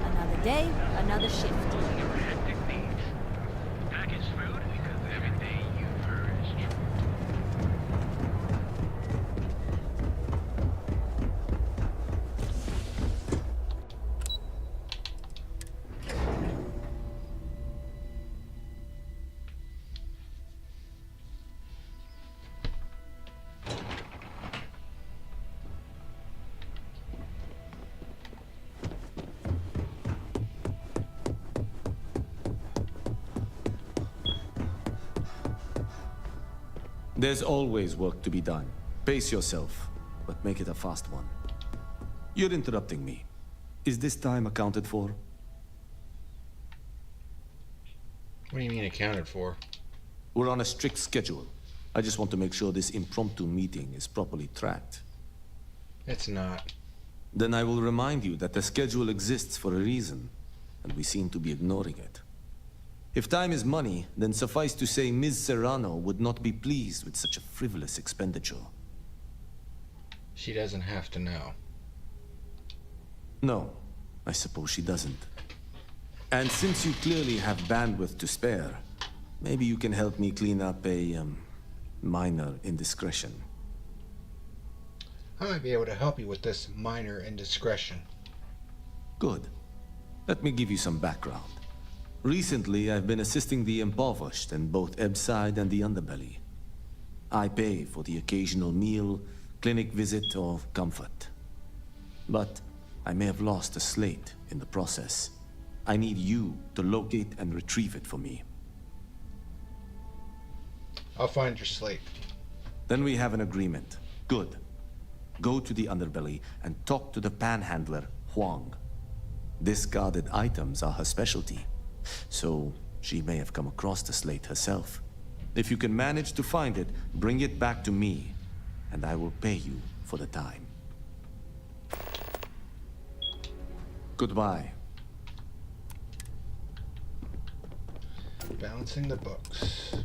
Another day, another shift. There's always work to be done. Pace yourself, but make it a fast one. You're interrupting me. Is this time accounted for? What do you mean accounted for? We're on a strict schedule. I just want to make sure this impromptu meeting is properly tracked. It's not. Then I will remind you that the schedule exists for a reason, and we seem to be ignoring it. If time is money, then suffice to say Ms. Serrano would not be pleased with such a frivolous expenditure. She doesn't have to know. No, I suppose she doesn't. And since you clearly have bandwidth to spare, maybe you can help me clean up a, minor indiscretion. I might be able to help you with this minor indiscretion. Good. Let me give you some background. Recently, I've been assisting the impoverished in both Ebbside and the Underbelly. I pay for the occasional meal, clinic visit, or comfort. But I may have lost a slate in the process. I need you to locate and retrieve it for me. I'll find your slate. Then we have an agreement. Good. Go to the Underbelly and talk to the panhandler, Huang. Discarded items are her specialty, so she may have come across the slate herself. If you can manage to find it, bring it back to me, and I will pay you for the time. Goodbye. Balancing the books.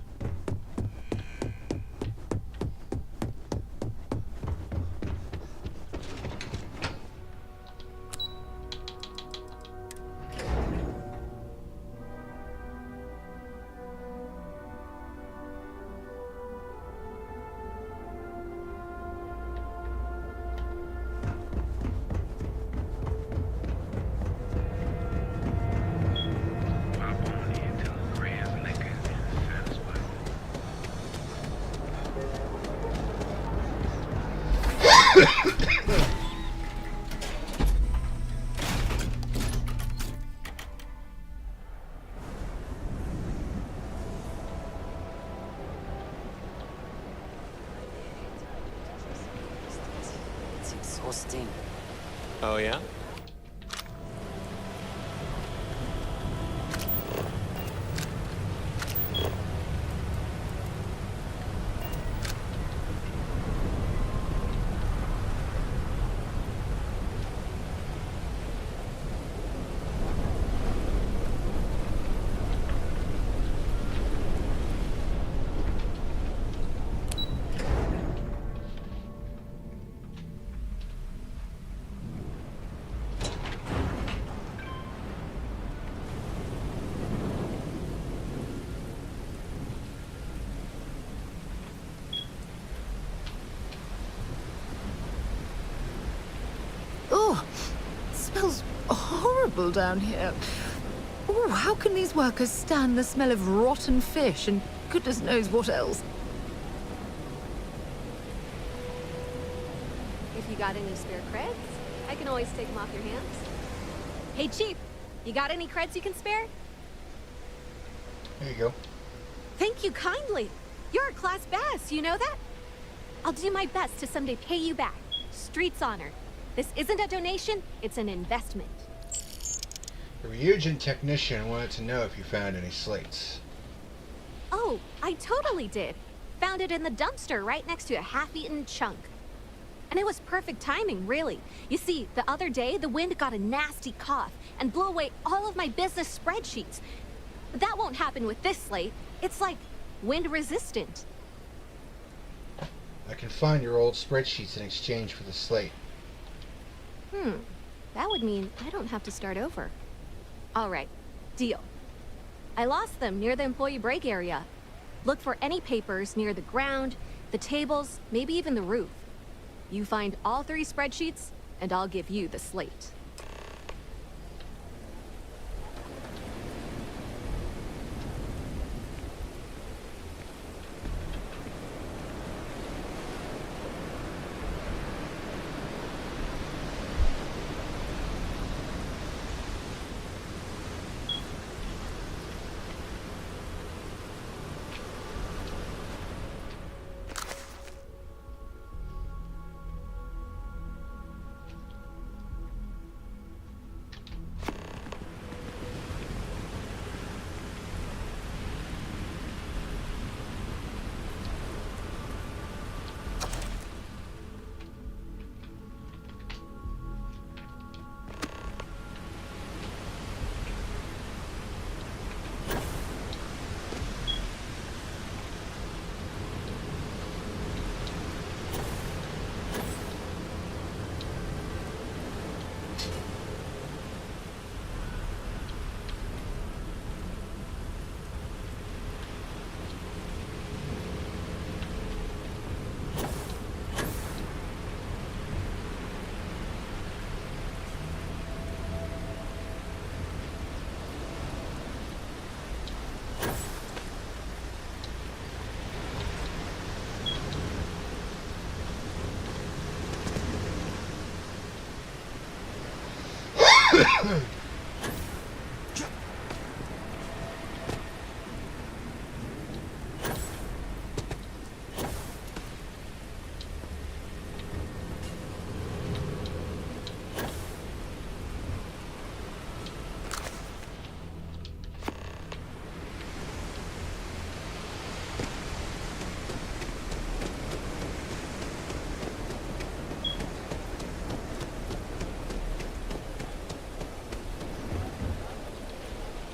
It's exhausting. Oh, yeah? Oh, it smells horrible down here. Oh, how can these workers stand the smell of rotten fish and goodness knows what else? If you got any spare creds, I can always take them off your hands. Hey, Chief, you got any creds you can spare? There you go. Thank you kindly. You're a class bass, you know that? I'll do my best to someday pay you back. Street's honor. This isn't a donation, it's an investment. The Ryujin technician wanted to know if you found any slates. Oh, I totally did. Found it in the dumpster right next to a half-eaten chunk. And it was perfect timing, really. You see, the other day, the wind got a nasty cough and blew away all of my business spreadsheets. But that won't happen with this slate. It's like wind-resistant. I can find your old spreadsheets in exchange for the slate. That would mean I don't have to start over. All right, deal. I lost them near the employee break area. Look for any papers near the ground, the tables, maybe even the roof. You find all 3 spreadsheets, and I'll give you the slate.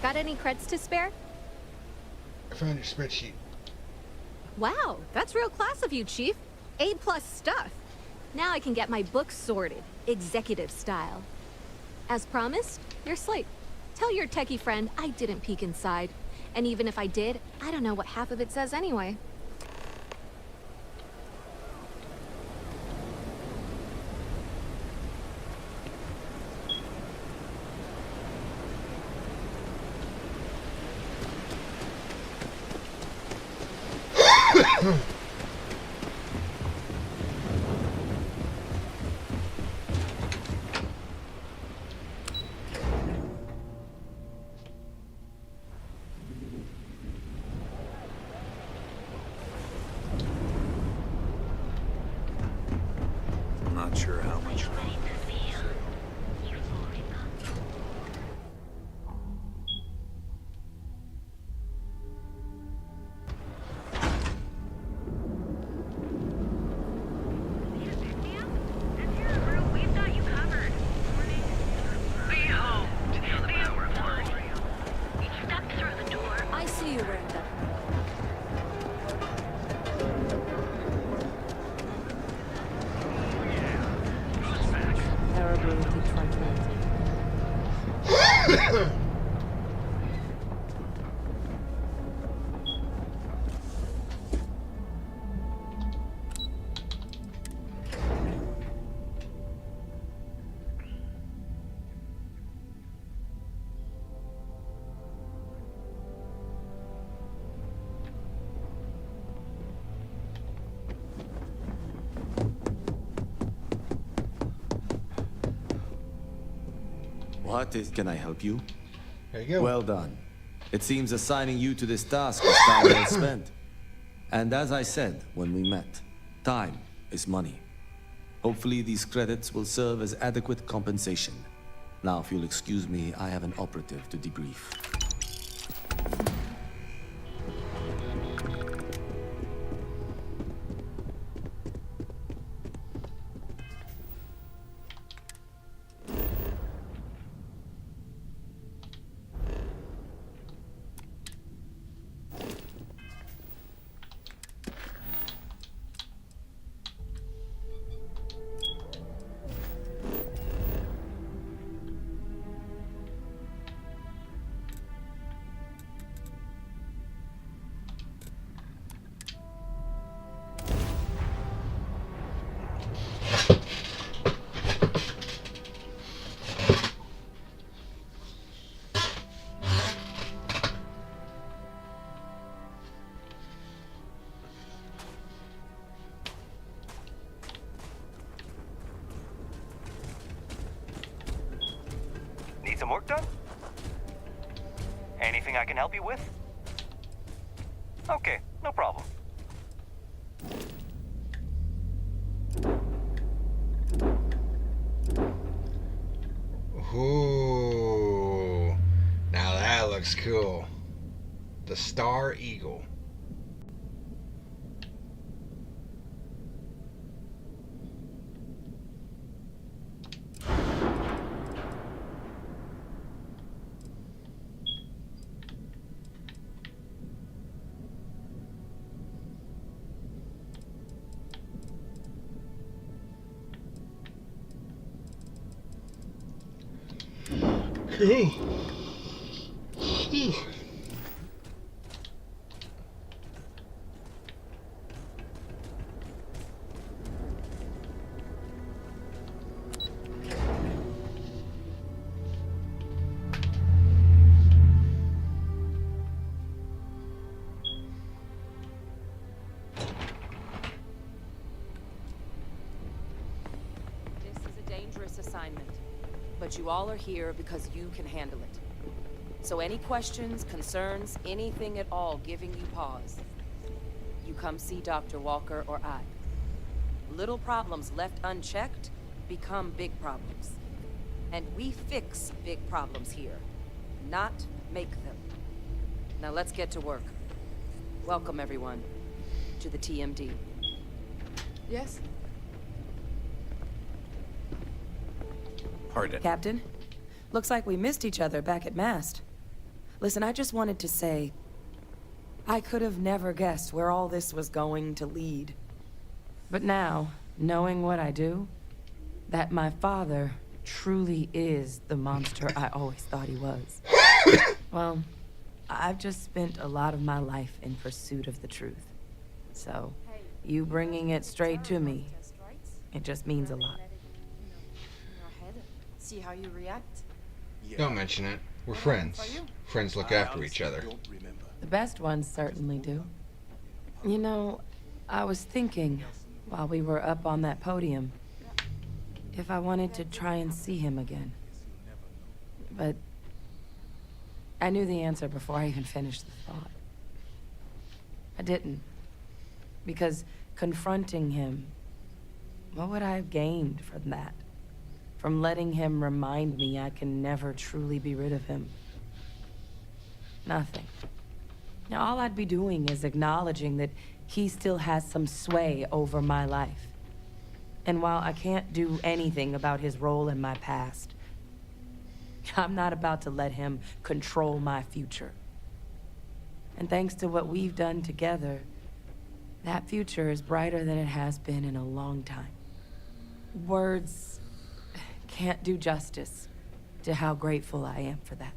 Got any creds to spare? I found your spreadsheet. Wow, that's real class of you, Chief. A+ stuff. Now I can get my books sorted, executive style. As promised, your slate. Tell your techie friend I didn't peek inside. And even if I did, I don't know what half of it says anyway. I'm not sure how much. I see you, Randa. Terribly detracted. Can I help you? There you go. Well done. It seems assigning you to this task was time well spent. And as I said when we met, time is money. Hopefully these credits will serve as adequate compensation. Now, if you'll excuse me, I have an operative to debrief. Need some work done? Anything I can help you with? Okay, no problem. Ooh, now that looks cool. The Star Eagle. Cool. This is a dangerous assignment, but you all are here because you can handle it. So any questions, concerns, anything at all giving you pause, you come see Dr. Walker or I. Little problems left unchecked become big problems. And we fix big problems here, not make them. Now let's get to work. Welcome, everyone, to the TMD. Yes? Pardon. Captain, looks like we missed each other back at Mast. Listen, I just wanted to say, I could have never guessed where all this was going to lead. But now, knowing what I do, that my father truly is the monster I always thought he was. Well, I've just spent a lot of my life in pursuit of the truth. So, you bringing it straight to me, it just means a lot. See how you react. Don't mention it. We're friends. Friends look after each other. The best ones certainly do. You know, I was thinking, while we were up on that podium, if I wanted to try and see him again. But I knew the answer before I even finished the thought. I didn't. Because confronting him, what would I have gained from that? From letting him remind me I can never truly be rid of him? Nothing. Now, all I'd be doing is acknowledging that he still has some sway over my life. And while I can't do anything about his role in my past, I'm not about to let him control my future. And thanks to what we've done together, that future is brighter than it has been in a long time. Words can't do justice to how grateful I am for that.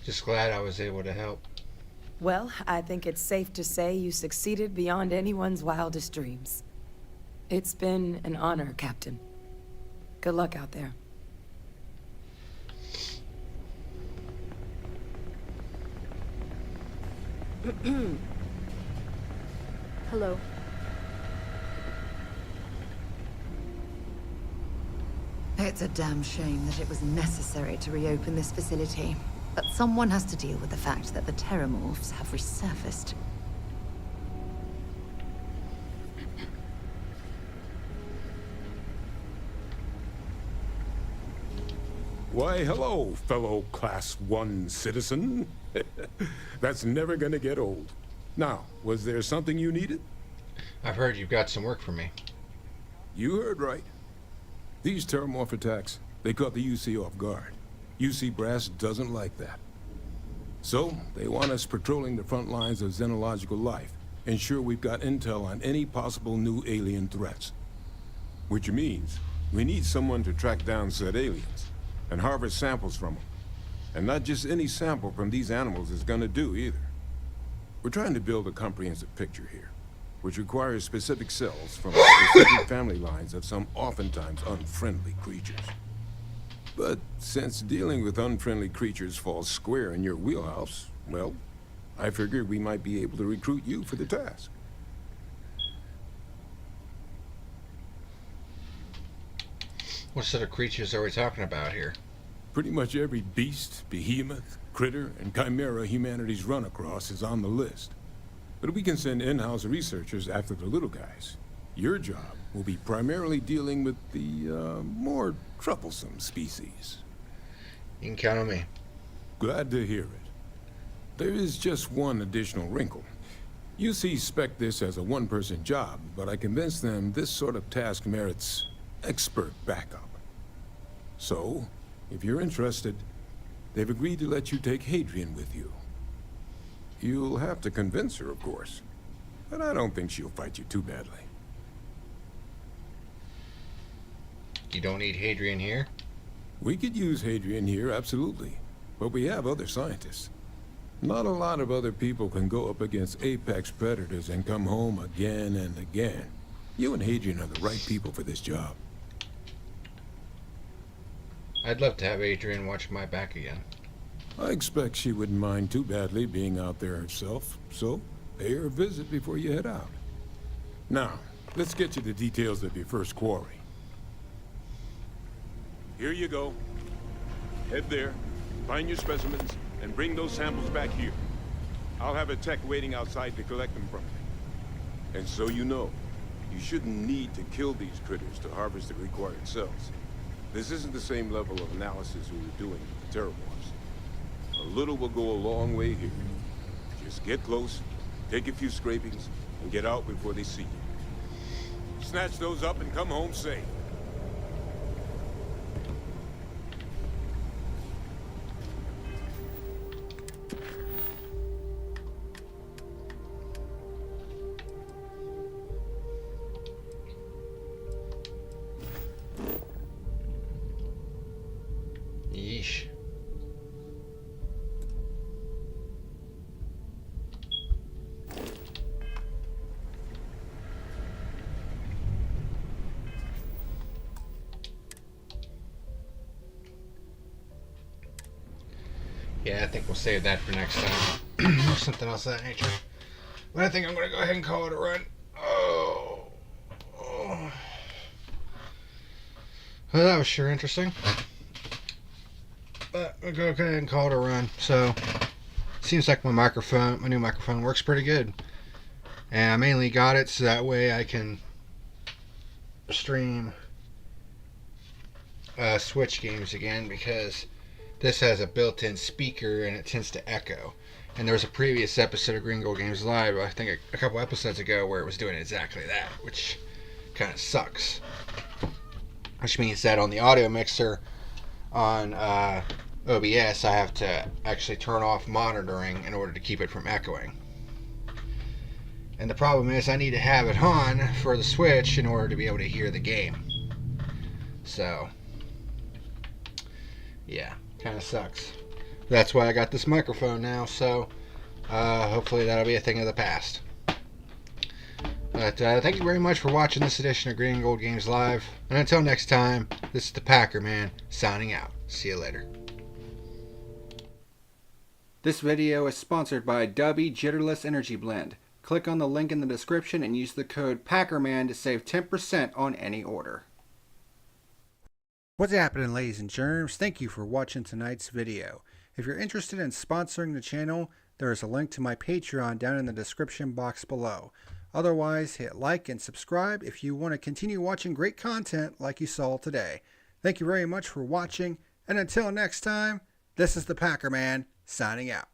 Just glad I was able to help. Well, I think it's safe to say you succeeded beyond anyone's wildest dreams. It's been an honor, Captain. Good luck out there. Hello. It's a damn shame that it was necessary to reopen this facility. But someone has to deal with the fact that the Terramorphs have resurfaced. Why, hello, fellow Class 1 citizen. That's never gonna get old. Now, was there something you needed? I've heard you've got some work for me. You heard right. These Terramorph attacks, they caught the UC off guard. UC Brass doesn't like that. So, they want us patrolling the front lines of xenological life, ensure we've got intel on any possible new alien threats. Which means, we need someone to track down said aliens, and harvest samples from them. And not just any sample from these animals is gonna do either. We're trying to build a comprehensive picture here, which requires specific cells from specific family lines of some oftentimes unfriendly creatures. But since dealing with unfriendly creatures falls square in your wheelhouse, well, I figured we might be able to recruit you for the task. What sort of creatures are we talking about here? Pretty much every beast, behemoth, critter, and chimera humanity's run across is on the list. But we can send in-house researchers after the little guys. Your job will be primarily dealing with the, more troublesome species. You can count on me. Glad to hear it. There is just one additional wrinkle. UC spec this as a one-person job, but I convinced them this sort of task merits expert backup. So, if you're interested, they've agreed to let you take Hadrian with you. You'll have to convince her, of course, but I don't think she'll fight you too badly. You don't need Hadrian here? We could use Hadrian here, absolutely, but we have other scientists. Not a lot of other people can go up against apex predators and come home again and again. You and Hadrian are the right people for this job. I'd love to have Adrian watch my back again. I expect she wouldn't mind too badly being out there herself, so pay her a visit before you head out. Now, let's get you the details of your first quarry. Here you go. Head there, find your specimens, and bring those samples back here. I'll have a tech waiting outside to collect them from you. And so you know, you shouldn't need to kill these critters to harvest the required cells. This isn't the same level of analysis we were doing with the Terramorphs. A little will go a long way here. Just get close, take a few scrapings, and get out before they see you. Snatch those up and come home safe. Yeesh. Yeah, I think we'll save that for next time. Or something else of that nature. But I think I'm going to go ahead and call it a run. Oh. Well, that was sure interesting. But we'll go ahead and call it a run. So, seems like my new microphone works pretty good. And I mainly got it so that way I can stream Switch games again, because this has a built-in speaker and it tends to echo. And there was a previous episode of Green Gold Games Live, I think a couple episodes ago, where it was doing exactly that, which kind of sucks. Which means that on the audio mixer on OBS, I have to actually turn off monitoring in order to keep it from echoing. And the problem is I need to have it on for the Switch in order to be able to hear the game. So, yeah, kind of sucks. That's why I got this microphone now, so hopefully that'll be a thing of the past. But thank you very much for watching this edition of Green and Gold Games Live. And until next time, this is the PackerMan signing out. See you later. This video is sponsored by Dubby Jitterless Energy Blend. Click on the link in the description and use the code PackerMan to save 10% on any order. What's happening, ladies and germs? Thank you for watching tonight's video. If you're interested in sponsoring the channel, there is a link to my Patreon down in the description box below. Otherwise, hit like and subscribe if you want to continue watching great content like you saw today. Thank you very much for watching, and until next time, this is the PackerMan signing out.